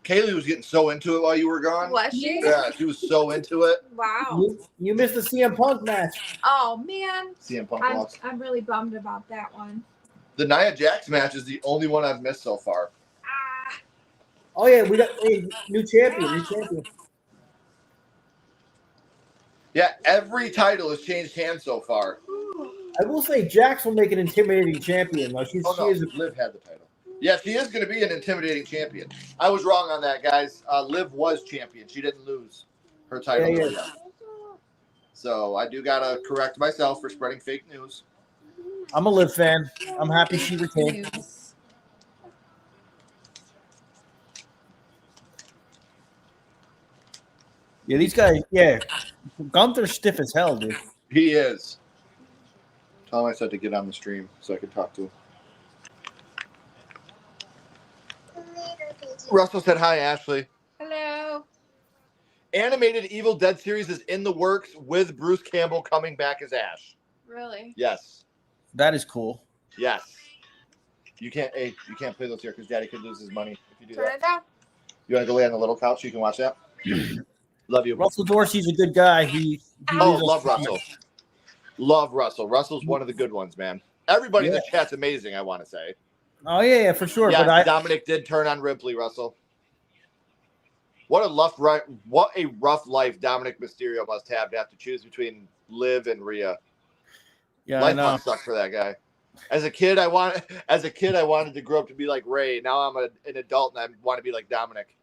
Kaylee was getting so into it while you were gone. Was she? Yeah, she was so into it. Wow. You missed the CM Punk match. Oh man. CM Punk I'm, lost. I'm really bummed about that one. The Nia Jax match is the only one I've missed so far. Oh yeah, we got a new champion. Yeah, every title has changed hands so far. I will say Jax will make an intimidating champion. Though she is. Liv had the title. Yeah, she is going to be an intimidating champion. I was wrong on that, guys. Liv was champion. She didn't lose her title. Yeah. So I do got to correct myself for spreading fake news. I'm a Liv fan. I'm happy she retained. Yeah, these guys. Yeah, Gunther's stiff as hell, dude. He is. Tell him I said to get on the stream so I could talk to him. Russell said hi, Ashley. Hello. Animated Evil Dead series is in the works with Bruce Campbell coming back as Ash. Really? Yes. That is cool. Yes. You can't play those here because Daddy could lose his money if you do Turn that. it down. You want to go lay on the little couch so you can watch that? Love you. Russell Dorsey's a good guy. Love Russell. Love Russell. Russell's one of the good ones, man. Everybody in the chat's amazing, I want to say. Oh yeah, for sure. Yeah, But Dominic did turn on Ripley, Russell. What a rough life Dominic Mysterio must have to choose between Liv and Rhea. Yeah, Life I know. must suck for that guy. As a kid, I wanted to grow up to be like Ray. Now I'm an adult and I want to be like Dominic.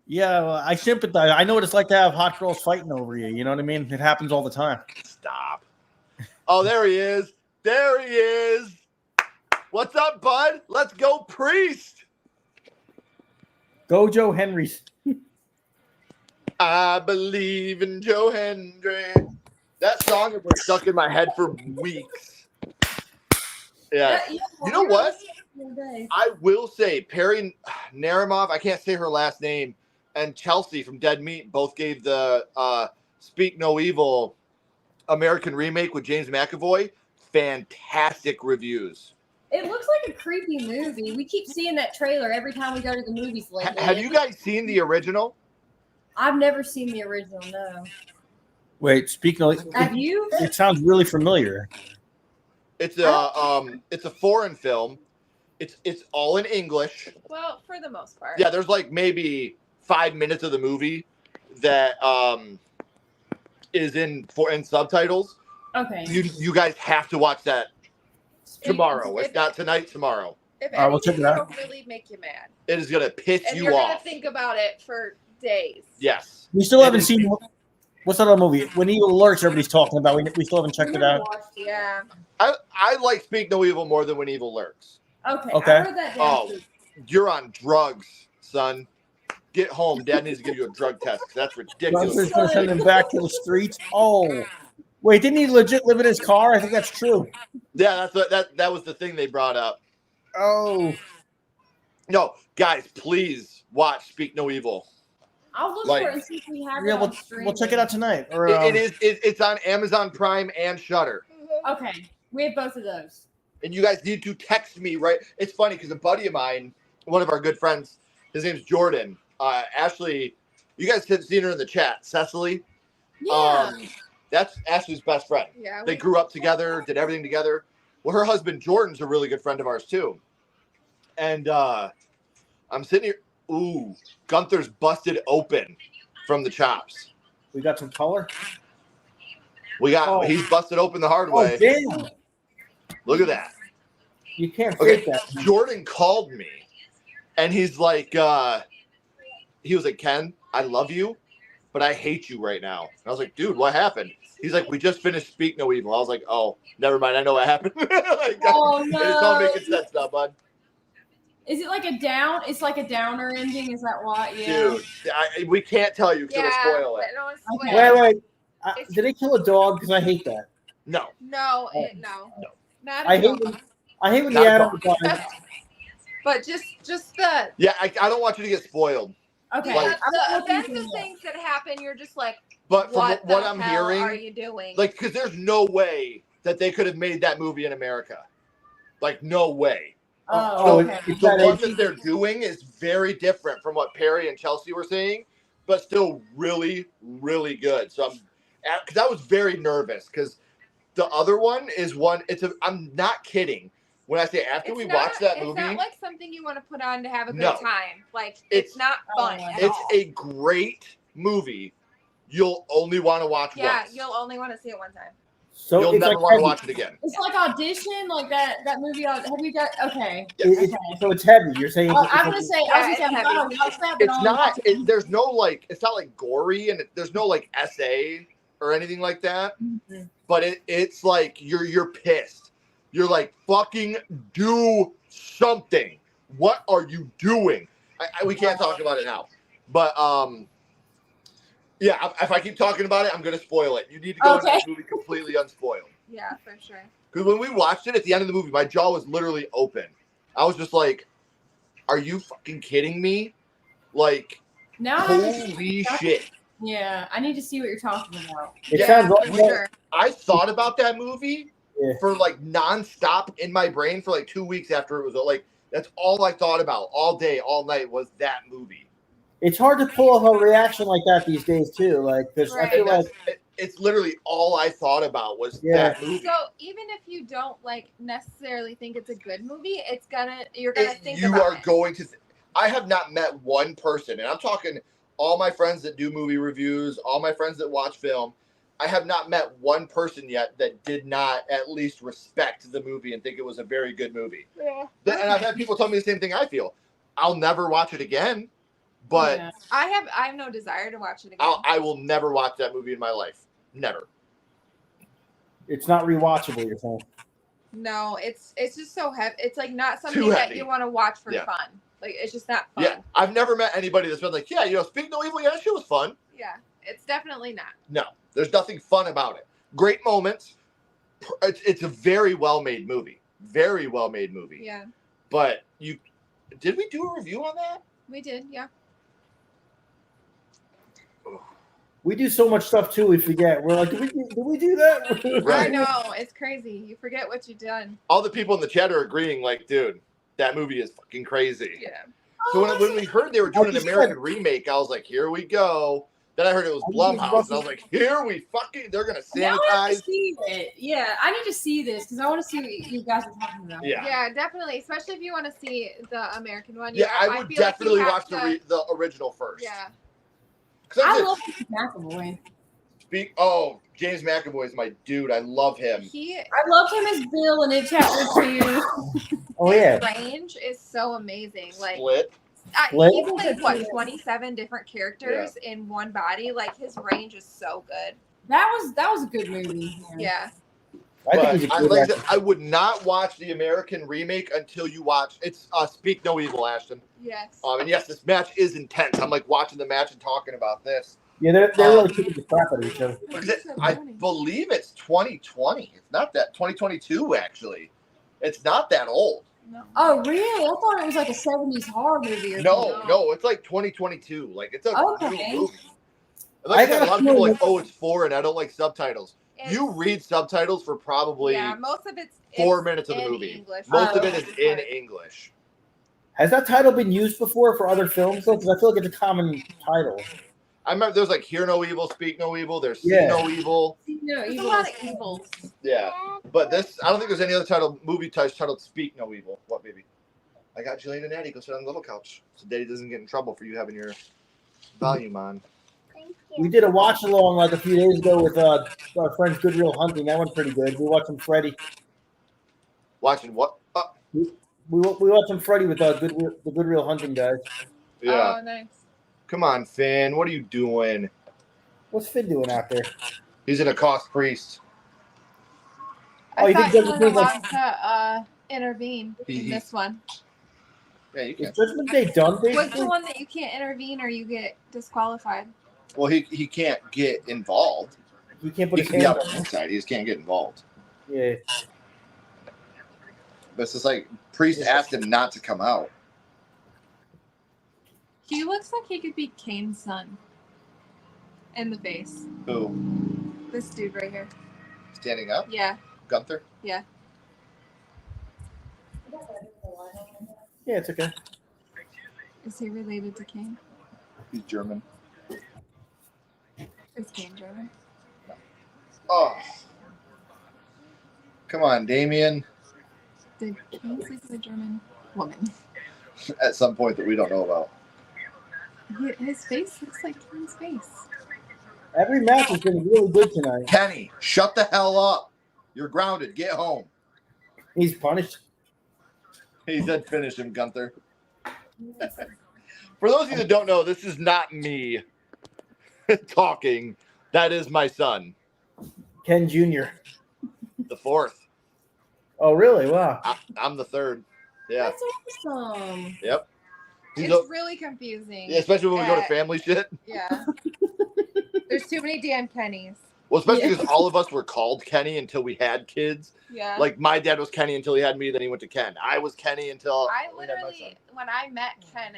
Yeah, well, I sympathize. I know what it's like to have hot girls fighting over you. You know what I mean? It happens all the time. Stop. Oh, there he is. There he is. What's up, bud? Let's go, Priest. Go, Joe Henry's. I believe in Joe Hendry. That song has been stuck in my head for weeks. Yeah. You know what? I will say Perry Narimov, I can't say her last name, and Chelsea from Dead Meat both gave the Speak No Evil American remake with James McAvoy fantastic reviews. It looks like a creepy movie. We keep seeing that trailer every time we go to the movies lately. Have you guys seen the original? I've never seen the original, no. Wait, speaking of, Have you? It sounds really familiar. It's a foreign film. It's all in English. Well, for the most part. Yeah, there's like maybe 5 minutes of the movie that is in subtitles. Okay. You guys have to watch that tomorrow. If not tonight, tomorrow. If we'll check it out. it'll really make you mad. It is gonna piss And you you're off. gonna think about it for days. Yes. We still haven't seen. What's that other movie? When Evil Lurks, everybody's talking about. We still haven't checked it out. Yeah. I like Speak No Evil more than When Evil Lurks. Okay. Okay. I wrote that down. Oh, you're on drugs, son. Get home. Dad needs to give you a drug test. That's ridiculous. Gunther's going to send him back to the streets. Oh, wait, didn't he legit live in his car? I think that's true. Yeah, that was the thing they brought up. Oh. No, guys, please watch Speak No Evil. I'll look Like- for it and see if we have Yeah, it on stream. we'll check it out tonight. Or, It's on Amazon Prime and Shudder. Okay. We have both of those. And you guys need to text me, right? It's funny because a buddy of mine, one of our good friends, his name's Jordan. Ashley, you guys have seen her in the chat. Cecily. Yeah. That's Ashley's best friend. Yeah. They grew up together, did everything together. Well, her husband Jordan's a really good friend of ours too. And I'm sitting here. Ooh, Gunther's busted open from the chops. we got some color. He's busted open the hard Oh, way. damn. Look at that. You can't Okay, fake that. Jordan called me, and he's like, he was like, Ken, I love you, but I hate you right now. And I was like, dude, what happened? He's like, we just finished Speak No Evil. I was like, oh, never mind. I know what happened. Oh, It's all no. making sense now, bud. Is it like a down? It's like a downer ending. Is that what? Yeah. Dude, we can't tell you because Yeah. it'll spoil it. I don't Okay. swear. Wait. Did they kill a dog? Because I hate that. No. No. Oh. No. Not I at hate all. when Not the at animal dies. But just the Yeah, I don't want you to get spoiled. Okay. Like- the looking events for and that. things that happen, you're just like, But from what what the I'm hell hearing, are you doing? like, because there's no way that they could have made that movie in America. Like, no way. Oh, So okay. it's The that one age- that they're doing is very different from what Perry and Chelsea were saying, but still really, really good. So because I was very nervous because the other one is one. I'm not kidding when I say after we watch that movie, It's not like something you want to put on to have a good No. time. Like It's- it's not fun. Oh, at it's all. a great movie. You'll only want to watch Yeah, once. you'll only want to see it one time. So You'll it's never like want to heavy. watch it again. It's like Audition, like that movie. Have you got? Okay. So it's heavy. You're saying I'm gonna say. I was gonna say I'm heavy. gonna watch that, but It's I'll not. watch it. There's no like. It's not like gory, and there's no like essay or anything like that. But it's like you're pissed. You're like, fucking do something. What are you doing? We can't talk about it now. But yeah, if I keep talking about it, I'm gonna spoil it. You need to go into Okay. this movie completely unspoiled. Yeah, for sure. Because when we watched it at the end of the movie, my jaw was literally open. I was just like, "Are you fucking kidding me?" Like, Now I have to- holy shit! Yeah, I need to see what you're talking about. It Yeah, sounds For like sure. I thought about that movie Yeah. for like nonstop in my brain for like 2 weeks after it was like. That's all I thought about all day, all night was that movie. it's hard to pull off a reaction like that these days too. Like, because I Right. feel like It's literally all I thought about was Yeah. that movie. So even if you don't like necessarily think it's a good movie, you're gonna think You about are it. going to. I have not met one person, and I'm talking all my friends that do movie reviews, all my friends that watch film. I have not met one person yet that did not at least respect the movie and think it was a very good movie. Yeah. And I've had people tell me the same thing I feel. I'll never watch it again, but Yeah. I have no desire to watch it again. I will never watch that movie in my life. Never. It's not rewatchable, you're saying? No, it's just so heavy. It's like not something Too that heavy. you want to watch for Yeah. fun. Like it's just not fun. Yeah, I've never met anybody that's been like, yeah, Speak No Evil, yeah, that shit was fun. Yeah, it's definitely not. No, there's nothing fun about it. Great moments. It's a very well-made movie. Very well-made movie. Yeah, But did we do a review on that? we did. Yeah. We do so much stuff too. We forget. We're like, did we do that? Right. I know, it's crazy. You forget what you've done. All the people in the chat are agreeing, like, dude, that movie is fucking crazy. Yeah. So when we heard they were doing an American remake, I was like, here we go. Then I heard it was Blumhouse, and I was like, here we fucking, they're going to Now I need to sanitize. see it. Yeah, I need to see this because I want to see what you guys are talking about. Yeah. Yeah, definitely. Especially if you want to see the American one. Yeah, I would feel like you definitely have watch to- the original first. Yeah. I love McAvoy. James McAvoy is my dude. I love him. I loved him as Bill in It Chapter 2. Oh, yeah. His range is so amazing. Like Split. Split. he plays what 27 different characters in one body. Like his range is so good. That was a good movie. Yeah. I would not watch the American remake until you watch. It's Speak No Evil, Ashton. Yes. And yes, this match is intense. I'm like watching the match and talking about this. Yeah, they're really kicking the crap out of each other. I believe it's 2020. It's not that 2022 actually. It's not that old. Oh, really? I thought it was like a 70s horror movie or something. No, it's like 2022. Like it's a Okay. new movie. Like I said, a lot of people are like, oh, it's foreign. I don't like subtitles. It's- You read subtitles for probably Yeah, most of it's 4 it's minutes of the in movie. English. Most of it is in English. Has that title been used before for other films? Though, because I feel like it's a common title. I remember there's like Hear No Evil, Speak No Evil. There's See Yeah. No Evil. No, There's a lot of evils. Yeah, but this I don't think there's any other movie titled Speak No Evil. What, baby? I got Jillian and Addie. Go sit on the little couch so Daddy doesn't get in trouble for you having your volume on. We did a watch along like a few days ago with our friends Good Real Hunting. That went pretty good. We watched some Freddy. Watching what? We watched some Freddy with the Good Real Hunting guys. Yeah. Oh, nice. Come on, Finn. What are you doing? What's Finn doing out there? He's an accost priest. I you thought think you Judgment were Day's allowed to intervene in this one. Yeah, you can. Is Judgment Day done, What's basically? the one that you can't intervene or you get disqualified? Well, he can't get involved. You can't put He his can be hands out on on him. the inside. He just can't get involved. Yeah. But it's just like priest asked him not to come out. He looks like he could be Kane's son. In the face. Who? This dude right here. Standing up? Yeah. Gunther? Yeah. Yeah, it's okay. Is he related to Kane? He's German. Is Kane German? Oh. Come on, Damien. Did Kane sleep with a German woman? At some point that we don't know about. His face looks like Kane's face. Every match has been really good tonight. Kenny, shut the hell up. You're grounded. Get home. He's punished. He said finish him, Gunther. For those of you that don't know, this is not me talking. That is my son. Ken Jr. The fourth. Oh, really? Wow. I'm the third. Yeah. That's awesome. Yep. It's really confusing. Yeah, especially when we go to family shit. Yeah. There's too many damn Kennys. Well, especially because all of us were called Kenny until we had kids. Yeah. Like my dad was Kenny until he had me, then he went to Ken. I was Kenny until I we had my son. literally, when I met Ken,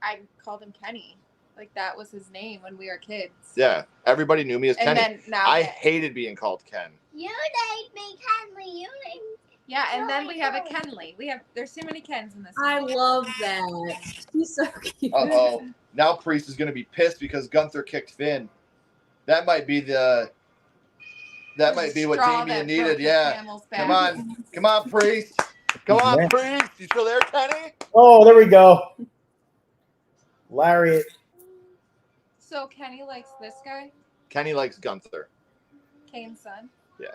I called him Kenny. Like that was his name when we were kids. Yeah, everybody knew me as And Kenny. then now I that- hated being called Ken. You named me Kenley. You named Yeah, and then we have a Kenley. There's too many Kens in this. I movie. love that. He's so cute. Uh-oh. Now Priest is going to be pissed because Gunther kicked Finn. That might be what straw Damien that needed. broke the Yeah. camel's back. Come on, Priest. Come on, Yeah. Priest. You still there, Kenny? Oh, there we go. Lariat. So Kenny likes this guy, Kenny likes Gunther. Kane's son. Yeah.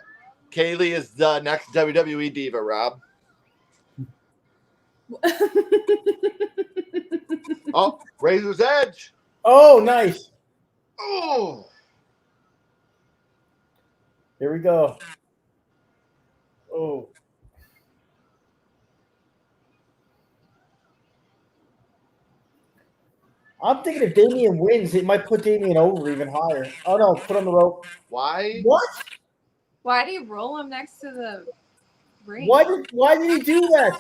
Kaylee is the next WWE diva, Rob. Oh, Razor's Edge. Oh, nice. Oh. Here we go. Oh. I'm thinking if Damian wins, it might put Damian over even higher. Oh, no. Put on the rope. Why? What? Why do you roll him next to the ring? Why did he do that?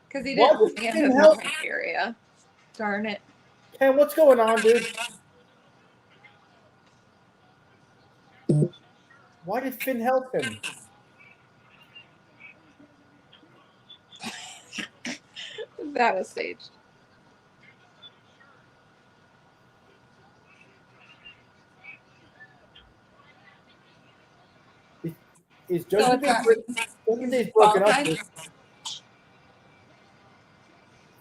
Because he Why didn't did get Finn his help? criteria. Darn it. Ken, what's going on, dude? Why did Finn help him? That was staged. Is So Judgment Day's broken up? Qualified?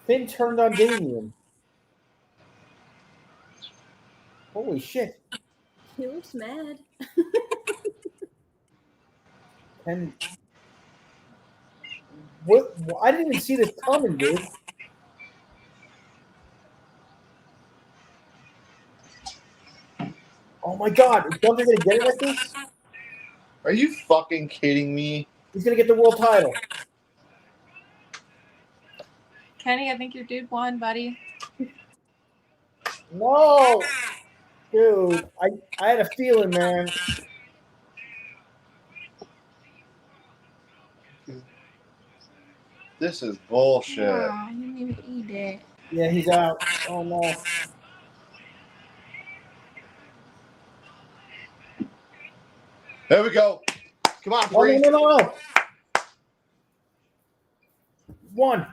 Finn turned on Damian. Holy shit. He looks mad. And what? I didn't even see this coming, dude. Oh my God! Is Gunther gonna get it like this? Are you fucking kidding me? He's gonna get the world title. Kenny, I think your dude won, buddy. No, dude. I had a feeling, man. This is bullshit. Wow, you didn't even eat it. Yeah, he's out. Oh no. There we go. Come on, Oh, Bree. no. One.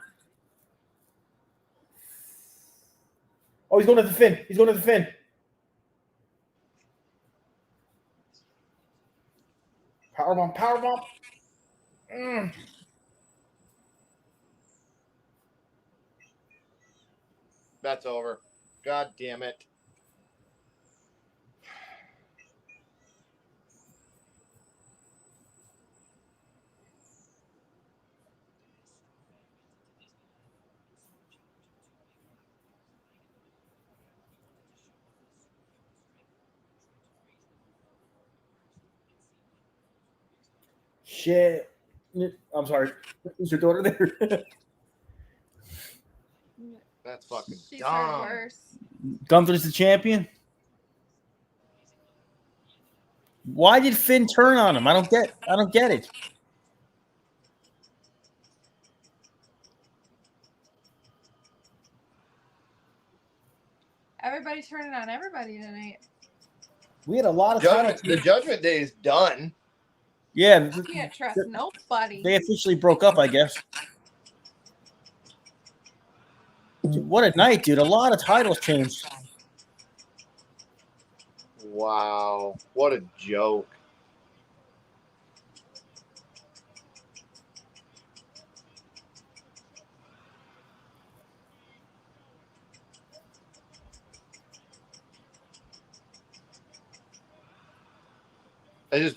Oh, he's going to the Finn. He's going to the Finn. Powerbomb, powerbomb. That's over. God damn it. Shit. I'm sorry. Is your daughter there? That's fucking She's dumb. heard worse. Gunther's the champion. Why did Finn turn on him? I don't get it. Everybody turning on everybody tonight. We had a lot of The Judgment Day is done. Yeah, You can't trust nobody. they officially broke up, I guess. Dude, what a night, dude. A lot of titles changed. Wow. What a joke.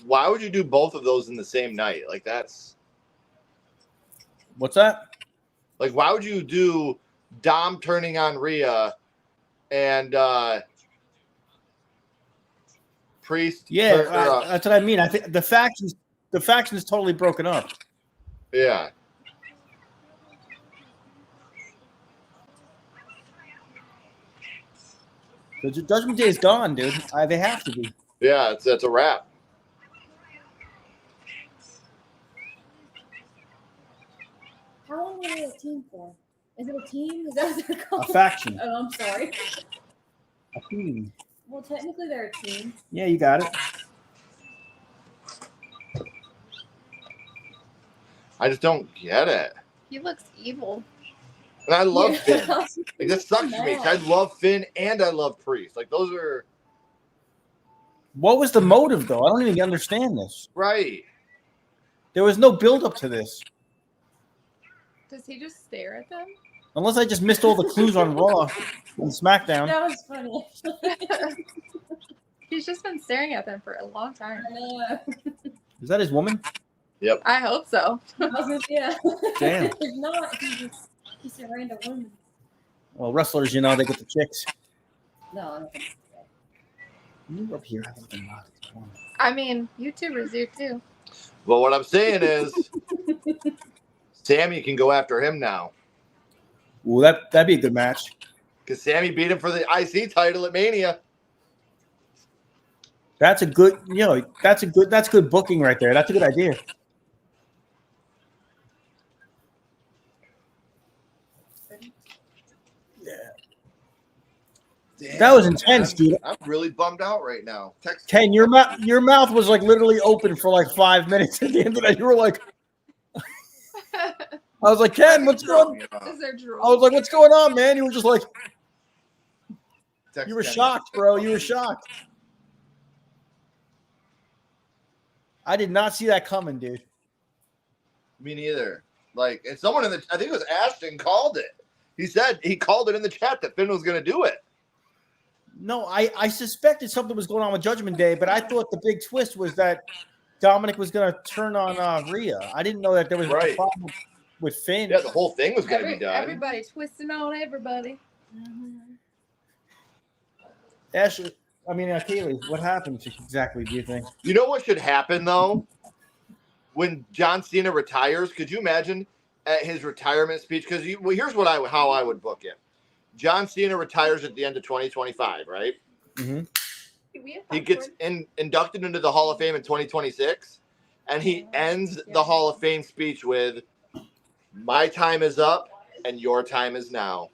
Why would you do both of those in the same night? Like, that's What's that? like, why would you do Dom turning on Rhea and Priest? Yeah, that's what I mean. I think the faction is totally broken up. Yeah. The Judgment Day is gone, dude. They have to be. Yeah, that's a wrap. How long were they a team for? Is it a team? Is that what they're called? A faction. Oh, I'm sorry. A team. Well, technically they're a team. Yeah, you got it. I just don't get it. He looks evil. And I love Yeah. Finn. Like, this sucks for me. 'Cause I love Finn and I love Priest. Like, those are What was the motive, though? I don't even understand this. right. There was no build up to this. Does he just stare at them? Unless I just missed all the clues on Raw and SmackDown. That was funny. He's just been staring at them for a long time. Is that his woman? Yep. I hope so. Yeah. Damn. If not, he's a random woman. Well, wrestlers, you know, they get the chicks. No. You up here? I mean, YouTubers do too. Well, what I'm saying is, Sammy can go after him now. Ooh, that'd be a good match. Because Sammy beat him for the IC title at Mania. That's a good, that's good booking right there. That's a good idea. Yeah. Damn, That was intense, dude. I'm really bummed out right now. Ken, your mouth was like literally open for like 5 minutes at the end of that. You were like, I was like, Ken, what's going on? Is there drool? I was like, what's going on, man? You were just like, Text you were Ken. shocked, bro. You were shocked. I did not see that coming, dude. Me neither. Like, and someone I think it was Ashton called it. He called it in the chat that Finn was going to do it. No, I suspected something was going on with Judgment Day, but I thought the big twist was that Dominic was going to turn on Rhea. I didn't know that there was a problem with Finn. Yeah, the whole thing was going to be done. Everybody twisting on everybody. Ashley, Kaylee, what happened exactly, do you think? You know what should happen, though? When John Cena retires, could you imagine at his retirement speech? Because here's how I would book it. John Cena retires at the end of 2025, right? Mm-hmm. He gets inducted into the Hall of Fame in 2026, and he ends the Hall of Fame speech with, "My time is up, and your time is now."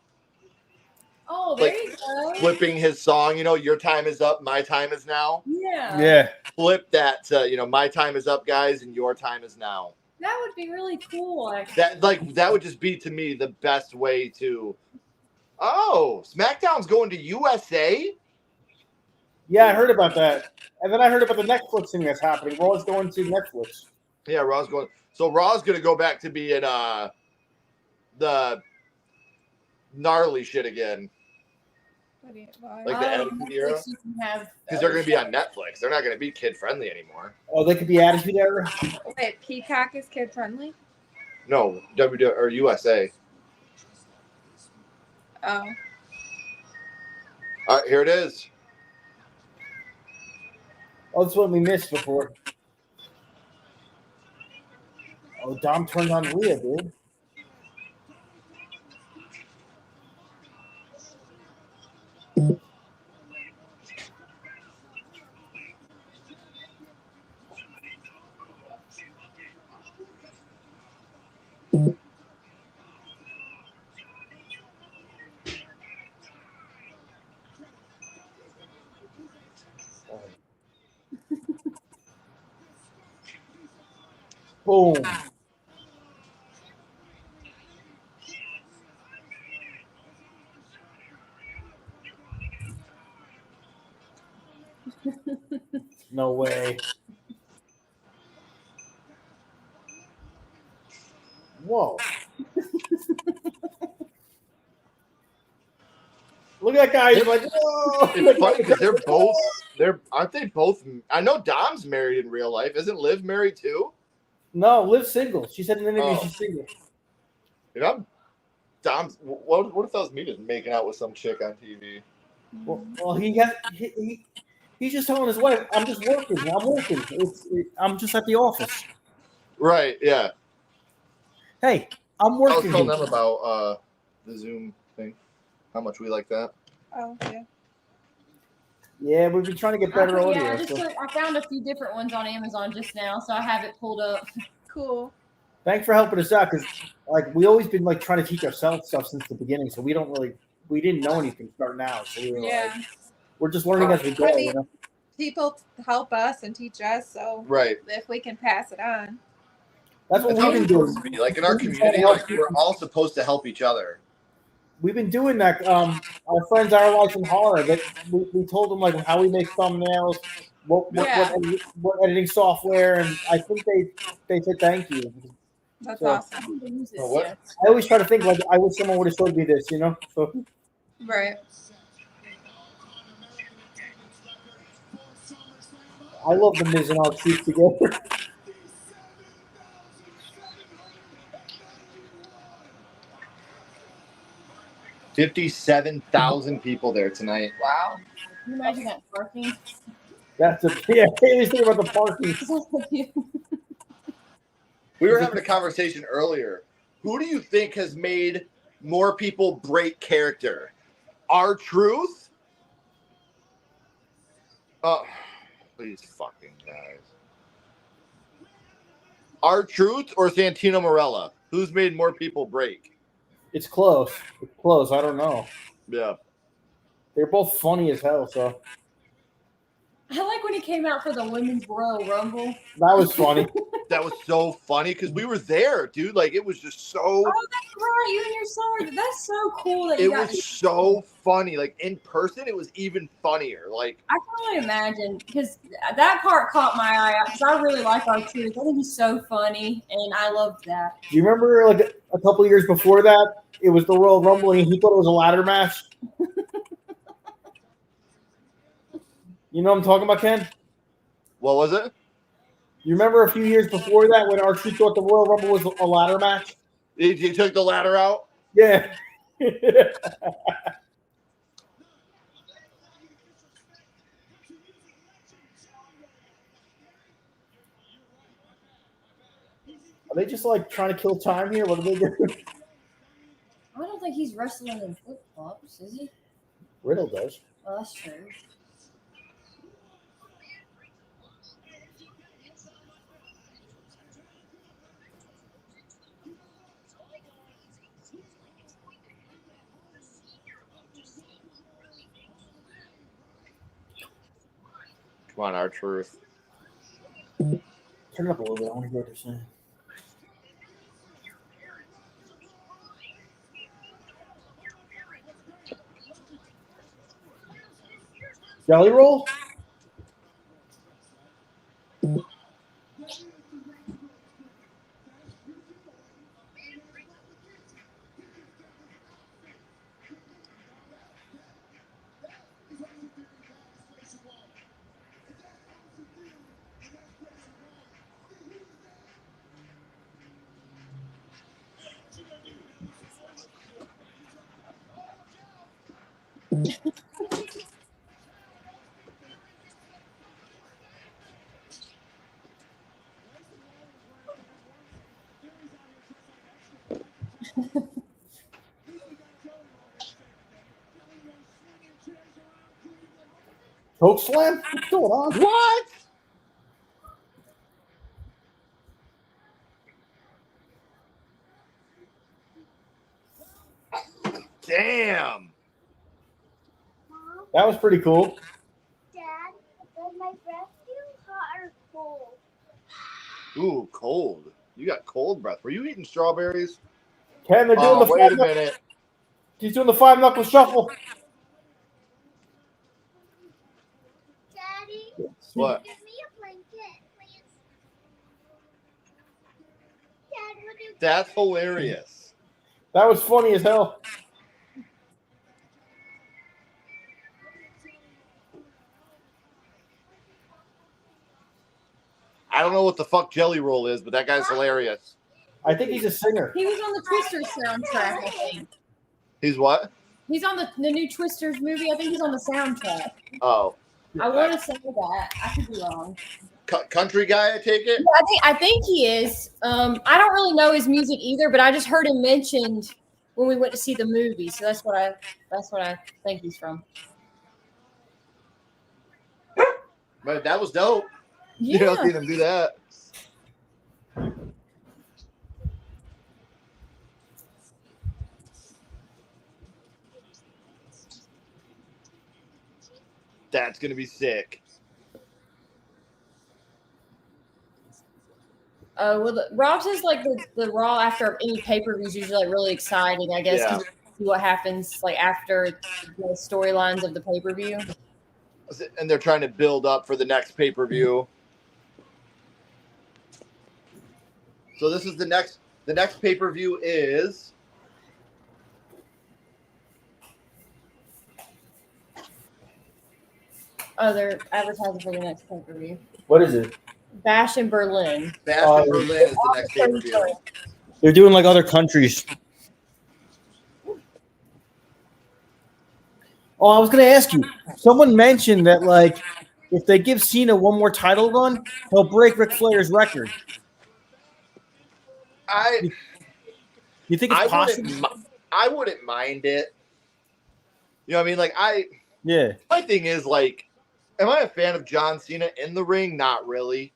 Oh, there you go. Flipping his song, "Your time is up, my time is now." Yeah. Yeah. Flip that to, "My time is up, guys, and your time is now." That would be really cool, actually. That would just be, to me, the best way to. Oh, SmackDown's going to USA? Yeah, I heard about that. And then I heard about the Netflix thing that's happening. Raw's going to Netflix. Yeah, Raw's going. So Raw's going to go back to being the gnarly shit again. Like the Attitude Era? Because they're going to be on Netflix. They're not going to be kid-friendly anymore. Oh, they could be Attitude Era? Wait, Peacock is kid friendly? No, WWE or USA. Oh. All right, here it is. Oh, that's what we missed before. Oh, Dom turned on Rhea, dude. Boom. No way. Whoa. Look at that guy. He's like, whoa. It's funny because aren't they both? I know Dom's married in real life. Isn't Liv married too? No, Liv's single. She said in an interview she's single. Dom's. What if that was me just making out with some chick on TV? Well, he's just telling his wife, "I'm just working. I'm working. I'm just at the office." Right. Yeah. Hey, I'm working. I was telling them about the Zoom thing. How much we like that. Oh, yeah. Yeah, we've been trying to get better audio. Yeah, I found a few different ones on Amazon just now, so I have it pulled up. Cool. Thanks for helping us out, because we always been trying to teach ourselves stuff since the beginning, so we didn't know anything starting out. So we were we're just learning as we go. People help us and teach us, so if we can pass it on. That's what we've been doing. Like in our community, we're all supposed to help each other. We've been doing that. Our friends, Our Life in Horror, that we told them how we make thumbnails, what editing software, and I think they said thank you. That's So- awesome. Oh, what? Yes. I always try to think like I wish someone would have showed me this, you know. So Right. I love the Miz and R-Truth together. $57,000 people there tonight. Wow. Can you imagine that parking? That's a yeah. I always think about the parking. We were having a conversation earlier. Who do you think has made more people break character? R-Truth? Oh, please fucking guys. R-Truth or Santino Marella? Who's made more people break? It's close. It's close. I don't know. Yeah. They're both funny as hell. So I like when he came out for the Women's Royal Rumble. that was funny. That was so funny because we were there, dude. Like, it was just so... Oh, that's right. You and your son were. That's so cool that It you got was so funny. Like, in person, it was even funnier. Like, I can only imagine because that part caught my eye because I really like R-Truth. I think he's so funny, and I loved that. Do you remember like a couple of years before that? It was the Royal Rumble, and he thought it was a ladder match. You know what I'm talking about, Ken? what was it? You remember a few years before that when R-Truth thought the Royal Rumble was a ladder match? He took the ladder out? Yeah. Are they just like trying to kill time here? What are they doing? I don't think he's wrestling in flip flops, is he? Riddle does. Oh, that's true. Come on, R-Truth. Turn it up a little bit. I want to hear what they're saying. Jelly roll? Choke slam? What's going on? What? Damn. Mom, That was pretty cool. Dad, does my breath feel hot or cold? Ooh, cold. You got cold breath. Were you eating strawberries? Ken, they're doing the Wait a minute. He's doing the 5-knuckle shuffle. Daddy, What? give me a blanket, please. Dad, would you That's hilarious. That was funny as hell. I don't know what the fuck Jelly Roll is, but that guy's hilarious. I think he's a singer. He was on the Twisters soundtrack, I think. He's what? He's on the new Twisters movie. I think he's on the soundtrack. Oh. I want to say that. I could be wrong. Country guy, I take it? Yeah, I think he is. I don't really know his music either, but I just heard him mentioned when we went to see the movie. So that's what I think he's from. But that was dope. Yeah. You don't see him do that. That's gonna be sick. Well, Rob says like the Raw after any pay-per-view is usually like really exciting, I guess, because see what happens like after the storylines of the pay-per-view. And they're trying to build up for the next pay-per-view. So this is the next The next pay-per-view is They're advertising for the next pay-per-view. What is it? Bash in Berlin. Bash in Berlin is the next pay-per-view. They're doing like other countries. Oh, I was going to ask you. Someone mentioned that, like, if they give Cena one more title run, he'll break Ric Flair's record. You think it's possible? I wouldn't mind it. You know what I mean? Like, Yeah. My thing is, like, am I a fan of John Cena in the ring? Not really.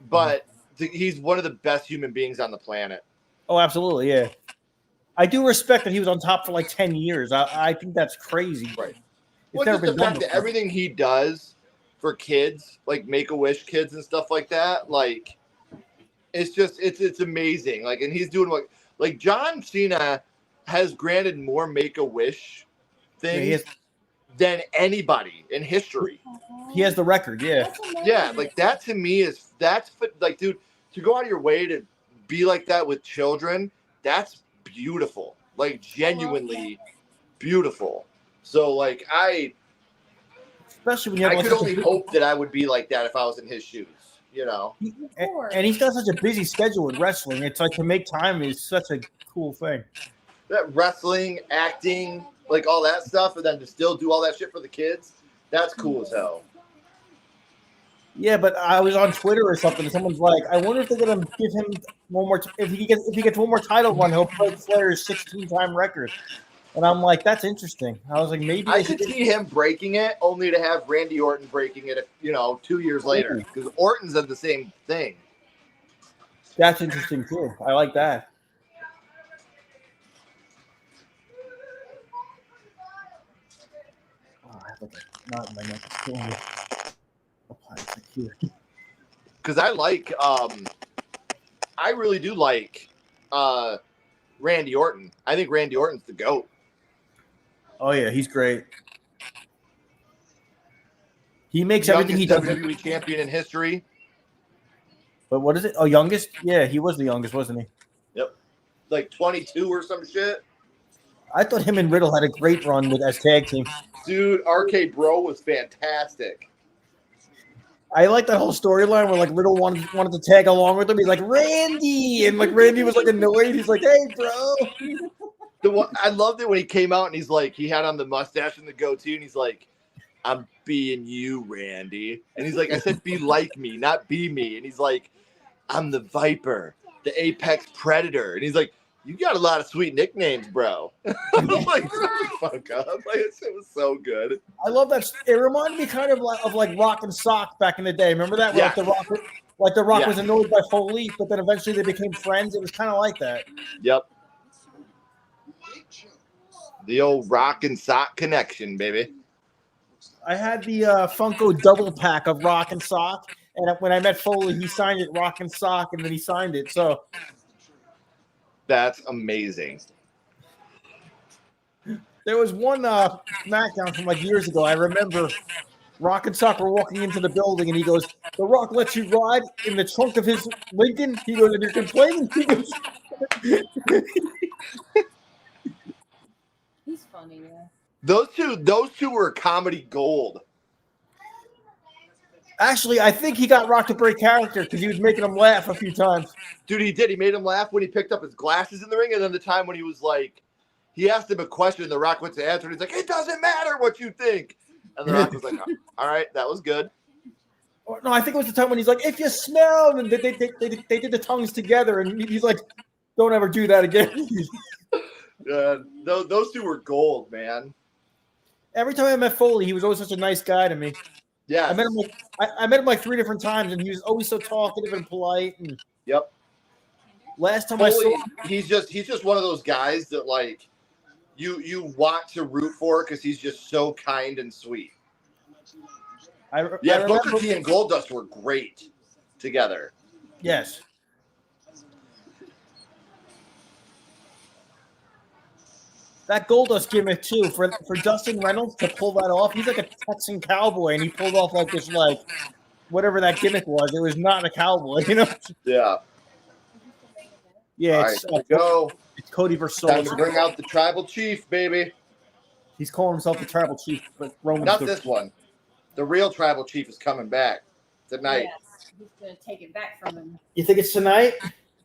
But he's one of the best human beings on the planet. Oh, absolutely, yeah. I do respect that he was on top for like 10 years. I think that's crazy. Right. It's Well, never just been the done fact that before. everything he does for kids, like Make-A-Wish kids and stuff like that, like, it's just, it's amazing. Like, and he's doing what, like, John Cena has granted more Make-A-Wish things than anybody in history. He has the record, yeah. Yeah, like, that to me is, that's, like, dude, to go out of your way to be like that with children, that's beautiful. Like, genuinely beautiful. So, like, Especially when you have I could only hope that I would be like that if I was in his shoes, you know? And he's got such a busy schedule with wrestling. It's like to make time is such a cool thing. That wrestling, acting, like all that stuff, and then to still do all that shit for the kids, that's cool as hell. Yeah, but I was on Twitter or something, and someone's like, I wonder if they're gonna give him one more if he gets one more title run, he'll break Flair's 16-time record. And I'm like, that's interesting. I was like, maybe I could see him breaking it, only to have Randy Orton breaking it, 2 years later, because Orton's done the same thing. That's interesting too. I like that. Oh, I have like a knot in my neck. It's killing me. Because I really do like Randy Orton. I think Randy Orton's the GOAT. Oh yeah, he's great. He makes everything he does. WWE champion in history. But what is it? Oh, youngest? Yeah, he was the youngest, wasn't he? Yep. Like 22 or some shit. I thought him and Riddle had a great run with as tag team. Dude, RK Bro was fantastic. I like that whole storyline where like Riddle wanted to tag along with him. He's like, Randy, and like Randy was like annoyed. He's like, hey, bro. I loved it when he came out and he's like, he had on the mustache and the goatee, and he's like, I'm being you, Randy. And he's like, I said be like me, not be me. And he's like, I'm the Viper, the Apex Predator. And he's like, you got a lot of sweet nicknames, bro. I'm like, shut the fuck up. Like, it was so good. I love that. It reminded me kind of like Rock and Sock back in the day. Remember that? Yeah. Like the Rock was annoyed by Foley, but then eventually they became friends. It was kind of like that. Yep. The old Rock and Sock connection, baby. I had the Funko double pack of Rock and Sock, and when I met Foley, he signed it Rock and Sock, and then he signed it. So that's amazing. There was one SmackDown from like years ago. I remember Rock and Sock were walking into the building, and he goes, "The Rock lets you ride in the trunk of his Lincoln." He goes, "And you're complaining?" He goes, He's funny, yeah. Those two were comedy gold. Actually, I think he got Rock to break character because he was making him laugh a few times. Dude, he did. He made him laugh when he picked up his glasses in the ring, and then the time when he was like, he asked him a question, and The Rock went to answer, and he's like, "It doesn't matter what you think." And The Rock was like, "All right, that was good." No, I think it was the time when he's like, "If you smell," and they did the tongues together, and he's like, "Don't ever do that again." Those two were gold, man. Every time I met Foley, he was always such a nice guy to me. Yeah, I met him like 3 different times, and he was always so talkative and polite. And yep. Last time Foley, I saw him, he's just one of those guys that like you want to root for because he's just so kind and sweet. Booker T and Goldust were great together. Yes. That Goldust gimmick too for Dustin Reynolds to pull that off. He's like a Texan cowboy, and he pulled off like this, like whatever that gimmick was. It was not a cowboy, you know. Yeah. Yeah, All right, it's, here we go. it's Cody versus Time Solo. to bring out the tribal chief, baby. He's calling himself the tribal chief, but Roman's Not the this one. The real tribal chief is coming back tonight. Yes, he's gonna take it back from him. You think it's tonight?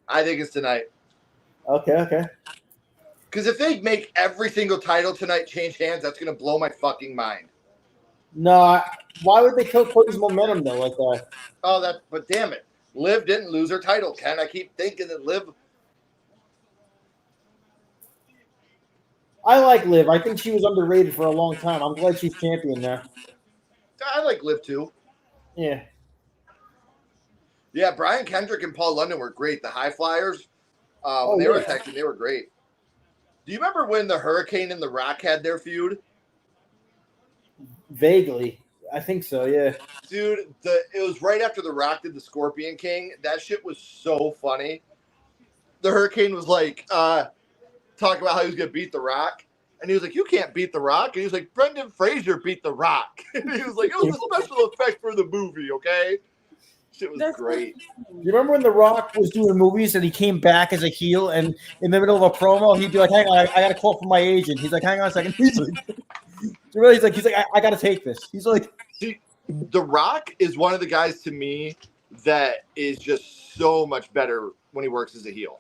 I think it's tonight. Okay. Because if they make every single title tonight change hands, that's going to blow my fucking mind. No, why would they kill Cody's momentum though like that? Oh, but damn it. Liv didn't lose her title, Ken. I keep thinking that Liv. I like Liv. I think she was underrated for a long time. I'm glad she's champion now. I like Liv too. Yeah. Yeah, Brian Kendrick and Paul London were great. The High Flyers, when they were attacking, they were great. Do you remember when the Hurricane and the Rock had their feud? Vaguely. I think so, yeah. Dude, it was right after the Rock did the Scorpion King. That shit was so funny. The Hurricane was like, talking about how he was going to beat the Rock. And he was like, you can't beat the Rock. And he was like, Brendan Fraser beat the Rock. And he was like, it was a special effect for the movie, okay? Shit was great. You remember when The Rock was doing movies and he came back as a heel, and in the middle of a promo, he'd be like, hang on, I got a call from my agent. He's like, hang on a second. He's like, I got to take this. He's like, see, The Rock is one of the guys to me that is just so much better when he works as a heel.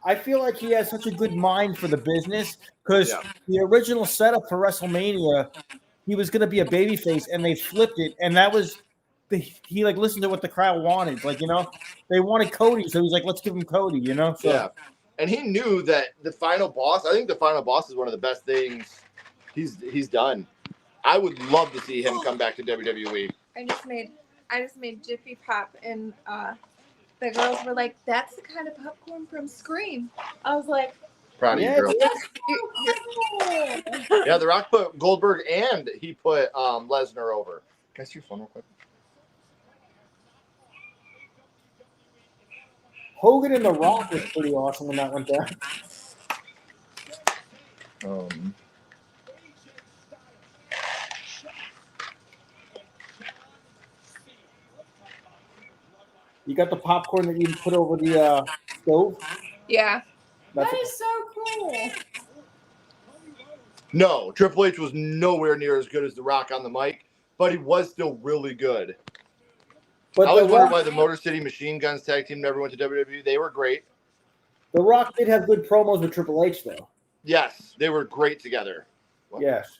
I feel like he has such a good mind for the business because the original setup for WrestleMania, he was going to be a babyface, and they flipped it, and that was he like listened to what the crowd wanted. Like, you know, they wanted Cody, so he's like, let's give him Cody, you know? So, yeah. And he knew that the Final Boss, I think the Final Boss is one of the best things he's done. I would love to see him come back to WWE. I just made Jiffy Pop, and the girls were like, "That's the kind of popcorn from Scream." I was like, Proud of you, girl. Yeah, The Rock put Goldberg and he put Lesnar over. Can I see your phone real quick? Hogan and The Rock was pretty awesome when that went down. You got the popcorn that you can put over the stove? Yeah. That is so cool. No, Triple H was nowhere near as good as The Rock on the mic, but he was still really good. But I was wondering why the Motor City Machine Guns tag team never went to WWE. They were great. The Rock did have good promos with Triple H, though. Yes, they were great together. Yes.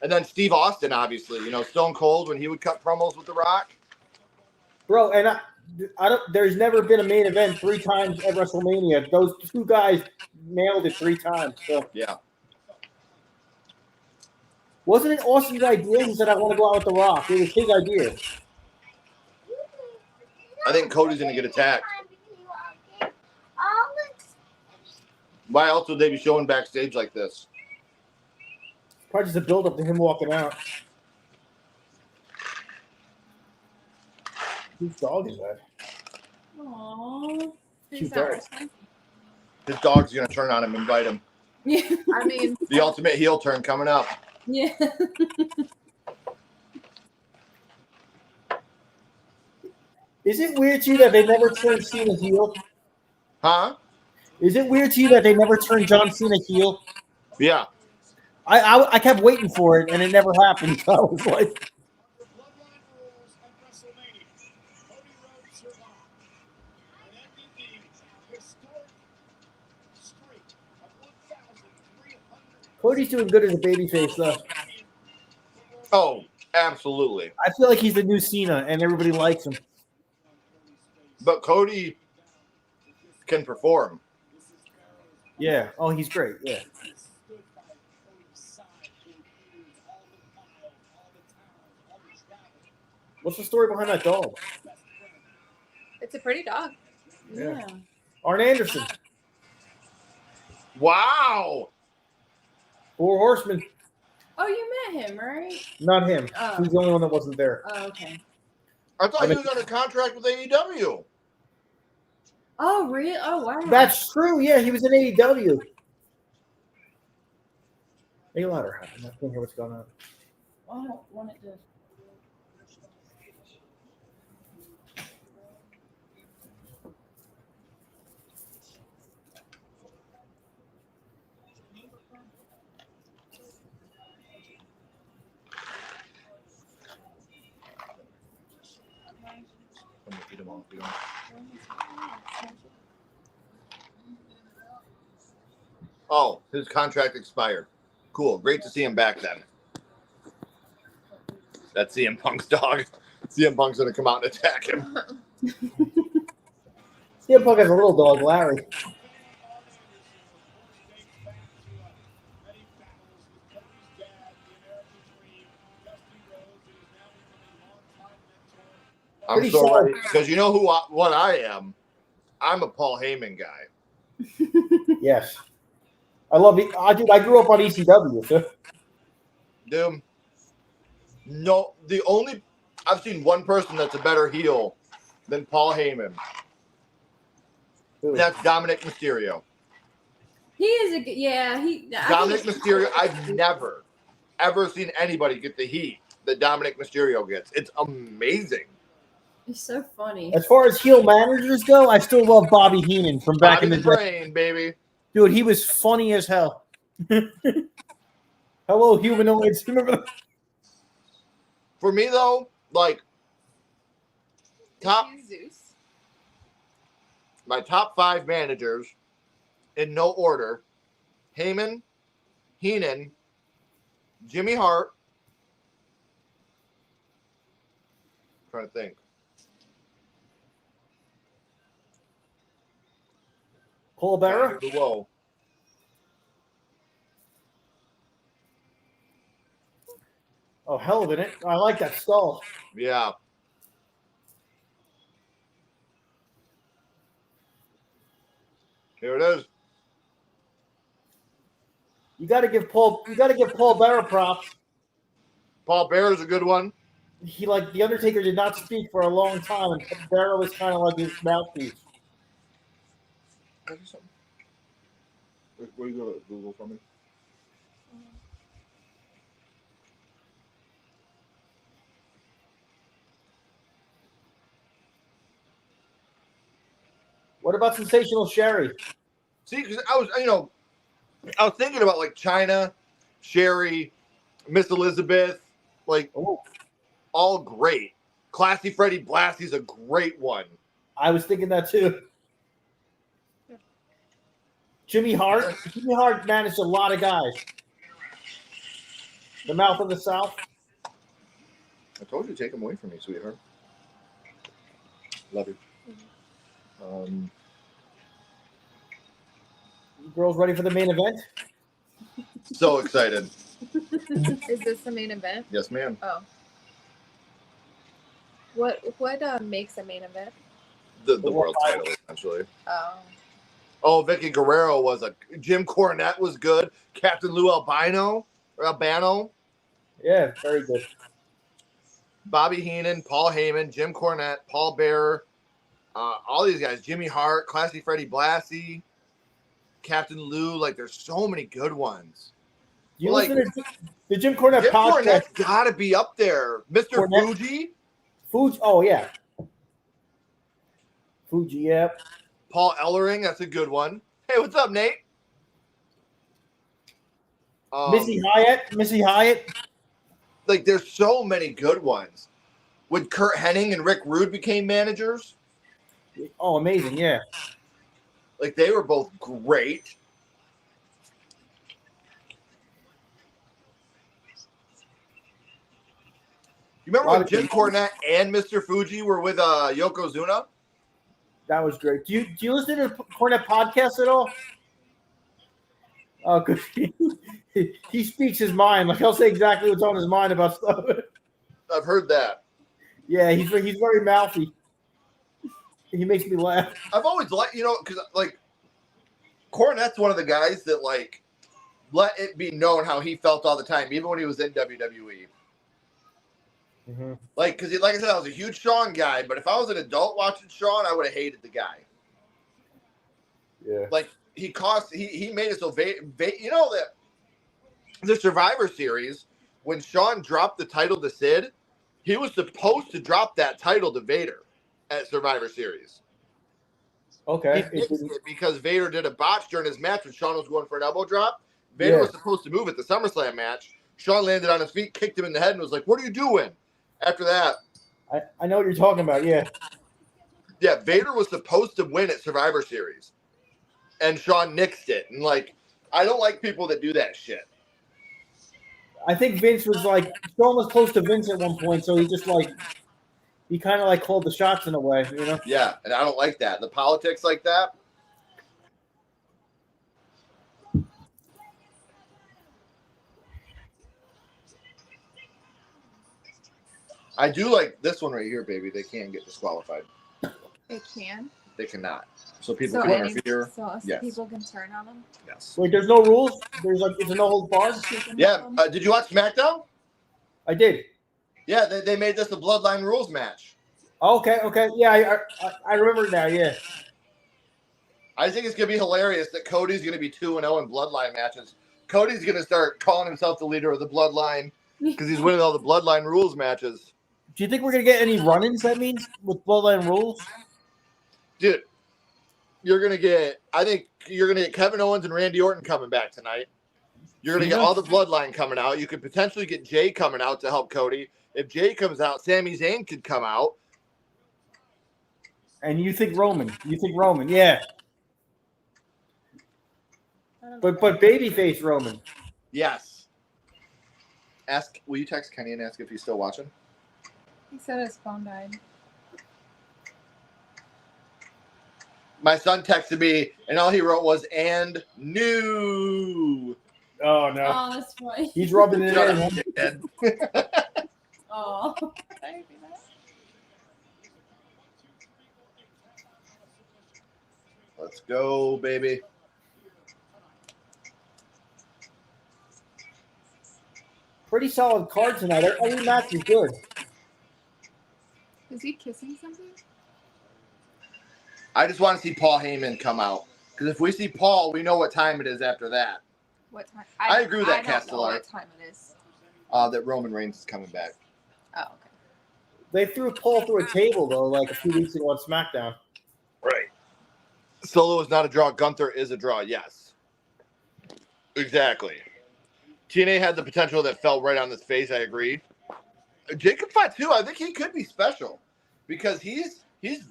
And then Steve Austin, obviously. You know, Stone Cold, when he would cut promos with The Rock. Bro, and I don't. There's never been a main event 3 times at WrestleMania. Those two guys nailed it 3 times. So yeah. Wasn't it Austin's idea? He said, I want to go out with The Rock. It was his idea. I think Cody's going to get attacked. Why else would they be showing backstage like this? Probably just a build-up to him walking out. Whose dog is that? Aww. Cute dog. His dog's going to turn on him and bite him. Yeah. I mean, The ultimate heel turn coming up. Yeah. Is it weird to you that they never turned Cena heel? Huh? Is it weird to you that they never turned John Cena heel? Yeah. I kept waiting for it, and it never happened. So I was like, Cody's doing good as a babyface, though. Oh, absolutely. I feel like he's the new Cena, and everybody likes him. But Cody can perform. Yeah. Oh, he's great. Yeah. What's the story behind that dog? it's a pretty dog. Yeah. Arn Anderson. Wow. 4 Horsemen. Oh, you met him, right? Not him. Oh. He's the only one that wasn't there. Oh, okay. I thought he was under contract with AEW. Oh, really? Oh, wow. That's true. Yeah, he was in AEW. Make it louder. I can't hear what's going on. I don't want it to. Oh, his contract expired. Cool. Great to see him back then. That's CM Punk's dog. CM Punk's going to come out and attack him. CM Punk has a little dog, Larry. I'm Pretty so solid. right. Because you know what I am? I'm a Paul Heyman guy. Yes. I love it. I grew up on ECW. So. Dude, no, I've seen one person that's a better heel than Paul Heyman. That's Dominic Mysterio. He is a good, Dominic Mysterio, I've never, ever seen anybody get the heat that Dominic Mysterio gets. It's amazing. He's so funny. As far as heel managers go, I still love Bobby Heenan from back in the day. Brain, baby. Dude, he was funny as hell. Hello, humanoids. Remember that? For me, though, like, my top 5 managers in no order: Heyman, Heenan, Jimmy Hart. I'm trying to think. Paul Bearer? Whoa. Oh, hell of it. I like that skull. Yeah. Here it is. You got to give Paul Bearer props. Paul Bearer's a good one. He the Undertaker did not speak for a long time, and Bearer was kind of like his mouthpiece. Where you go to Google for me? What about Sensational Sherry? See, because I was thinking about like China, Sherry, Miss Elizabeth, all great. Classy Freddie Blassie's a great one. I was thinking that too. Jimmy Hart. Jimmy Hart managed a lot of guys. The Mouth of the South. I told you to take him away from me, sweetheart. Love you. You girls ready for the main event? So excited. Is this the main event? Yes, ma'am. Oh. What makes a main event? The world title, essentially. Oh. Oh, Vicky Guerrero was Jim Cornette was good. Captain Lou Albano. Yeah, very good. Bobby Heenan, Paul Heyman, Jim Cornette, Paul Bearer, all these guys. Jimmy Hart, Classy Freddie Blassie, Captain Lou. There's so many good ones. You listen to the Jim Cornette podcast. Cornette's got to be up there. Mr. Fuji. Oh, yeah. Fuji, yeah. Paul Ellering, that's a good one. Hey, what's up, Nate? Missy Hyatt. There's so many good ones. When Kurt Hennig and Rick Rude became managers. Oh, amazing, yeah. They were both great. You remember when Jim Cornette and Mr. Fuji were with Yokozuna? That was great. Do you listen to the Cornette podcast at all? Oh, because he speaks his mind. He'll say exactly what's on his mind about stuff. I've heard that. Yeah, he's very mouthy. He makes me laugh. I've always liked, because Cornette's one of the guys that let it be known how he felt all the time, even when he was in WWE. Mm-hmm. Because like I said, I was a huge Shawn guy, but if I was an adult watching Shawn, I would have hated the guy. Yeah. He made it so that the Survivor Series, when Shawn dropped the title to Sid, he was supposed to drop that title to Vader at Survivor Series. Okay. He didn't because Vader did a botch during his match when Shawn was going for an elbow drop. Vader was supposed to move at the SummerSlam match. Shawn landed on his feet, kicked him in the head, and was like, "What are you doing?" After that, I know what you're talking about. Yeah. Yeah, Vader was supposed to win at Survivor Series, and Shawn nixed it. And like, I don't like people that do that shit. I think Vince was like Shawn was close to Vince at one point, so he just like he kind of like called the shots in a way, you know. Yeah, and I don't like that. The politics like that. I do like this one right here, baby. They can't get disqualified. They can. They cannot. So people So can any, interfere. so Yes. people can turn on them. Yes. Wait, there's no rules. There's like it's a no hold barred. Yeah. Did you watch SmackDown? I did. Yeah, they made this a Bloodline Rules match. Okay. Yeah, I remember now. Yeah. I think it's gonna be hilarious that Cody's gonna be 2-0 in Bloodline matches. Cody's gonna start calling himself the leader of the Bloodline because he's winning all the Bloodline Rules matches. Do you think we're gonna get any run-ins? That means with Bloodline Rules, Dude, you're gonna get. I think you're gonna get Kevin Owens and Randy Orton coming back tonight. You're gonna get all the Bloodline coming out. You could potentially get Jay coming out to help Cody. If Jay comes out, Sami Zayn could come out. and you think Roman? Yeah. But babyface Roman. Yes. Will you text Kenny and ask if he's still watching? He said his phone died. My son texted me, and all he wrote was "and new." Oh no. Oh, that's funny. He's rubbing it Shut in. up, dickhead. Oh. Let's go, baby. Pretty solid card tonight. Every match is good. Is he kissing something? I just want to see Paul Heyman come out. Because if we see Paul, we know what time it is after that. What time? I agree with that, I don't know Castellar. what time it is. That Roman Reigns is coming back. Oh, okay. They threw Paul through a table though, like a few weeks ago on SmackDown. Right. Solo is not a draw. Gunther is a draw. Yes. Exactly. TNA had the potential that fell right on his face. I agree. Jacob Fatu, I think he could be special because he's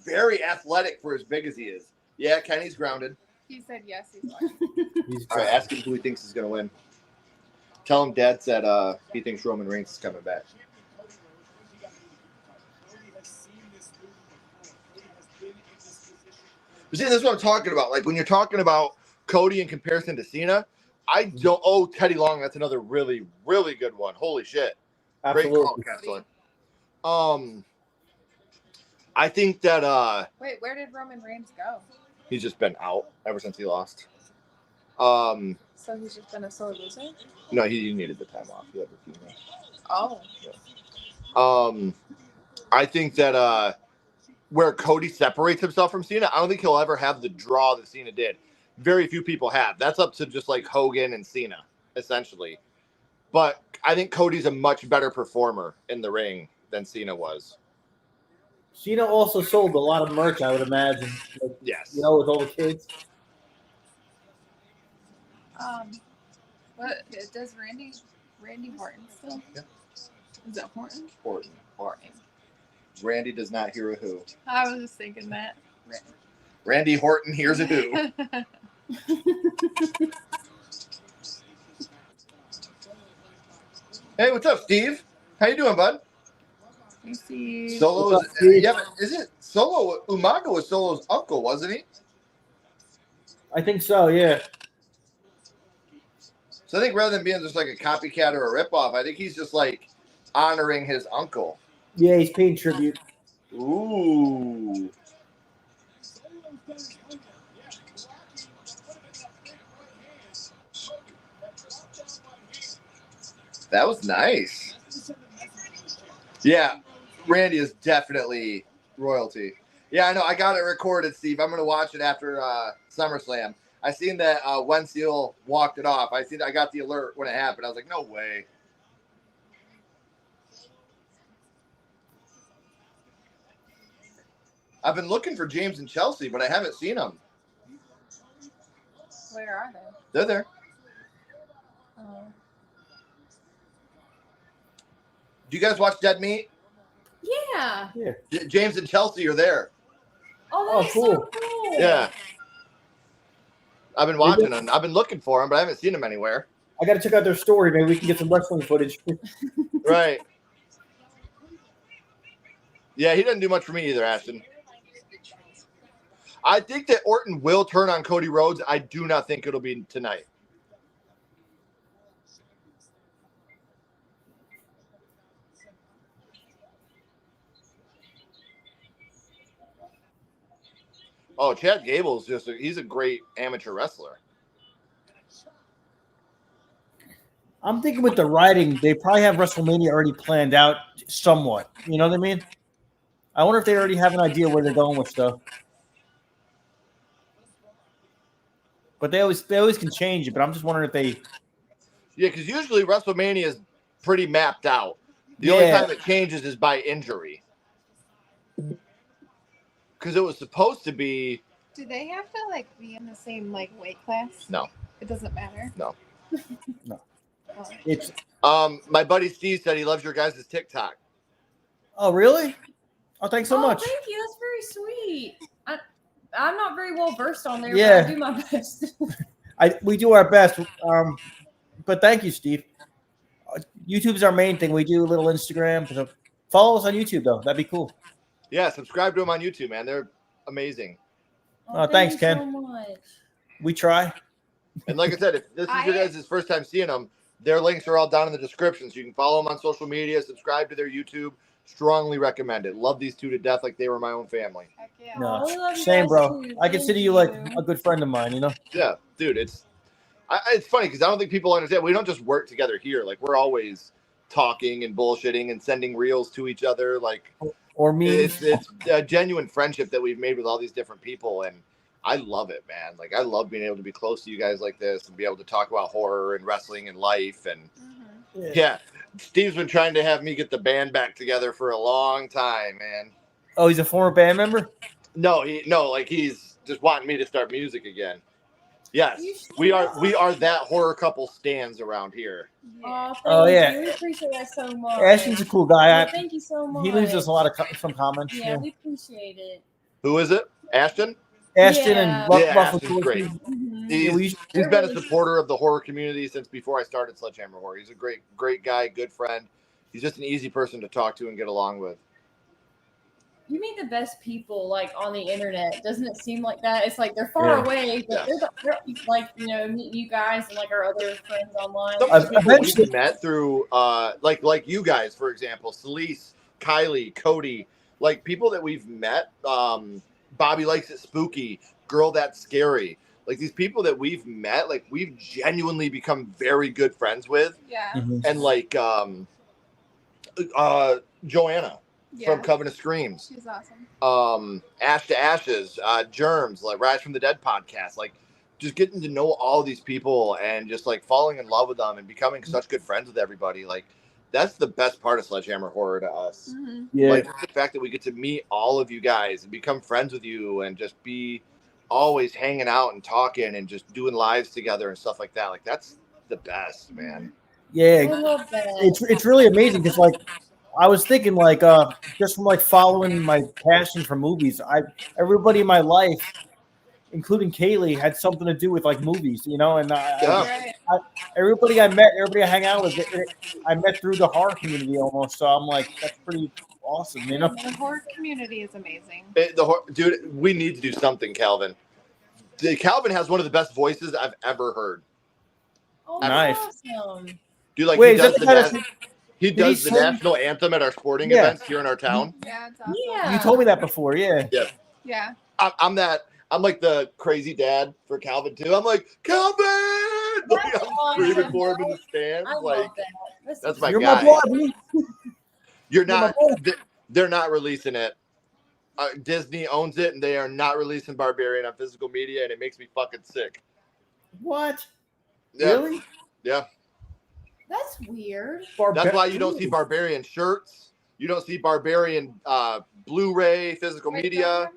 very athletic for as big as he is. Yeah, Kenny's grounded. He said yes. He's fine. All right, ask him who he thinks is going to win. Tell him Dad said he thinks Roman Reigns is coming back. But see, this is what I'm talking about. Like when you're talking about Cody in comparison to Cena, I don't. Oh, Teddy Long, that's another really, really good one. Holy shit! Absolutely. Great call, Kessler. I think that Wait, where did Roman Reigns go? he's just been out ever since he lost. So he's just been a sore loser? No, he needed the time off. He had the chemo. Oh. I think that where Cody separates himself from Cena, I don't think he'll ever have the draw that Cena did. Very few people have. That's up to just like Hogan and Cena, essentially. But I think Cody's a much better performer in the ring than Cena was. Cena also sold a lot of merch, I would imagine. Like, yes. You know, with all the kids. What does Randy Orton still? Yeah. Is it Horton? Orton. Orton. Randy does not hear a who. I was just thinking that. Randy Horton hears a who. Hey, what's up, Steve? How you doing, bud? You see. Solo is, yeah, but is it Solo? Umaga was Solo's uncle, wasn't he? I think so, yeah. So I think rather than being just like a copycat or a ripoff, I think he's just like honoring his uncle. Yeah, he's paying tribute. Ooh. That was nice. Yeah, Randy is definitely royalty. Yeah, I know. I got it recorded, Steve. I'm going to watch it after SummerSlam. I seen that Wenzel walked it off. I got the alert when it happened. I was like, no way. I've been looking for James and Chelsea, but I haven't seen them. Where are they? They're there. Oh. Do you guys watch Dead Meat? Yeah. Yeah. James and Chelsea are there. Oh, that's cool. so cool. Yeah. I've been watching them. I've been looking for them, but I haven't seen them anywhere. I got to check out their story. Maybe we can get some wrestling footage. Right. Yeah, he doesn't do much for me either, Ashton. I think that Orton will turn on Cody Rhodes. I do not think it'll be tonight. Oh, Chad Gable's he's a great amateur wrestler. I'm thinking with the writing, they probably have WrestleMania already planned out somewhat. You know what I mean? I wonder if they already have an idea where they're going with stuff. But they always can change it. But I'm just wondering if they. Yeah, because usually WrestleMania is pretty mapped out. The only time it changes is by injury. Because it was supposed to be. Do they have to like be in the same like weight class? No. It doesn't matter. No. No. Oh. It's. My buddy Steve said he loves your guys' TikTok. Oh really? Oh, thanks so much. Thank you. That's very sweet. I'm not very well versed on there, Yeah. but I do my best. We do our best. But thank you, Steve. YouTube's our main thing. We do a little Instagram. So follow us on YouTube, though. That'd be cool. Yeah, subscribe to them on YouTube, man. They're amazing. Oh, thanks, you Ken. so much. We try. And like I said, if this is your guys' first time seeing them, their links are all down in the description. So you can follow them on social media, subscribe to their YouTube. Strongly recommend it. Love these two to death like they were my own family. Heck yeah. No, we love you same, guys bro. too. I Thank consider you like you. a good friend of mine, you know? Yeah, dude, it's funny because I don't think people understand. We don't just work together here. Like, we're always talking and bullshitting and sending reels to each other. Like, Or me. it's a genuine friendship that we've made with all these different people. And I love it, man. Like, I love being able to be close to you guys like this and be able to talk about horror and wrestling and life. And yeah, Steve's been trying to have me get the band back together for a long time, man. Oh, he's a former band member? No, he's just wanting me to start music again. Yes, we are that horror couple stands around here. Oh, yeah. you. We appreciate that so much. Ashton's a cool guy. Yeah, thank you so much. He leaves us a lot of some comments. Yeah, we appreciate it. Who is it? Ashton? Ashton and Ruffalo. Ashton's great. Mm-hmm. He's been a supporter of the horror community since before I started Sledgehammer Horror. He's a great guy, good friend. He's just an easy person to talk to and get along with. You meet the best people like on the internet. Doesn't it seem like that? It's like they're far away, but they're like, you know, meet you guys and like our other friends online. Some of the people we've met through like you guys, for example, Celise, Kylie, Cody, like people that we've met, Bobby Likes It Spooky, Girl That's Scary. Like these people that we've met, like we've genuinely become very good friends with. Yeah. And like Joanna from Coven of Screams. She's awesome. Ash to Ashes, Germs, like Rise from the Dead podcast. Like just getting to know all these people and just like falling in love with them and becoming such good friends with everybody. Like that's the best part of Sledgehammer Horror to us. Mm-hmm. Yeah. Like the fact that we get to meet all of you guys and become friends with you and just be always hanging out and talking and just doing lives together and stuff like that. Like that's the best, man. Yeah. I love that. It's really amazing because like I was thinking like just from like following my passion for movies, everybody in my life, including Kaylee, had something to do with like movies, you know, and everybody I met, everybody I hang out with, I met through the horror community almost. So I'm like, that's pretty awesome, you know. The horror community is amazing. Dude, we need to do something, Calvin. Calvin has one of the best voices I've ever heard. Oh, nice. Awesome. Dude, like Wait, he does the national anthem at our sporting events here in our town. Yeah, it's awesome. Yeah. You told me that before, yeah. Yeah. I'm like the crazy dad for Calvin too. I'm like, Calvin! Like, I'm screaming for him in the stands. I Like love that. that's my You're guy. my boy. You're not. They're not releasing it. Disney owns it, and they are not releasing Barbarian on physical media, and it makes me fucking sick. What? Yeah. Really? Yeah. That's weird. That's why you don't see Barbarian shirts. You don't see Barbarian Blu-ray physical media.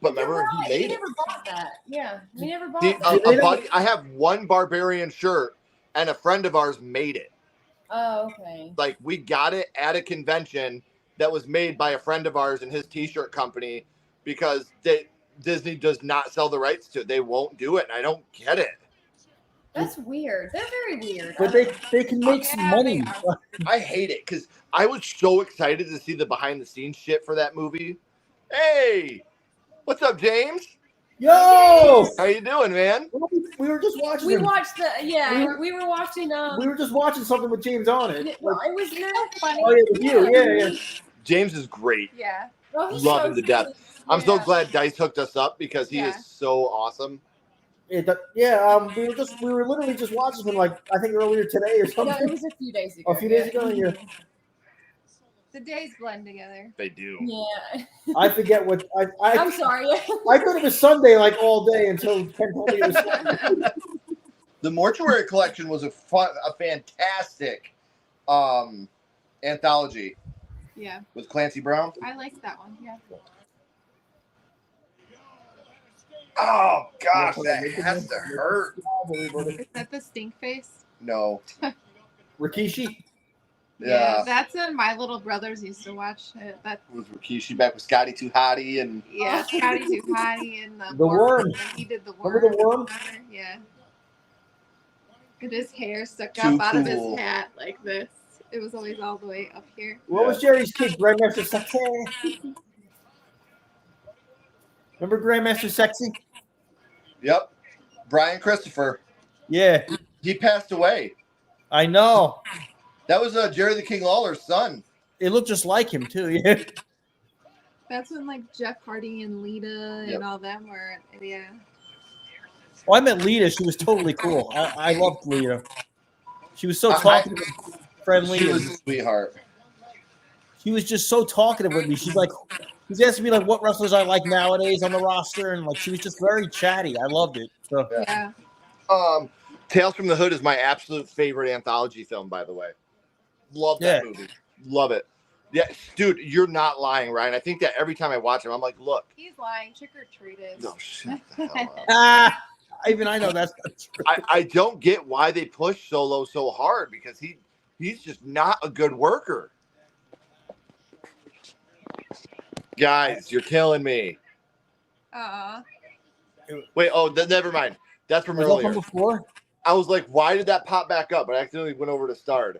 But remember, he made We it. never bought that. Yeah, we never bought that. I have one Barbarian shirt, and a friend of ours made it. Oh, okay. Like we got it at a convention that was made by a friend of ours and his t-shirt company because Disney does not sell the rights to it. They won't do it, and I don't get it. That's weird. They're very weird. But they can make some money. I hate it because I was so excited to see the behind the scenes shit for that movie. Hey, what's up, James? Yo, how you doing, man? We were just watching. We watched we were watching. We were just watching something with James on it. It was not funny. Oh yeah, with you, yeah. James is great. Yeah. Oh, he's Love so him to death. sweet. I'm so glad Dice hooked us up because he is so awesome. We were literally just watching him like I think earlier today or something. No, it was a few days ago. A few days ago, yeah. The days blend together. They do. Yeah. I forget what I'm sorry. I thought it was Sunday like all day until Ken told me it was Sunday. The Mortuary Collection was a fantastic anthology. Yeah. With Clancy Brown. I liked that one. Yeah. Oh gosh, that has to hurt. Is that the stink face? No. Rikishi. Yeah. That's when my little brothers used to watch it. That Was Rikishi back with Scotty Too Hottie and Scotty Too Hottie and the worm. He did the worm. Remember the worm? Yeah. And his hair stuck Too up out of cool. his hat like this. It was always all the way up here. What was Jerry's kid? Grandmaster Sexy. Remember Grandmaster Sexy? Yep. Brian Christopher. Yeah. He passed away. I know. That was Jerry the King Lawler's son. It looked just like him too. Yeah. That's when like Jeff Hardy and Lita and all them were Well, I met Lita. She was totally cool. I loved Lita. She was so talkative, friendly. She was a sweetheart. She was just so talkative with me. She's asking me like what wrestlers I like nowadays on the roster, and like she was just very chatty. I loved it. So yeah. Tales from the Hood is my absolute favorite anthology film, by the way. Love that movie. Love it. Yeah, dude, you're not lying, Ryan. I think that every time I watch him, I'm like, look. He's lying. Trick or treated. No, shut the hell up. Even I know that's not true. I don't get why they push Solo so hard because he's just not a good worker. Guys, you're killing me. Wait, never mind. That's from Was that earlier. from before? I was like, why did that pop back up? But I accidentally went over to Starred.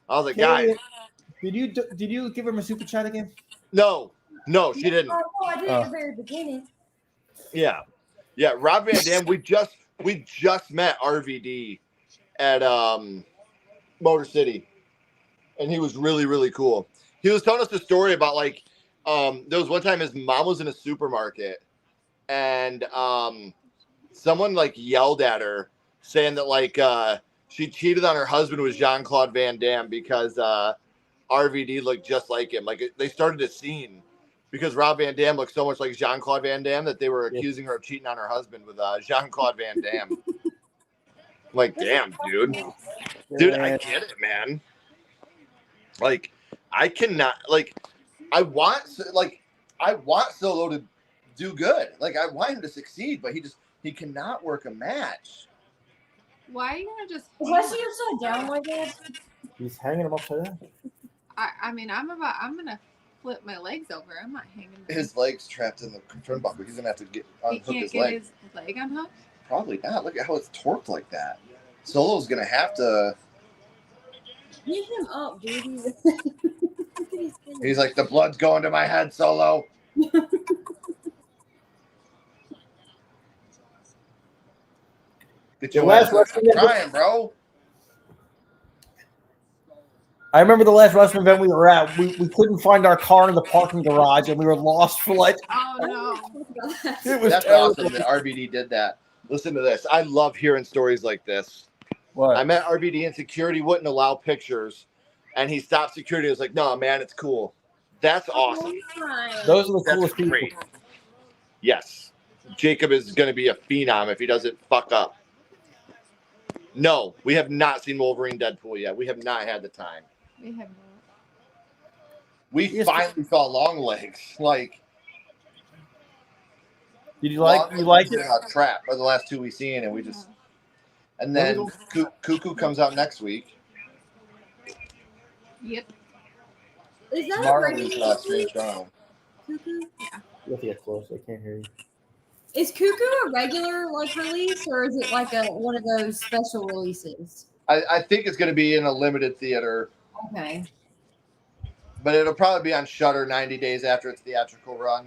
I was like, guys. Did you give him a super chat again? No, she didn't. Oh, I did at the very beginning. Yeah. Rob Van Dam. We just met RVD at Motor City, and he was really, really cool. He was telling us a story about like there was one time his mom was in a supermarket, and someone like yelled at her saying that like she cheated on her husband with Jean-Claude Van Damme because RVD looked just like him. Like they started a scene because Rob Van Dam looked so much like Jean-Claude Van Damme that they were accusing her of cheating on her husband with Jean-Claude Van Damme. Like, damn, dude. Dude, I get it, man. Like, I cannot, like, I want Solo to do good. Like, I want him to succeed, but he cannot work a match. Why are you gonna just? Why is he upside down like that? He's hanging him upside down. I mean, I'm gonna flip my legs over. I'm not hanging. His legs trapped in the turnbuckle. He's gonna have to unhook He can't his get leg. his leg unhooked. Probably not. Look at how it's torqued like that. Solo's gonna have to. Get him up, dude. He's like, the blood's going to my head, Solo. Get your last ass wrestling trying, bro. I remember the last wrestling event we were at. We couldn't find our car in the parking garage, and we were lost for like. Oh no! It was That's terrible. awesome that RVD did that. Listen to this. I love hearing stories like this. What? I met RVD and security wouldn't allow pictures, and he stopped security. He was like, "No, man, it's cool." That's awesome. Those are the That's coolest people. great. Yes, Jacob is going to be a phenom if he doesn't fuck up. No, we have not seen Wolverine Deadpool yet. We have not had the time. We have no. We finally saw Longlegs. Like, Did you like it? A trap for the last two we've seen, and we just. And then Cuckoo comes out next week. Yep. Is that Marley's a regular Strange Dawn. Cuckoo? Yeah. You have to get close. I can't hear you. Is Cuckoo a regular like release, or is it like one of those special releases? I think it's going to be in a limited theater, Okay. but it'll probably be on Shudder 90 days after its theatrical run.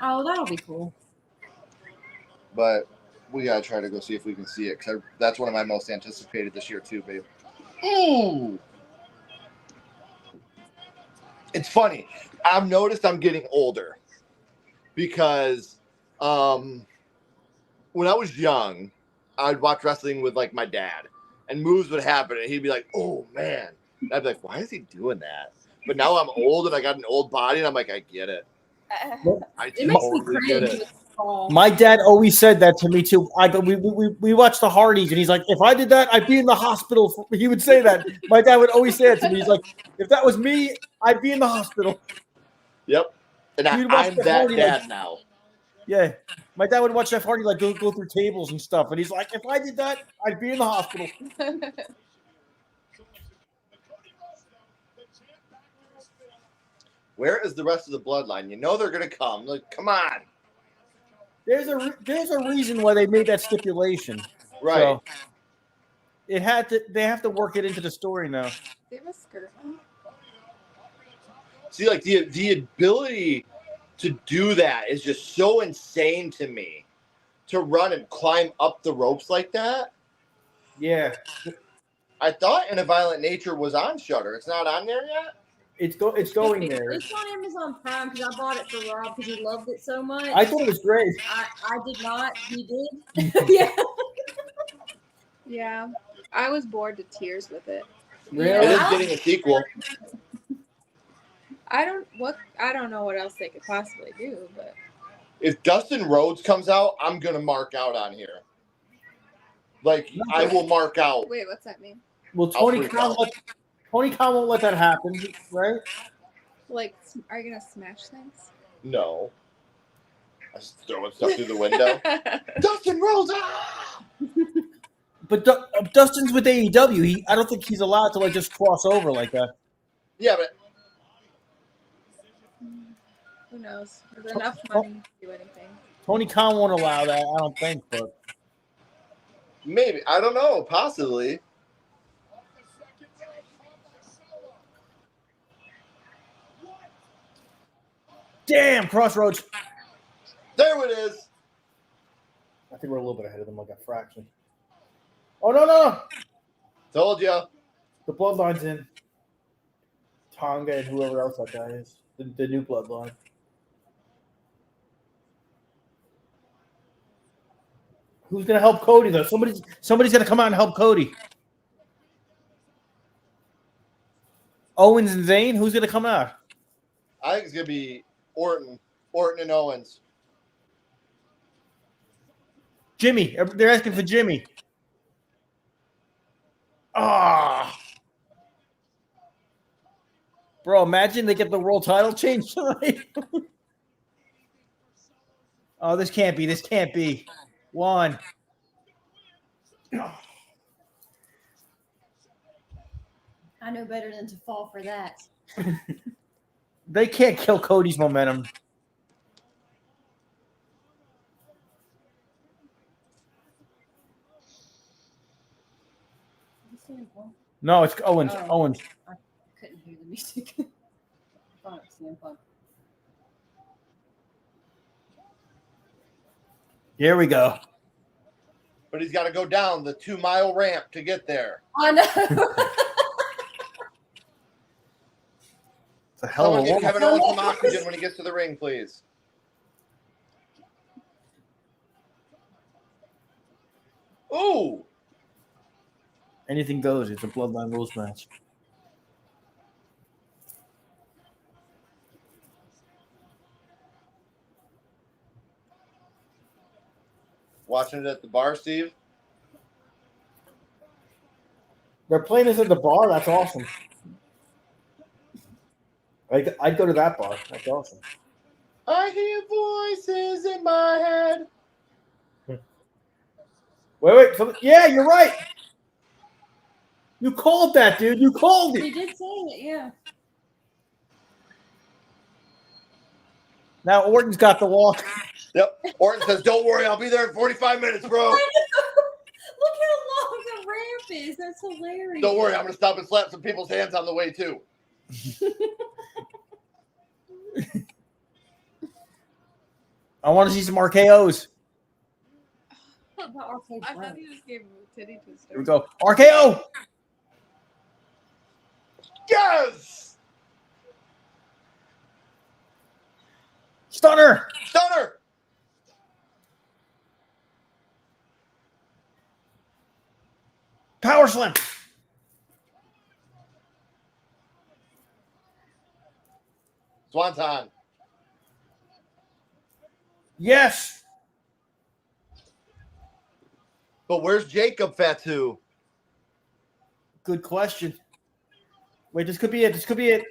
Oh, that'll be cool. But we got to try to go see if we can see it, because that's one of my most anticipated this year too, babe. Ooh! It's funny. I've noticed I'm getting older because when I was young, I'd watch wrestling with like my dad, and moves would happen, and he'd be like, "Oh man," and I'd be like, "Why is he doing that?" But now I'm old and I got an old body, and I'm like, I get it. I It makes me totally get cringe. it. My dad always said that to me too. We watched the Hardys, and he's like, "If I did that, I'd be in the hospital." He would say that. My dad would always say that to me. He's like, "If that was me, I'd be in the hospital." Yep. And He'd watch I'm the that Hardy, dad like- now. Yeah, my dad would watch Jeff Hardy like go through tables and stuff, and he's like, "If I did that, I'd be in the hospital." Where is the rest of the bloodline? You know they're gonna come. Like, come on. There's a reason why they made that stipulation. Right. So they have to work it into the story now. They have a skirt on. See, like the ability to do that is just so insane to me. To run and climb up the ropes like that. Yeah, I thought In a Violent Nature was on Shudder. It's not on there yet. it's going there. It's on Amazon Prime because I bought it for Rob because he loved it so much. I thought it was great. I did not. He did. Yeah. Yeah, I was bored to tears with it. Really? It is getting a sequel. I don't know what else they could possibly do, but If Dustin Rhodes comes out, I'm gonna mark out on here. Like, I will mark out. wait, what's that mean? Well, I'll Tony freak Khan out. won't let that happen, right? Like, are you gonna smash things? No. I just throwing stuff through the window. Dustin Rhodes! Ah! But Dustin's with AEW. I don't think he's allowed to like just cross over like that. Yeah, but Who knows? There's enough money to do anything. Tony Khan won't allow that. I don't think, but maybe. I don't know. Possibly. damn, Crossroads. There it is. I think we're a little bit ahead of them, like a fraction. Oh no! Told you. The bloodline's in. Tonga and whoever else that guy is. The new bloodline. Who's gonna help Cody though? Somebody's gonna come out and help Cody. Owens and Zayn. Who's gonna come out? I think it's gonna be Orton and Owens. Jimmy. They're asking for Jimmy. Ah. Bro, imagine they get the world title changed tonight. Oh, this can't be. This can't be. One. I know better than to fall for that. They can't kill Cody's momentum. No, it's Owens. Oh. Owens. I couldn't hear the music. I thought it was CM Punk. Here we go. But he's got to go down the 2-mile ramp to get there. I know. It's a hell Someone of a give woman. Kevin Owens some oxygen when he gets to the ring, please. Ooh. Anything goes. It's a bloodline rules match. Watching it at the bar, Steve? They're playing this at the bar. That's awesome. I'd go to that bar. That's awesome. I hear voices in my head. Wait. Yeah, you're right. You called that, dude. You called He it. did say it, yeah. Now Orton's got the walk. Yep. Orton says, "Don't worry, I'll be there in 45 minutes, bro. Look how long the ramp is. That's hilarious. Don't worry, I'm gonna stop and slap some people's hands on the way too." I want to see some RKO's. I thought you just gave him a titty twister. Here we go. RKO. Yes. Stunner. Stunner. Power slam. Swanton. Yes. But where's Jacob Fatu? Good question. Wait, this could be it. This could be it.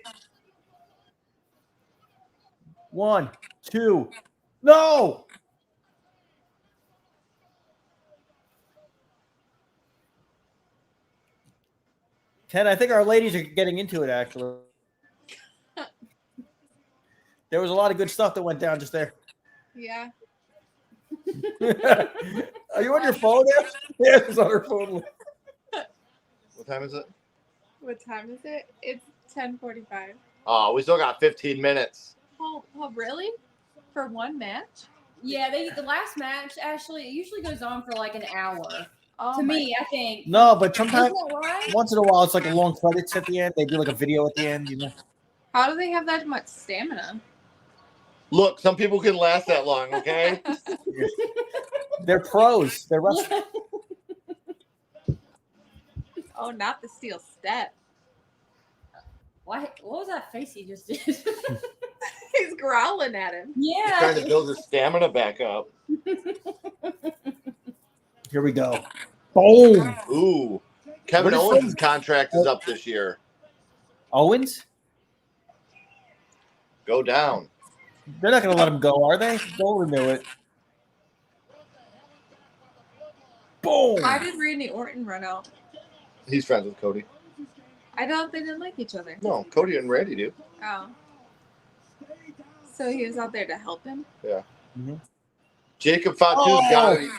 1, 2. No. Ken, I think our ladies are getting into it, actually. There was a lot of good stuff that went down just there. Yeah. Are you on your phone there? Yeah, it's on her phone. What time is it? What time is it? It's 10:45. Oh, we still got 15 minutes. Oh, really? For one match? Yeah, the last match, Ashley, it usually goes on for like an hour. Oh, to me, I think. No, but sometimes, Isn't that right? once in a while, it's like a long credits at the end. They do like a video at the end, you know. How do they have that much stamina? Look, some people can last that long, okay? They're pros. They're wrestlers. Oh, not the steel step. What was that face he just did? He's growling at him. Yeah. Trying to build his stamina back up. Here we go. Boom. Ooh. Kevin Owens' contract is up this year. Owens? Go down. They're not going to let him go, are they? They'll renew it. Boom. Why did Randy Orton run out? He's friends with Cody. I thought they didn't like each other. No, Cody and Randy do. Oh. So he was out there to help him? Yeah. Mm-hmm. Jacob Fatu's got it.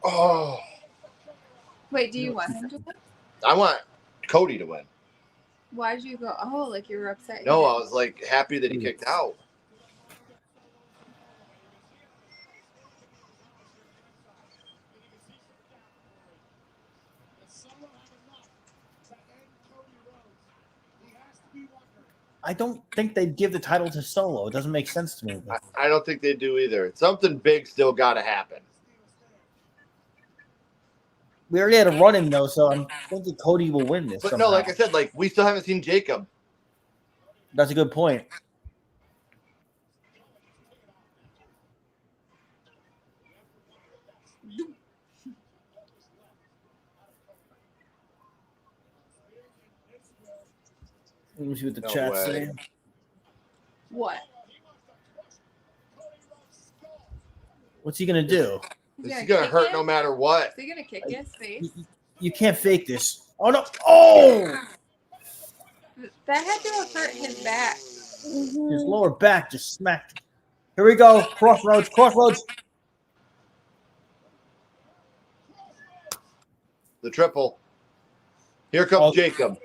Oh. Wait, do you want him to win? I want Cody to win. Why'd you go, oh, like you were upset? No, I was like happy that he kicked out. I don't think they'd give the title to Solo. It doesn't make sense to me. I don't think they do either. Something big still got to happen. We already had a run-in, though, so I'm thinking Cody will win this. But somehow. no, like I said, like we still haven't seen Jacob. That's a good point. Let me see what the No chat's way. saying. What? What's he gonna do? This is gonna hurt kick no it? matter what. Is he gonna kick his face? You can't fake this. Oh no! Oh! That had to have hurt his back. His lower back just smacked. Here we go. Crossroads. Crossroads. The triple. Here comes Oh. Jacob.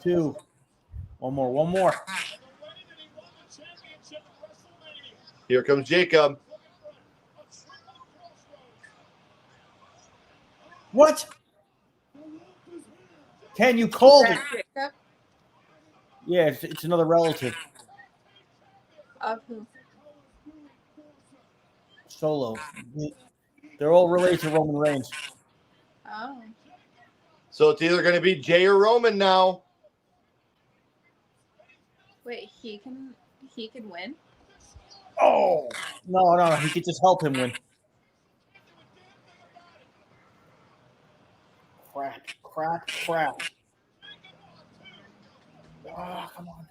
Two. One more. One more. Here comes Jacob. What? Can you call it? Jacob? Yeah, it's another relative. Of who? Solo. They're all related to Roman Reigns. Oh. So it's either going to be Jay or Roman now. Wait, he can win? Oh no! He could just help him win. Crap! Oh, come on!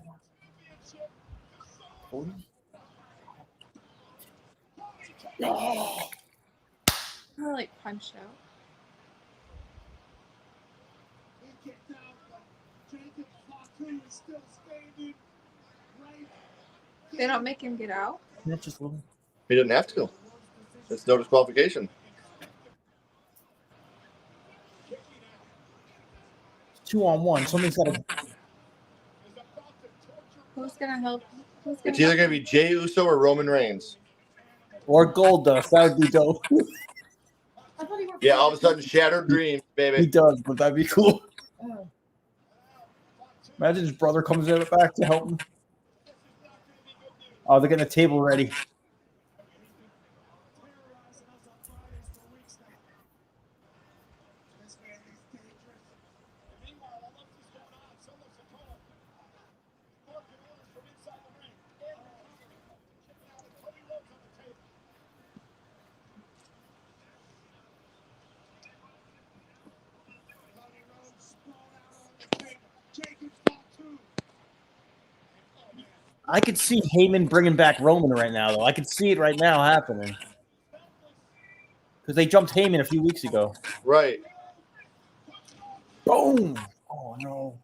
Oh. kind of like punched out. They don't make him get out. Not just little. He didn't have to. It's no disqualification. 2-on-1. Somebody's got to. Who's gonna help? It's either going to be Jey Uso or Roman Reigns. Or Goldust. That would be dope. Yeah, all of a sudden, shattered dreams, He baby. does, but that'd be cool. Oh. Imagine his brother comes in back to help him. Oh, they're getting a table ready. I could see Heyman bringing back Roman right now, though. I could see it right now happening. Because they jumped Heyman a few weeks ago. Right. Boom! Oh, no.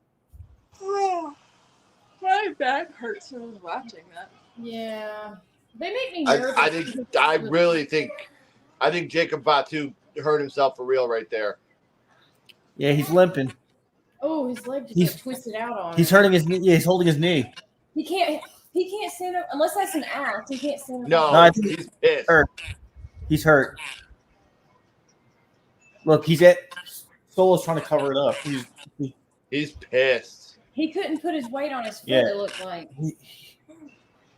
My back hurts when I was watching that. Yeah. They make me nervous. I think Jacob Fatu hurt himself for real right there. Yeah, he's limping. Oh, his leg just got twisted out on He's him. hurting his knee. Yeah, he's holding his knee. He can't stand up unless that's an act. He can't stand up. No, I think he's pissed. hurt. He's hurt. Look, he's at Solo's trying to cover it up. He's pissed. He couldn't put his weight on his foot, Yeah. it looked like.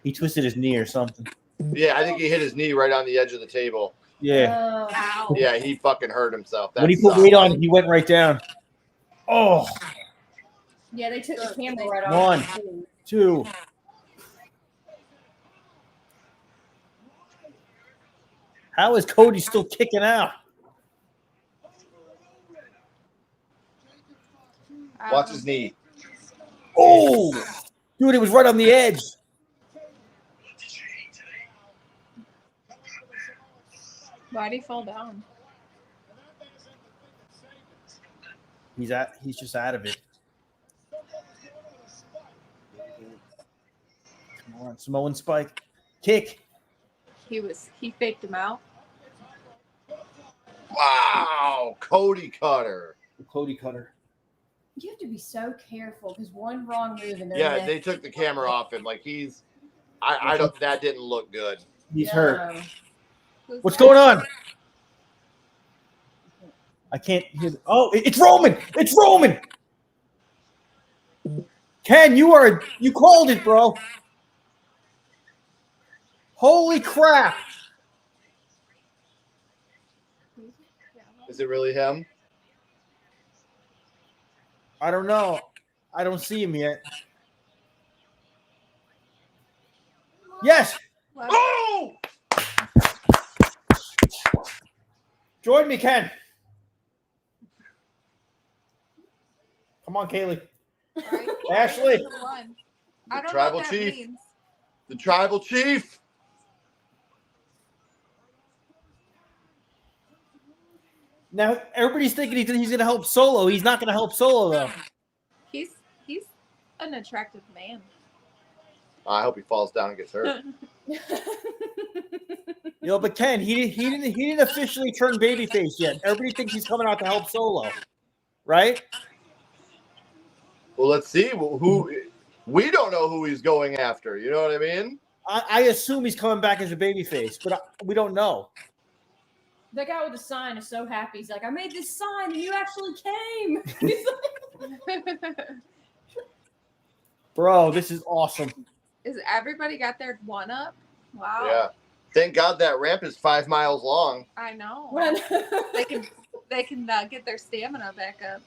He twisted his knee or something. Yeah, I think he hit his knee right on the edge of the table. Yeah. Ow. Yeah, he fucking hurt himself. That When he put sucks. weight on, he went right down. Oh, Yeah, they took the camera right off. One. him, too. 2. How is Cody still kicking out? Watch his knee. Oh, dude, it was right on the edge. Why'd he fall down? He's just out of it. Come on, Samoan spike. Kick. He faked him out. Wow, Cody Cutter. Cody Cutter. You have to be so careful because one wrong move and they're Yeah, next. they took the camera off him. Like I don't. That didn't look good. He's hurt. Who's What's that? going on? I can't hear. It's Roman. It's Roman. Ken, you called it, bro. Holy crap. Is it really him? I don't know. I don't see him yet. Yes. What? Oh! Join me, Ken. Come on, Kaylee. Right? Ashley. One. I don't Tribal know what chief. that means. The tribal chief. Now, everybody's thinking he's going to help Solo. He's not going to help Solo, though. He's an attractive man. I hope he falls down and gets hurt. But Ken, he didn't officially turn babyface yet. Everybody thinks he's coming out to help Solo, right? Well, let's see who. We don't know who he's going after. You know what I mean? I assume he's coming back as a babyface, but we don't know. The guy with the sign is so happy. He's like, I made this sign and you actually came. He's like, Bro, this is awesome. Is everybody got their one up? Wow. Yeah. Thank God that ramp is 5 miles long. I know. When- They can get their stamina back up.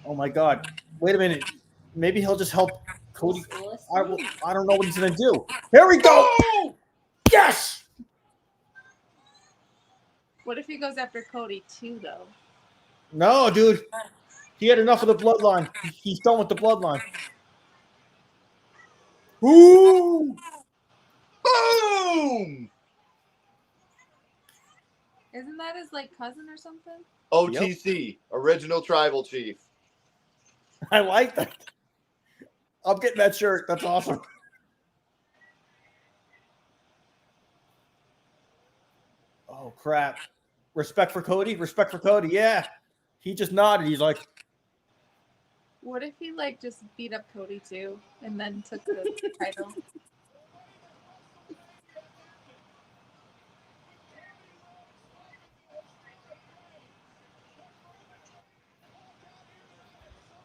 Oh, my God. Wait a minute. Maybe he'll just help Cody. I don't know what he's going to do. Here we go. Yes. What if he goes after Cody too, though? No, dude. He had enough of the bloodline. He's done with the bloodline. Ooh. Boom! Isn't that his like cousin or something? OTC, original tribal chief. I like that. I'm getting that shirt. That's awesome. Oh, crap. Respect for Cody? Respect for Cody. Yeah. He just nodded. He's like, What if he like just beat up Cody too and then took the title?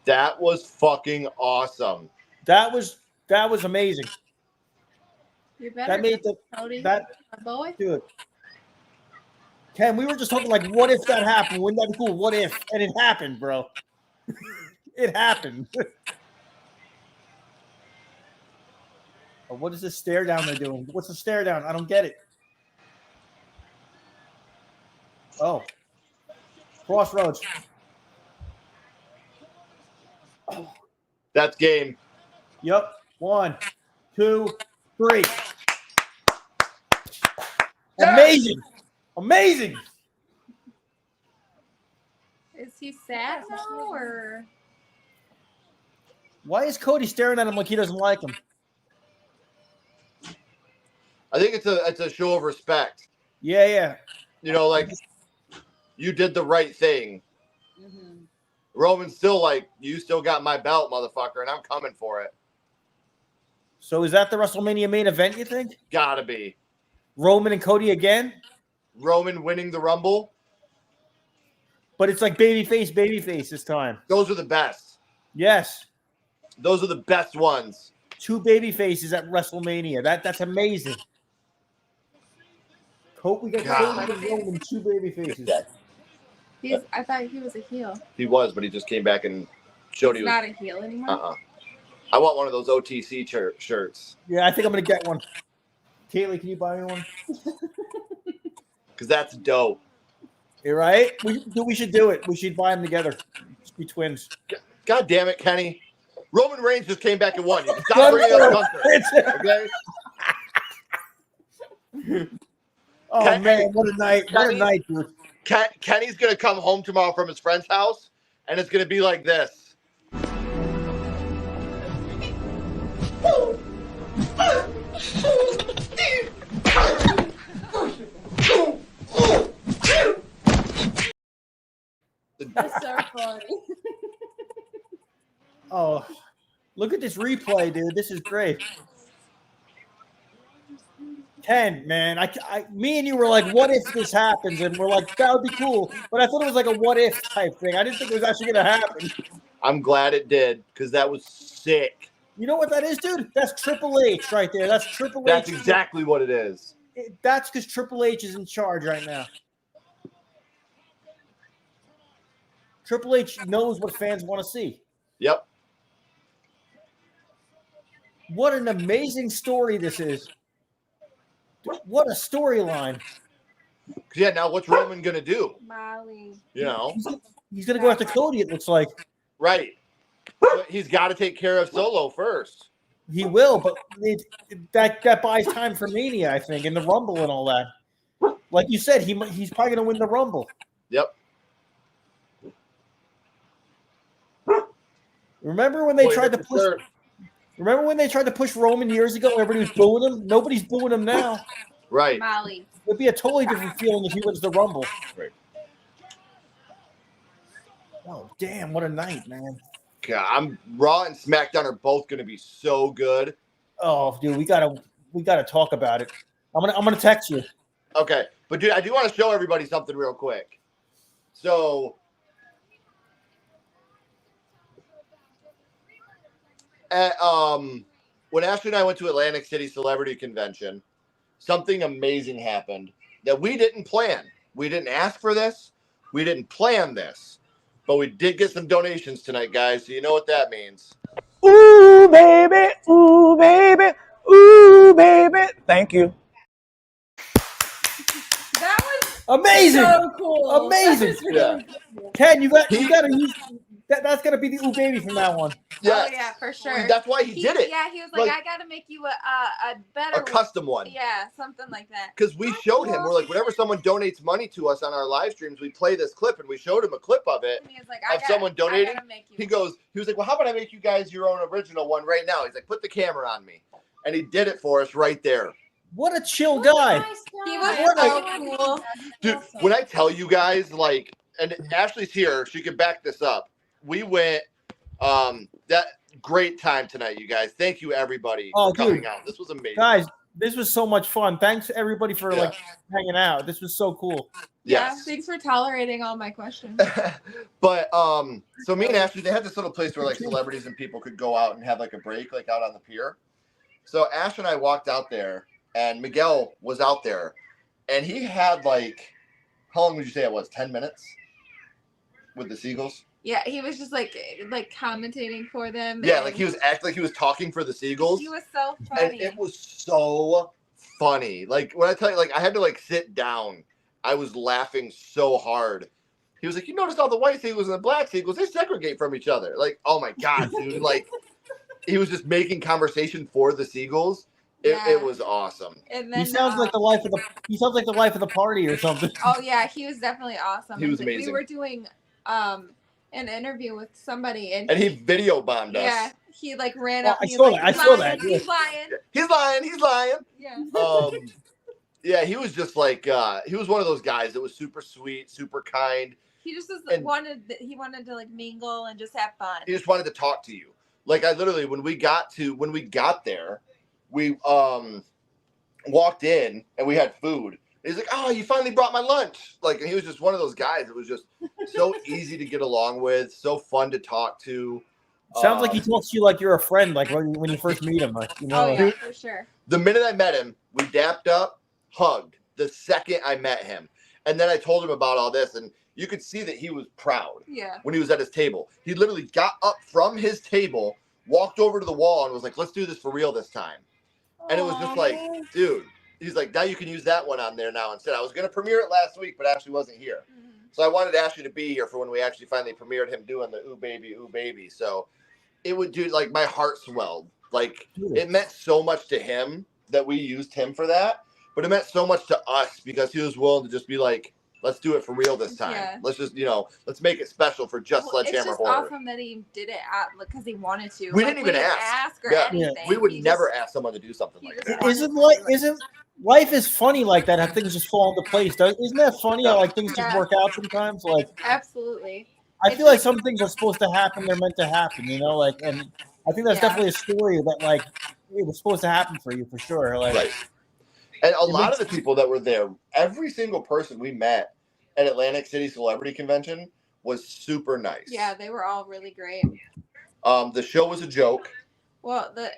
That was fucking awesome. that was amazing. You better That made the Cody, that my boy. dude. Ken, we were just talking like, what if that happened? Wouldn't that be cool? What if? And it happened, bro. It happened. Oh, what is this stare down they're doing? What's the stare down? I don't get it. Oh. Crossroads. That's game. Yep. 1, 2, 3. Amazing. Amazing. Is he sad now or? Why is Cody staring at him like he doesn't like him? I think it's a show of respect. Yeah, yeah. You know, like you did the right thing. Mm-hmm. Roman's still like, you still got my belt, motherfucker, and I'm coming for it. So is that the WrestleMania main event, you think? Gotta be. Roman and Cody again? Roman winning the Rumble. But it's like babyface this time. Those are the best. Yes. Those are the best ones. 2 baby faces at WrestleMania. That's amazing. We got God. Cody and Roman, 2 baby faces. I thought he was a heel. He was, but he just came back and showed he He's was. not a heel anymore. I want one of those OTC shirts. Yeah, I think I'm going to get one. Kaylee, can you buy me one? Because that's dope. You're right. We should do it. We should buy them together. Just be twins. God damn it, Kenny. Roman Reigns just came back and won. You can stop bringing up Gunther. Okay? Oh, Kenny, man. What a night. What a night, dude. Kenny's going to come home tomorrow from his friend's house, and it's going to be like this. That's so funny. Oh, look at this replay, dude. This is great. Ken, man, me and you were like, what if this happens? And we're like, that would be cool. But I thought it was like a what if type thing. I didn't think it was actually going to happen. I'm glad it did, because that was sick. You know what that is, dude? That's Triple H right there. That's Triple H. That's exactly what it is. That's because Triple H is in charge right now. Triple H knows what fans want to see. Yep. What an amazing story this is. What a storyline. Yeah, now what's Roman going to do? Molly. You know? He's going to go after Cody, it looks like. Right. But he's got to take care of Solo first. He will, but that buys time for Mania, I think, and the Rumble and all that. Like you said, he's probably going to win the Rumble. Yep. Remember when they tried to push? Remember when they tried to push Roman years ago? Everybody was booing him. Nobody's booing him now. Right. Molly. It'd be a totally different feeling if he wins the Rumble. Right. Oh, damn! What a night, man. God, Raw and SmackDown are both going to be so good. Oh, dude, we gotta talk about it. I'm gonna text you. Okay, but dude, I do want to show everybody something real quick. So, when Ashley and I went to Atlantic City Celebrity Convention, something amazing happened that we didn't plan. We didn't ask for this. We didn't plan this. But we did get some donations tonight, guys, so you know what that means. Ooh, baby. Ooh, baby. Ooh, baby. Thank you. That was amazing. So cool. Amazing. Really cool. Ken, you gotta use That's gonna be the ooh baby from now on. Yes. Oh yeah, for sure. That's why he did it. Yeah, he was like, Like, I gotta make you a better a custom one. Yeah, something like that. Because we showed him, we're like, whenever someone donates money to us on our live streams, we play this clip, and we showed him a clip of it And he was like, of someone donating. I gotta make you He was like, well, how about I make you guys your own original one right now? He's like, put the camera on me. And he did it for us right there. What a chill guy. He was What so cool. Dude, when I tell you guys, like, and Ashley's here, she can back this up. We went, that great time tonight, you guys. Thank you, everybody, for coming out. This was amazing. Guys, this was so much fun. Thanks everybody for like hanging out. This was so cool. Yeah, Yes. thanks for tolerating all my questions. But so me and Ashley, they had this little place where like celebrities and people could go out and have like a break, like out on the pier. So Ash and I walked out there, and Miguel was out there, and he had like, how long would you say it was? 10 minutes with the Seagulls? Yeah, he was just like commentating for them. Yeah, and like he was acting like he was talking for the Seagulls. He was so And funny. it was so funny. Like when I tell you, like I had to like sit down. I was laughing so hard. He was like, "You noticed all the white Seagulls and the black Seagulls? They segregate from each other." Like, oh my god, dude! Like he was just making conversation for the Seagulls. It was awesome. And then He sounds like the life of the. He sounds like the life of the party or something. Oh yeah, he was definitely awesome. He was And amazing. We were doing an interview with somebody, and he video bombed us. Yeah, he like ran Oh, up. I and he saw was that. like, I saw that, He's lying. He's lying. He's lying. Yeah. Yeah, he was just like he was one of those guys that was super sweet, super kind. He just was And- wanted to like mingle and just have fun. He just wanted to talk to you. Like I literally, when we got there, we walked in and we had food. He's like, "Oh, you finally brought my lunch." Like, and he was just one of those guys that was just so easy to get along with, so fun to talk to. Sounds like he talks to you like you're a friend, like when you first meet him, like you know. Oh yeah, for sure. The minute I met him, we dapped up, hugged. The second I met him, and then I told him about all this, and you could see that he was proud. Yeah. When he was at his table, he literally got up from his table, walked over to the wall, and was like, "Let's do this for real this time." And it was just like, dude, he's like, "Now you can use that one on there now instead." I was going to premiere it last week, but Ashley wasn't here. So I wanted Ashley to be here for when we actually finally premiered him doing the ooh baby. So it would do, like, my heart swelled. Like, it meant so much to him that we used him for that, but it meant so much to us because he was willing to just be like, let's do it for real this time. Yeah. Let's just, let's make it special for just Sledgehammer It's just Horror. awesome that he did it because he wanted to. We didn't even ask. or anything. We would He never just- ask someone to do something like that. Isn't life is funny like that? How things just fall into place. Isn't that funny? How like things just work out sometimes. Like Absolutely. I feel like some things are supposed to happen. They're meant to happen. You know, like, and I think that's definitely a story that like it was supposed to happen for you for sure. Like, Right. And a lot of the people that were there, every single person we met at Atlantic City Celebrity Convention was super nice. Yeah, they were all really great. The show was a joke. Well, a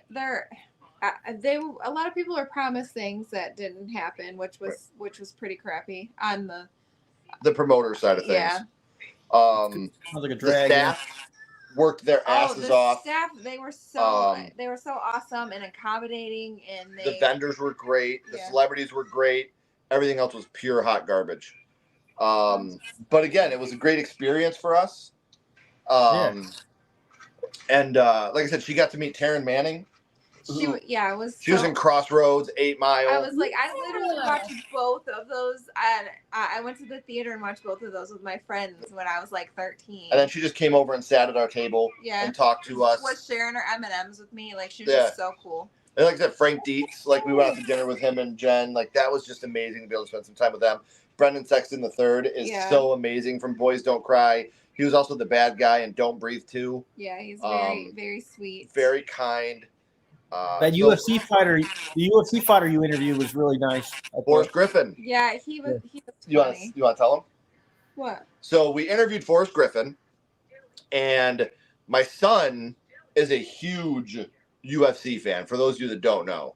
lot of people were promised things that didn't happen, which was pretty crappy on The promoter side of things. Yeah. sounds like a The drag. staff worked their asses the off. staff, they were so awesome and accommodating, and The vendors were great. The celebrities were great. Everything else was pure hot garbage. But again, it was a great experience for us. And like I said, she got to meet Taryn Manning. She was in Crossroads, 8 Mile. I was like, I literally watched both of those. I went to the theater and watched both of those with my friends when I was like 13. And then she just came over and sat at our table and talked to us. Was sharing her M&Ms with me. Like, she was just so cool. And like I said, Frank Dietz, like we went out to dinner with him and Jen. Like that was just amazing to be able to spend some time with them. Brendan Sexton III is so amazing from Boys Don't Cry. He was also the bad guy in Don't Breathe 2. Yeah, he's very, very sweet. Very kind. That UFC fighter, the UFC fighter you interviewed was really nice. Forrest Griffin. Yeah, he was You funny. want to tell him? What? So we interviewed Forrest Griffin, and my son is a huge UFC fan, for those of you that don't know.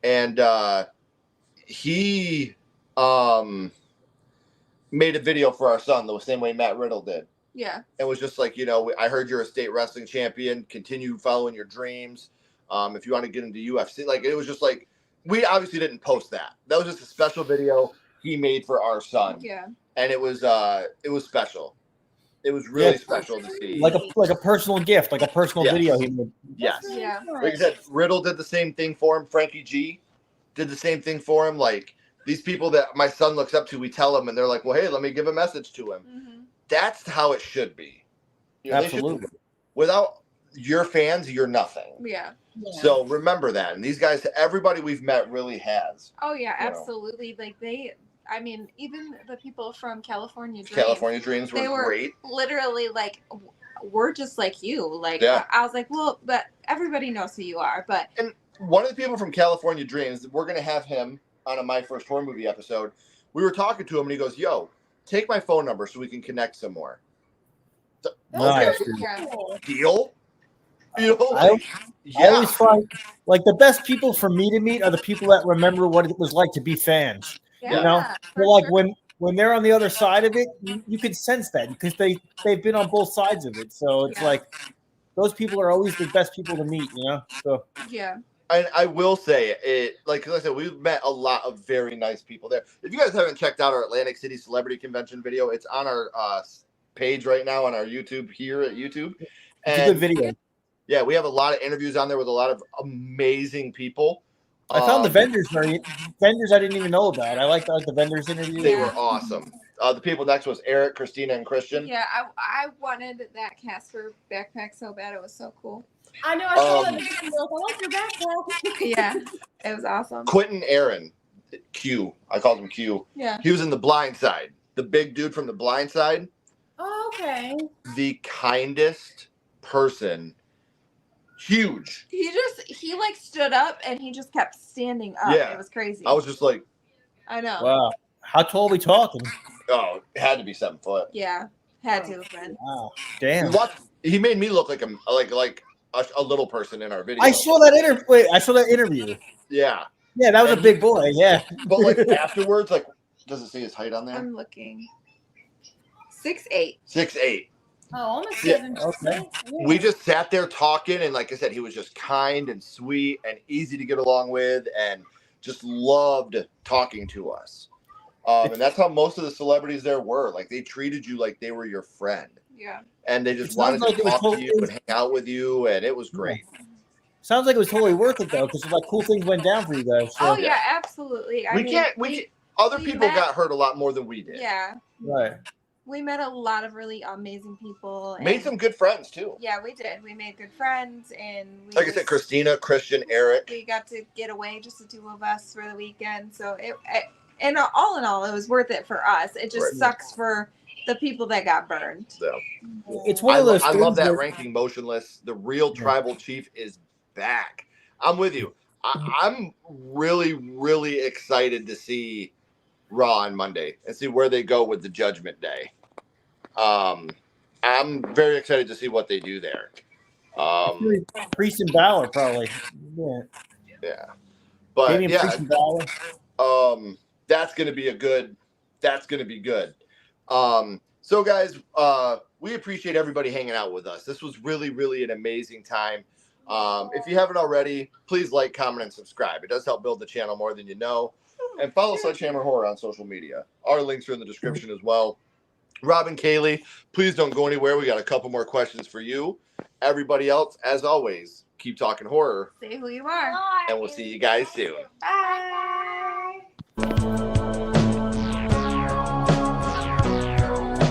And he made a video for our son the same way Matt Riddle did. Yeah. It was just like, I heard you're a state wrestling champion. Continue following your dreams. If you want to get into UFC, like it was just like, we obviously didn't post that. That was just a special video he made for our son. Yeah. And it was special. It was really Yeah. special to see. Like a personal gift, like a personal Yes. video he made. Yes. Yeah. Like I said, Riddle did the same thing for him. Frankie G did the same thing for him. Like these people that my son looks up to, we tell them, and they're like, "Well, hey, let me give a message to him." Mm-hmm. That's how it should be. You know, Absolutely. Without your fans, you're nothing. Yeah. So remember that. And these guys, everybody we've met really has. Oh yeah, you know. absolutely. Like I mean, even the people from California Dreams. California Dreams they were great. Literally like, we're just like you. Like Yeah. I was like, well, but everybody knows who you are. But And one of the people from California Dreams, we're gonna have him on a My First Horror Movie episode. We were talking to him, and he goes, "Yo, take my phone number so we can connect some more." So, Nice. okay, yeah. deal. You know, I yeah, always find like the best people for me to meet are the people that remember what it was like to be fans. Yeah, You know, for they're like sure. when they're on the other side of it, you can sense that because they've been on both sides of it. So it's Yeah. like those people are always the best people to meet. You know, so Yeah. and I will say it, like I said, we've met a lot of very nice people there. If you guys haven't checked out our Atlantic City Celebrity Convention video, it's on our page right now on our YouTube here at YouTube. it's a good video. Yeah, we have a lot of interviews on there with a lot of amazing people. I found the vendors I didn't even know about. I like the vendors interview. They were awesome. The people next was Eric, Christina, and Christian. Yeah, I wanted that Casper backpack so bad. It was so cool. I know. I saw that video. I like your backpack. Yeah, it was awesome. Quentin Aaron, Q. I called him Q. Yeah. He was in The Blind Side. The big dude from The Blind Side. Oh, okay. The kindest person. Huge. He like stood up and he just kept standing up. Yeah. It was crazy. I was just like, I know. Wow, how tall are we talking? oh, it had to be 7 foot. Yeah, had to have been. Wow, damn. He made me look like a little person in our video. I saw that interview. Yeah. Yeah, that was a big boy. Yeah. But like afterwards, like, does it say his height on there? I'm looking. 6'8". 6'8". Oh, almost Yeah. 7. Okay. We just sat there talking, and like I said, he was just kind and sweet and easy to get along with, and just loved talking to us. And that's how most of the celebrities there were. Like, they treated you like they were your friend, Yeah. and they just It sounds wanted like it to was talk to you and hang out with you, and it was great. Sounds like it was totally worth it though, because like cool things went down for you guys. So. Oh yeah, absolutely. Other we people met- got hurt a lot more than we did. Yeah. Right. We met a lot of really amazing people. Made and- some good friends too. Yeah, we did. We made good friends, and we Like I said, Christina, Christian, Eric. we got to get away, just the two of us, for the weekend. So and all in all, it was worth it for us. It just Right. sucks for the people that got burned. So It's one of those. I love things that where- ranking motionless. The real tribal chief is back. I'm with you. I'm really, really excited to see Raw on Monday and see where they go with the Judgment Day. I'm very excited to see what they do there. Priest and Balor probably. Yeah. Yeah, but Maybe yeah, Priest and Balor. that's gonna be good. So guys, we appreciate everybody hanging out with us. This was really, really an amazing time. If you haven't already, please like, comment, and subscribe. It does help build the channel more than you know. And follow Sledgehammer Horror on social media. Our links are in the description as well. Rob and Kaylee, please don't go anywhere. We got a couple more questions for you. Everybody else, as always, keep talking horror, Say who you are. and we'll see you guys soon. Bye.